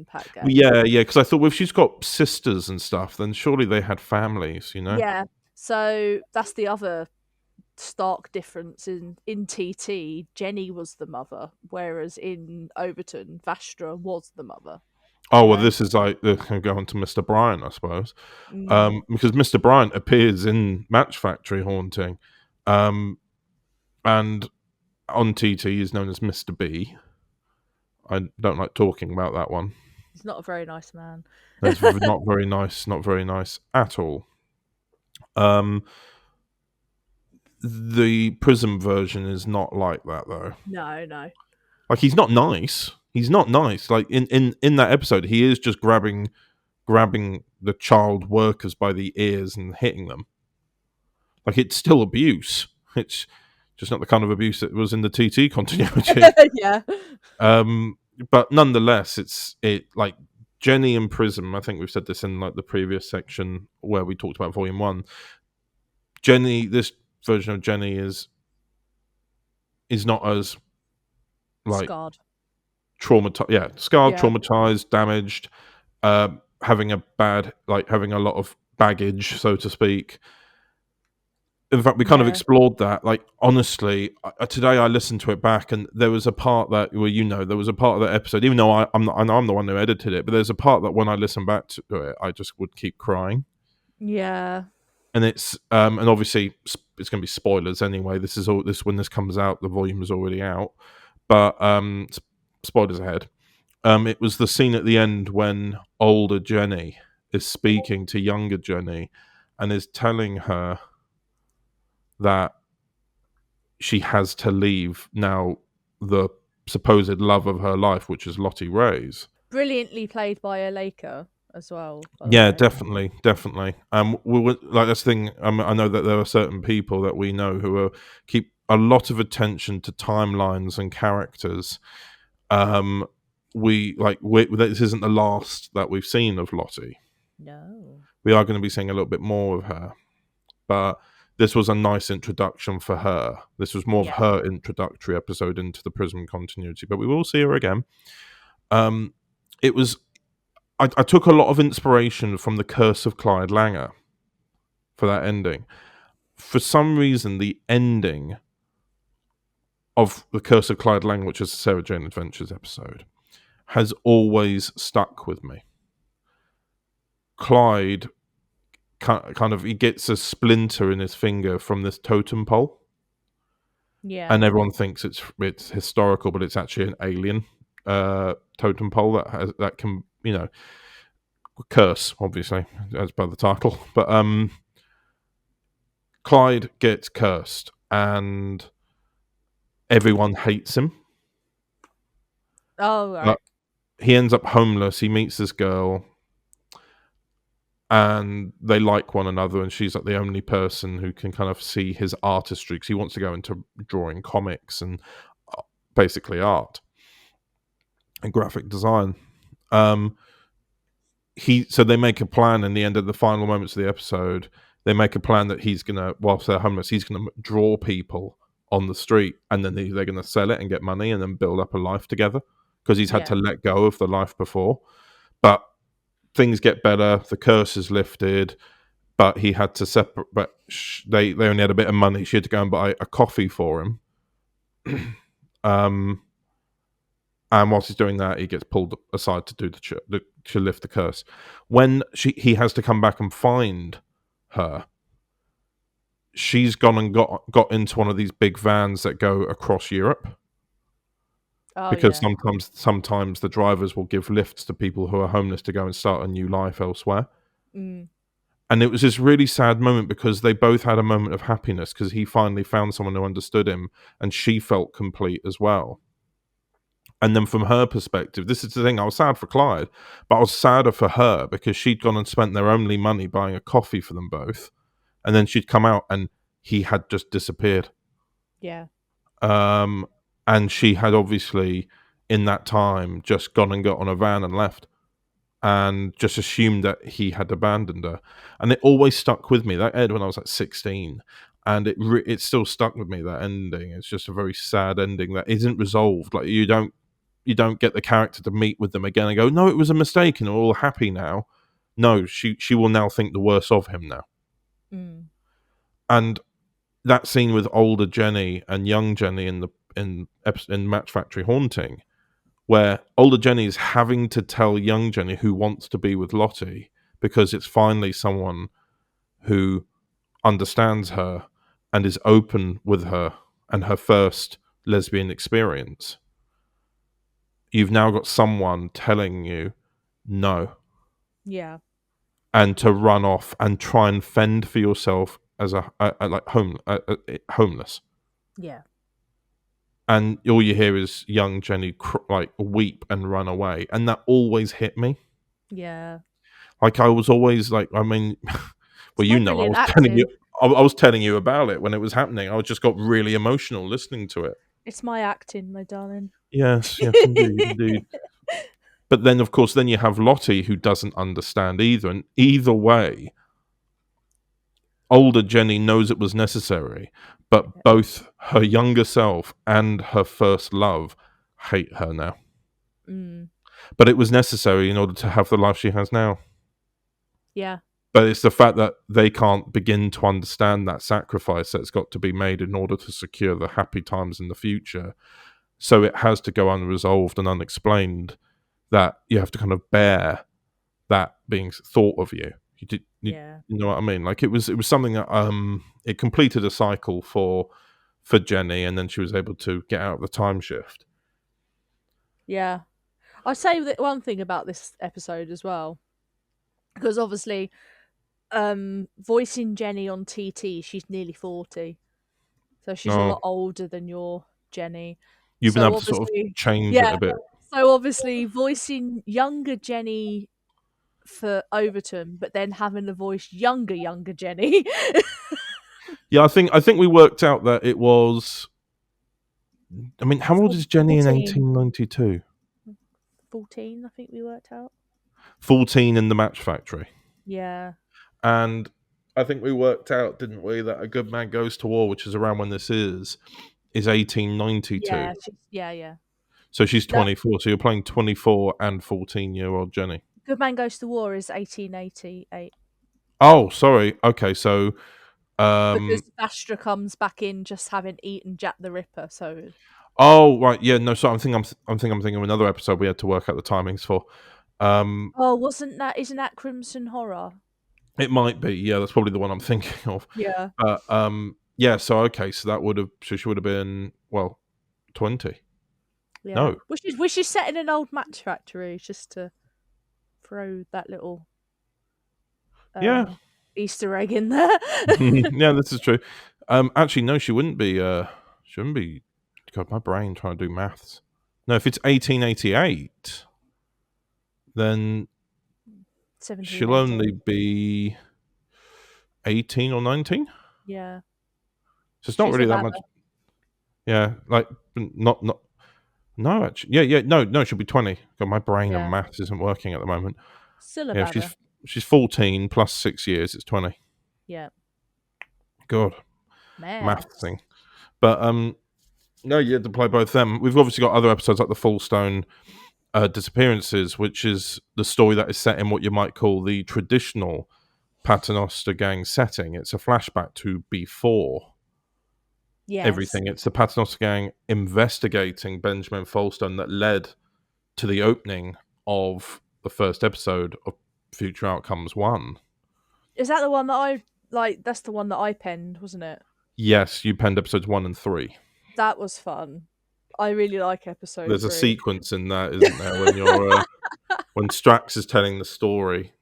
Pat Gang. Yeah, because I thought, well, if she's got sisters and stuff, then surely they had families, Yeah, so that's the other stark difference. In TT, Jenny was the mother, whereas in Overton, Vastra was the mother. Oh, well, this is they're going to go on to Mr. Bryant, I suppose. Because Mr. Bryant appears in Match Factory Haunting. And on TT, he's known as Mr. B. I don't like talking about that one. He's not a very nice man. That's not very nice at all. The Prism version is not like that, though. No. He's not nice. He's not nice. In that episode, he is just grabbing the child workers by the ears and hitting them. It's still abuse. It's just not the kind of abuse that was in the TT continuity. Yeah. But nonetheless, Jenny in prison. I think we've said this in like the previous section where we talked about Volume 1. Jenny, this version of Jenny is not as like scarred, scarred, traumatized, damaged, having a lot of baggage, so to speak. In fact, we kind of explored that. Like, honestly, today I listened to it back, and there was a part that, there was a part of that episode, even though I'm the one who edited it, but there's a part that when I listen back to it, I just would keep crying. Yeah. And it's and obviously it's going to be spoilers anyway. This is all this when this comes out, the volume is already out, but spoilers ahead. It was the scene at the end when older Jenny is speaking to younger Jenny, and is telling her that she has to leave now the supposed love of her life, which is Lottie Reyes. Brilliantly played by Aleka as well. Yeah, definitely. We were like this thing. I know that there are certain people that we know who keep a lot of attention to timelines and characters. This isn't the last that we've seen of Lottie. No, we are going to be seeing a little bit more of her, but this was a nice introduction for her. This was more of her introductory episode into the Prism continuity, but we will see her again. It was. I took a lot of inspiration from The Curse of Clyde Langer for that ending. For some reason, the ending of The Curse of Clyde Langer, which is the Sarah Jane Adventures episode, has always stuck with me. Clyde kind of, he gets a splinter in his finger from this totem pole. Yeah. And everyone thinks it's historical, but it's actually an alien totem pole that can, curse, obviously, as by the title. But Clyde gets cursed, and everyone hates him. Oh, right. He ends up homeless. He meets this girl, and they like one another, and she's like the only person who can kind of see his artistry, because he wants to go into drawing comics and basically art and graphic design. So they make a plan in the end of the final moments of the episode. They make a plan that he's gonna, whilst they're homeless, he's gonna draw people on the street, and then they're gonna sell it and get money, and then build up a life together, because he's had to let go of the life before. But things get better. The curse is lifted, but he had to separate. But they only had a bit of money. She had to go and buy a coffee for him. And whilst he's doing that, he gets pulled aside to do to lift the curse. When he has to come back and find her, she's gone and got into one of these big vans that go across Europe. Because sometimes the drivers will give lifts to people who are homeless to go and start a new life elsewhere. Mm. And it was this really sad moment, because they both had a moment of happiness, because he finally found someone who understood him, and she felt complete as well. And then from her perspective, this is the thing, I was sad for Clyde, but I was sadder for her, because she'd gone and spent their only money buying a coffee for them both. And then she'd come out and he had just disappeared. Yeah. And she had obviously, in that time, just gone and got on a van and left, and just assumed that he had abandoned her. And it always stuck with me. That aired when I was like 16, and it still stuck with me, that ending. It's just a very sad ending that isn't resolved. Like, you don't get the character to meet with them again and go, no, it was a mistake, and we're all happy now. No, she will now think the worse of him now. Mm. And that scene with older Jenny and young Jenny in Match Factory Haunting, where older Jenny is having to tell young Jenny, who wants to be with Lottie, because it's finally someone who understands her and is open with her, and her first lesbian experience. You've now got someone telling you no. Yeah. And to run off and try and fend for yourself as homeless. Yeah. And all you hear is young Jenny weep and run away, and that always hit me. Yeah. Like, I was always like, I mean, well, I was telling you about it when it was happening. I just got really emotional listening to it. It's my acting, my darling. Yes, indeed. But then, of course, then you have Lottie who doesn't understand either. And either way, older Jenny knows it was necessary, but both her younger self and her first love hate her now. But it was necessary in order to have the life she has now. Yeah. But it's the fact that they can't begin to understand that sacrifice that's got to be made in order to secure the happy times in the future. So it has to go unresolved and unexplained, that you have to kind of bear that being thought of you. You know what I mean? Like it was something that it completed a cycle for Jenny, and then she was able to get out of the time shift. Yeah. I'd say that one thing about this episode as well, because obviously voicing Jenny on TT, she's nearly 40. So she's a lot older than your Jenny. You've been So able to sort of obviously- change it a bit. So obviously voicing younger Jenny for Overton, but then having to voice younger Jenny. Yeah, I think we worked out that it was. I mean, how old is Jenny in 1892? 14, I think we worked out. 14 in the Match Factory. Yeah. And I think we worked out, didn't we, that A Good Man Goes to War, which is around when this is 1892. Yeah. So she's 24. So you're playing 24 and 14-year-old Jenny. Good Man Goes to War is 1888. Oh, sorry. Okay, so because Astra comes back in just having eaten Jack the Ripper. So. Oh right, yeah. No, so I'm thinking of another episode we had to work out the timings for. Isn't that Crimson Horror? It might be. Yeah, that's probably the one I'm thinking of. Yeah. Yeah. So okay, so she would have been 20. Yeah. No. We should set in an old Match Factory just to throw that little Easter egg in there. Yeah, this is true. Actually, no, she wouldn't be. God, my brain trying to do maths. No, if it's 1888, then she'll only be 18 or 19. Yeah. So it's not really that much. Yeah, like not. No, actually, yeah. No, she'll be 20. God, my brain and maths isn't working at the moment. Still about she's 14 plus 6 years. It's 20. Yeah. God, math thing. But no, you had to play both them. We've obviously got other episodes like the Fallstone disappearances, which is the story that is set in what you might call the traditional Paternoster Gang setting. It's a flashback to before everything. It's the Paternoster Gang investigating Benjamin Fallstone that led to the opening of the first episode of Future Outcomes 1. Is that the one that I like? That's the one that I penned, wasn't it? Yes, you penned episodes 1 and 3. That was fun. I really like episode 3. There's a sequence in that, isn't there, when you're when Strax is telling the story.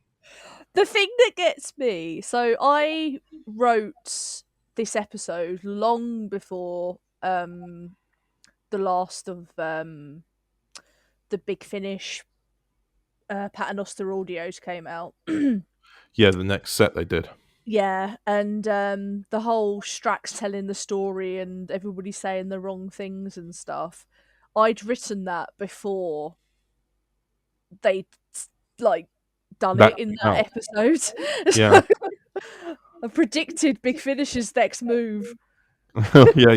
The thing that gets me, so I wrote this episode long before the last of the Big Finish Paternoster audios came out. Yeah, the next set they did. Yeah, and the whole Strax telling the story and everybody saying the wrong things and stuff. I'd written that before they'd done it in that episode. Yeah. I predicted Big Finish's next move. Yeah,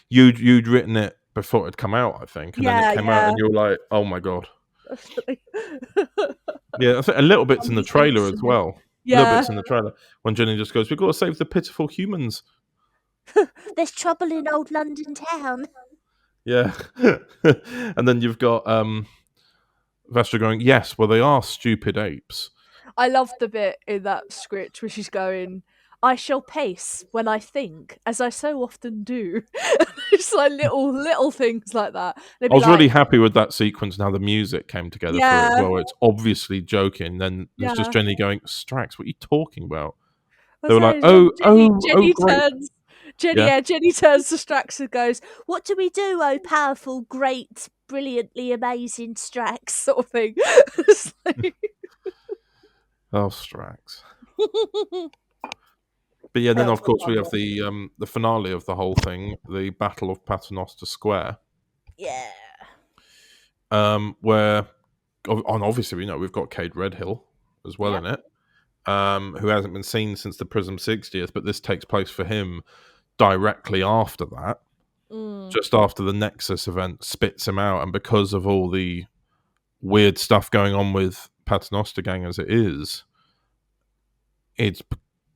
you'd written it before it had come out, I think, and then it came out, and you were like, "Oh my god!" Yeah, I think a little bit's in the trailer as well. Yeah, little bits in the trailer when Jenny just goes, "We've got to save the pitiful humans." There's trouble in old London town. Yeah, and then you've got Vestra going, "Yes, well, they are stupid apes." I love the bit in that script where she's going, "I shall pace when I think, as I so often do." It's like little things like that. I was really happy with that sequence and how the music came together for it as well. It's obviously joking. Then there's just Jenny going, "Strax, what are you talking about?" They were like, Jenny turns. Jenny turns to Strax and goes, "What do we do, oh powerful, great, brilliantly amazing Strax," sort of thing. It's like... Oh, Strax. But yeah, then of course we have the finale of the whole thing, the Battle of Paternoster Square. Yeah. Where and obviously, we've got Cade Redhill as well in it, who hasn't been seen since the Prism 60th, but this takes place for him directly after that, just after the Nexus event spits him out, and because of all the weird stuff going on with Paternoster Gang as it is, it's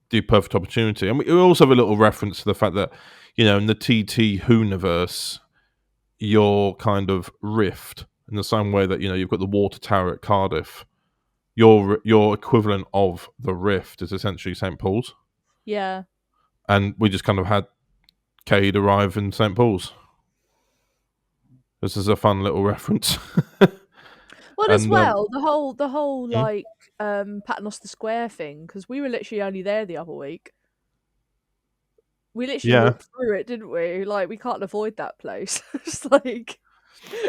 the perfect opportunity. And we also have a little reference to the fact that, in the TT Whoniverse, your kind of rift, in the same way that, you've got the water tower at Cardiff, your equivalent of the rift is essentially St. Paul's. Yeah. And we just kind of had Cade arrive in St. Paul's. This is a fun little reference. Well, as well, the whole like Paternoster Square thing, because we were literally only there the other week. We literally walked through it, didn't we? Like, we can't avoid that place. It's like...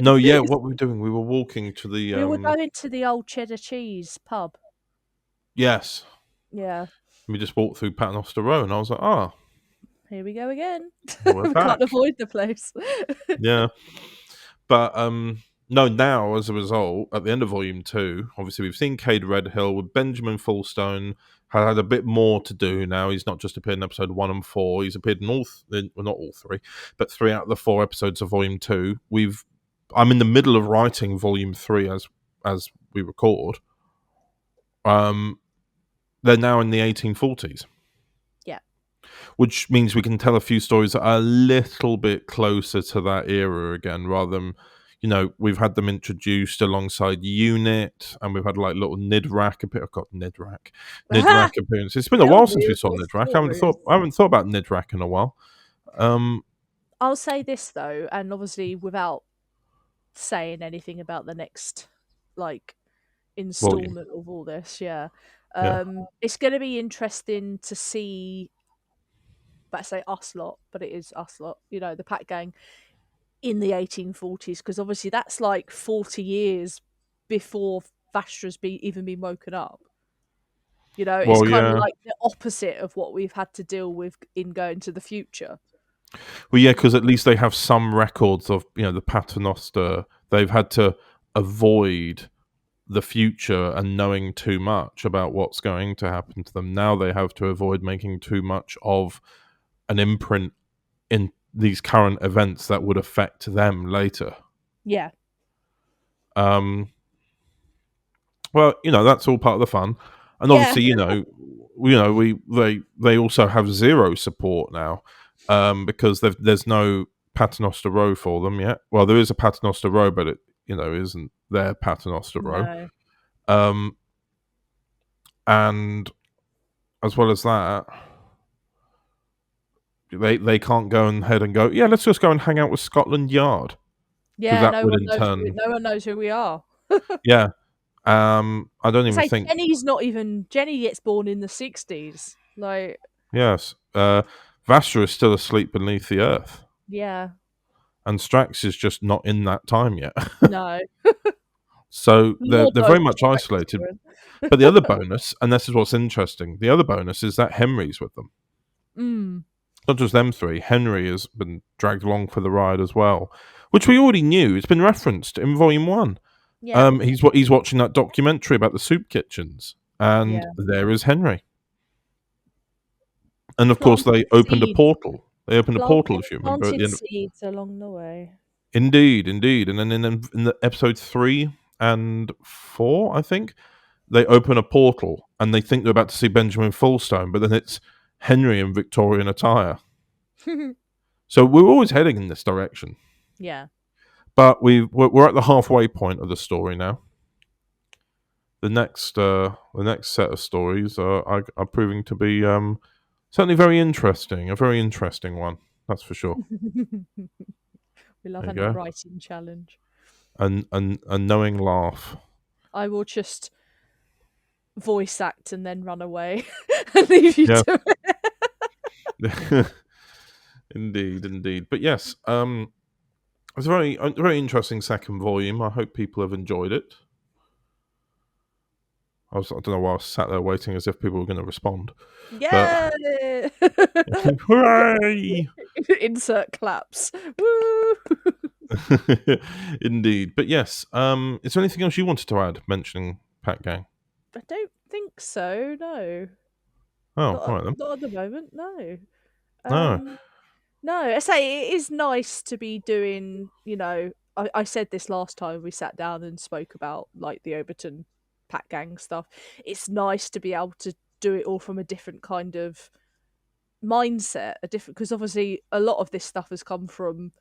No, yeah, what were we doing? We were walking to the... We were going to the old cheddar cheese pub. Yes. Yeah. We just walked through Paternoster Row, and I was like, here we go again. We can't avoid the place. Yeah. But, no, now, as a result, at the end of Volume 2, obviously we've seen Cade Redhill with Benjamin Fullstone, had a bit more to do now. He's not just appeared in episode 1 and 4. He's appeared in not all 3, but 3 out of the 4 episodes of Volume 2. I'm in the middle of writing Volume 3 as we record. They're now in the 1840s. Yeah. Which means we can tell a few stories that are a little bit closer to that era again, rather than, we've had them introduced alongside Unit, and we've had like little Nidrak appearances. It's been a while since we saw Nidrak. I haven't thought about Nidrak in a while. I'll say this though, and obviously without saying anything about the next installment of all this, it's going to be interesting to see. I say us lot, but it is us lot. The Pat Gang in the 1840s, because obviously that's like 40 years before Vastra's even been woken up. It's kind of like the opposite of what we've had to deal with in going to the future. Well, yeah, because at least they have some records of, the Paternoster. They've had to avoid the future and knowing too much about what's going to happen to them. Now they have to avoid making too much of an imprint in these current events that would affect them later. Yeah. Well, that's all part of the fun. And obviously, they also have zero support now, because there's no Paternoster Row for them yet. Well, there is a Paternoster Row, but it isn't their Paternoster Row. No. And as well as that, they can't go ahead and go, let's just go and hang out with Scotland Yard. Yeah, no one knows who we are. Yeah. I don't even think Jenny gets born in the 60s. Like, yes. Vastra is still asleep beneath the earth. Yeah. And Strax is just not in that time yet. No. So they're very much isolated. But the other bonus, and this is what's interesting, the other bonus is that Henry's with them. Not just them 3. Henry has been dragged along for the ride as well, which we already knew. It's been referenced in Volume 1. Yeah. He's watching that documentary about the soup kitchens, and there is Henry. And of course, they opened a portal. They opened a portal, if you remember. At the end of... seeds along the way. Indeed. And then in the episode 3 and 4, I think, they open a portal, and they think they're about to see Benjamin Fullstone, but then it's Henry in Victorian attire. So we're always heading in this direction. Yeah. But we're at the halfway point of the story now. The next set of stories are proving to be certainly very interesting. A very interesting one, that's for sure. We love a writing challenge. And knowing laugh. I will just voice act and then run away and leave you to it. Indeed. But yes, it's a very interesting second volume. I hope people have enjoyed it. I don't know why I was sat there waiting as if people were going to respond. Yeah! Hooray! Insert claps. Woo! Indeed. But yes, is there anything else you wanted to add mentioning Pat Gang? I don't think so. No. Oh, Not, all right then. not at the moment. No. No. No, I say it is nice to be doing. I said this last time we sat down and spoke about like the Overton Pat Gang stuff. It's nice to be able to do it all from a different kind of mindset, because obviously a lot of this stuff has come from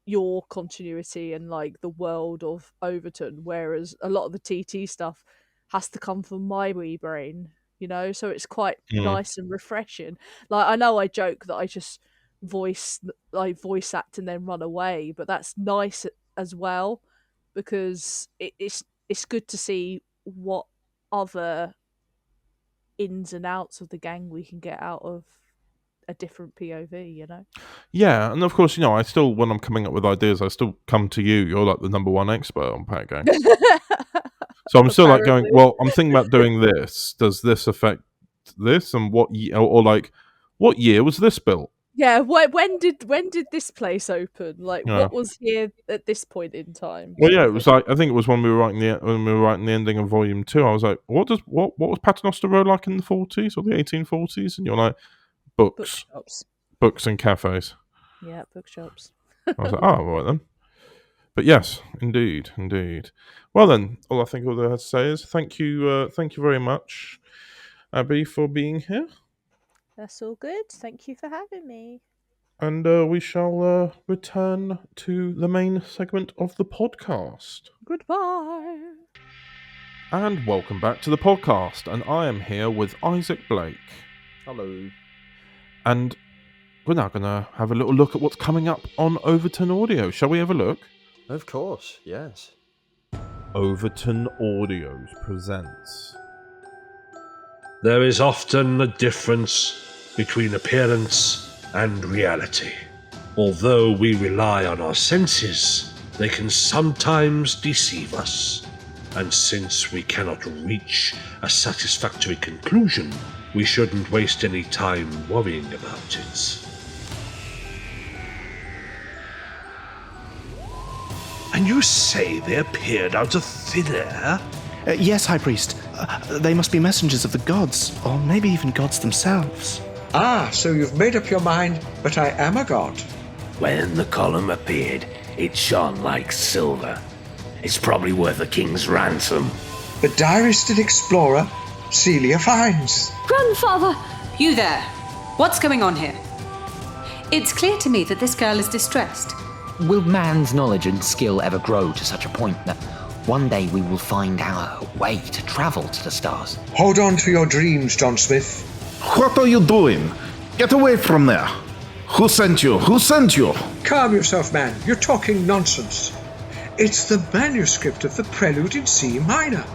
your continuity and like the world of Overton, whereas a lot of the TT stuff has to come from my wee brain, so it's quite nice and refreshing. Like, I know I joke that I just voice act and then run away, but that's nice as well, because it's good to see what other ins and outs of the gang we can get out of a different POV. Yeah, and of course, I still, when I'm coming up with ideas, I still come to you. You're like the number one expert on Pat Gang. So I'm still like going, well, I'm thinking about doing this. Does this affect this? And what year, or like, what year was this built? Yeah, when did this place open? Like, Yeah. what was here at this point in time? Well, yeah, it was like, I think it was when we were writing the ending of Volume 2. I was like, what was Paternoster Row like in the 40s or the 1840s? And you're like, books and cafes. Yeah, bookshops. I was like, oh, all right then. But yes, indeed. Well then, all I think all I have to say is thank you very much, Abi, for being here. That's all good. Thank you for having me. And we shall return to the main segment of the podcast. Goodbye. And welcome back to the podcast. And I am here with Isaac Blake. Hello. And we're now going to have a little look at what's coming up on Overton Audio. Shall we have a look? Of course, yes. Overton Audios presents. There is often a difference between appearance and reality. Although we rely on our senses, they can sometimes deceive us. And since we cannot reach a satisfactory conclusion, we shouldn't waste any time worrying about it. And you say they appeared out of thin air? Yes, High Priest. They must be messengers of the gods, or maybe even gods themselves. Ah, so you've made up your mind, but I am a god. When the column appeared, it shone like silver. It's probably worth a king's ransom. The diarist and explorer, Celia Fiennes. Grandfather! You there? What's going on here? It's clear to me that this girl is distressed. Will man's knowledge and skill ever grow to such a point that one day we will find our way to travel to the stars? Hold on to your dreams, John Smith. What are you doing? Get away from there. Who sent you? Who sent you? Calm yourself, man. You're talking nonsense. It's the manuscript of the Prelude in C minor.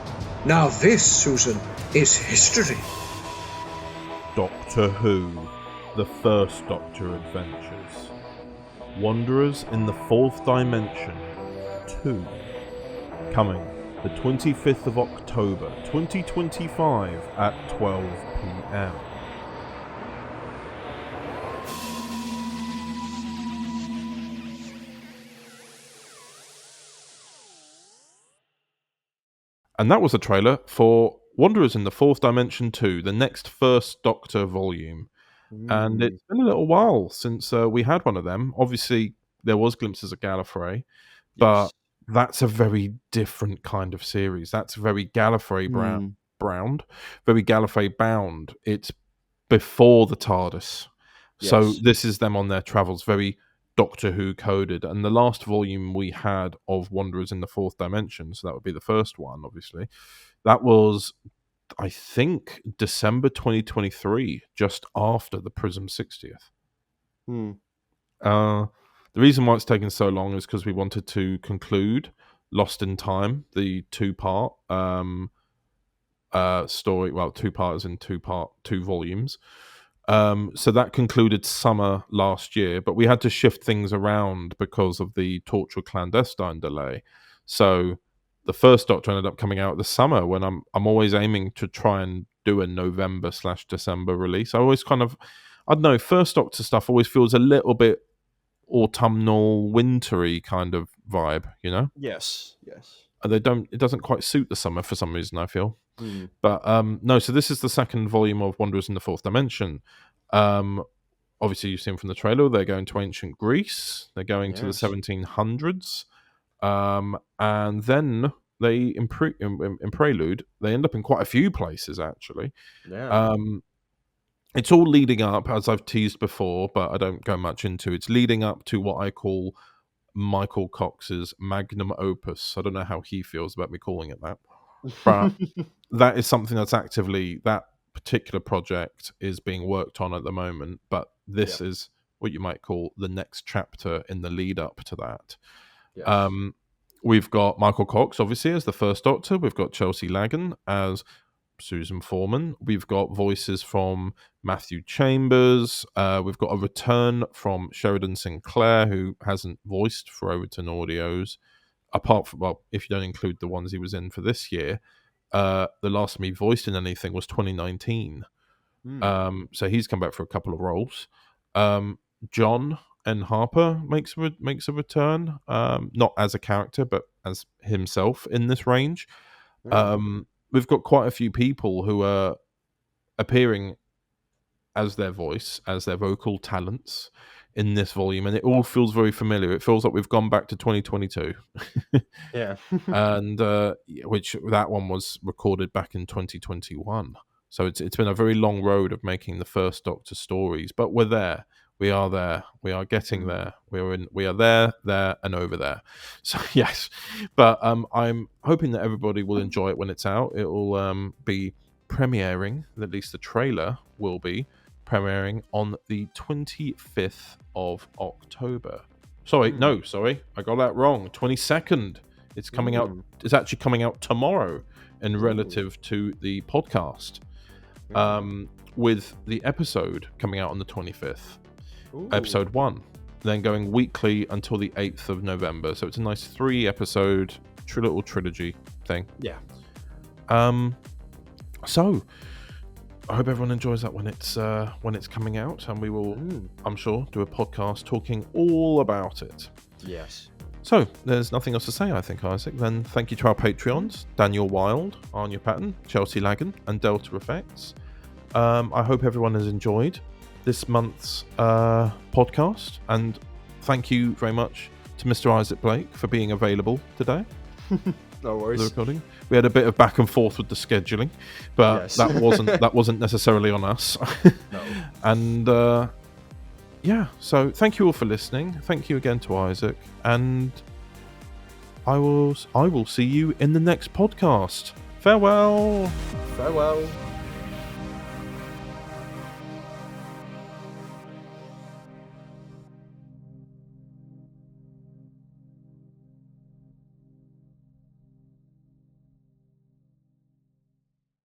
Now this, Susan, is history. Doctor Who, The First Doctor Adventures. Wanderers in the Fourth Dimension 2. Coming the 25th of October 2025 at 12 p.m. And that was a trailer for Wanderers in the Fourth Dimension 2, the next First Doctor volume. And it's been a little while since we had one of them. Obviously, there was glimpses of Gallifrey, but that's a very different kind of series. That's very Gallifrey bound, very Gallifrey bound. It's before the TARDIS. So this is them on their travels, very Doctor Who coded. And the last volume we had of Wanderers in the Fourth Dimension, so that would be the first one, obviously, that was, I think, December 2023, just after the Prism 60th. The reason why it's taken so long is because we wanted to conclude Lost in Time, the two-part story. Well, two-part is in two volumes. So that concluded summer last year, but we had to shift things around because of the Torture Clandestine delay. So the First Doctor ended up coming out this summer, when I'm always aiming to try and do a November/December release. I always kind of, I don't know, First Doctor stuff always feels a little bit autumnal, wintry kind of vibe, you know? Yes. And it doesn't quite suit the summer for some reason, I feel. Mm. But no, so this is the second volume of Wanderers in the Fourth Dimension. Obviously, you've seen from the trailer, they're going to ancient Greece. They're going to the 1700s. And then they, in Prelude, they end up in quite a few places, actually. Yeah. It's all leading up, as I've teased before, but I don't go much into. It's leading up to what I call Michael Cox's magnum opus. I don't know how he feels about me calling it that. But that is something that's actively, that particular project is being worked on at the moment. But this is what you might call the next chapter in the lead up to that. Yes. We've got Michael Cox, obviously, as the First Doctor. We've got Chelsea Lagan as Susan Foreman. We've got voices from Matthew Chambers. We've got a return from Sheridan Sinclair, who hasn't voiced for Overton Audios, apart from, well, if you don't include the ones he was in for this year. The last time he voiced in anything was 2019. So he's come back for a couple of roles. John N. Harper makes a return, not as a character, but as himself in this range. We've got quite a few people who are appearing as their voice, as their vocal talents in this volume, and it all feels very familiar. It feels like we've gone back to 2022. Yeah. And which that one was recorded back in 2021. So it's been a very long road of making the First Doctor stories, but we're there. We are there. We are getting there. We are there, and over there. So yes, but I'm hoping that everybody will enjoy it when it's out. It will be premiering. At least the trailer will be premiering on the 25th of October. Sorry, I got that wrong. 22nd. It's coming out. It's actually coming out tomorrow, in relative to the podcast. With the episode coming out on the 25th. Episode 1, then going weekly until the 8th of November. So it's a nice 3-episode little trilogy thing. Yeah. So I hope everyone enjoys that when it's coming out, and we will, I'm sure, do a podcast talking all about it. Yes. So there's nothing else to say, I think, Isaac. Then thank you to our Patreons, Daniel Wild, Anya Patton, Chelsea Lagan, and Delta Effects. I hope everyone has enjoyed this month's podcast, and thank you very much to Mr. Isaac Blake for being available today. No worries. The recording. We had a bit of back and forth with the scheduling, but that wasn't necessarily on us. No. And yeah, so thank you all for listening. Thank you again to Isaac, and I will see you in the next podcast. Farewell. Farewell.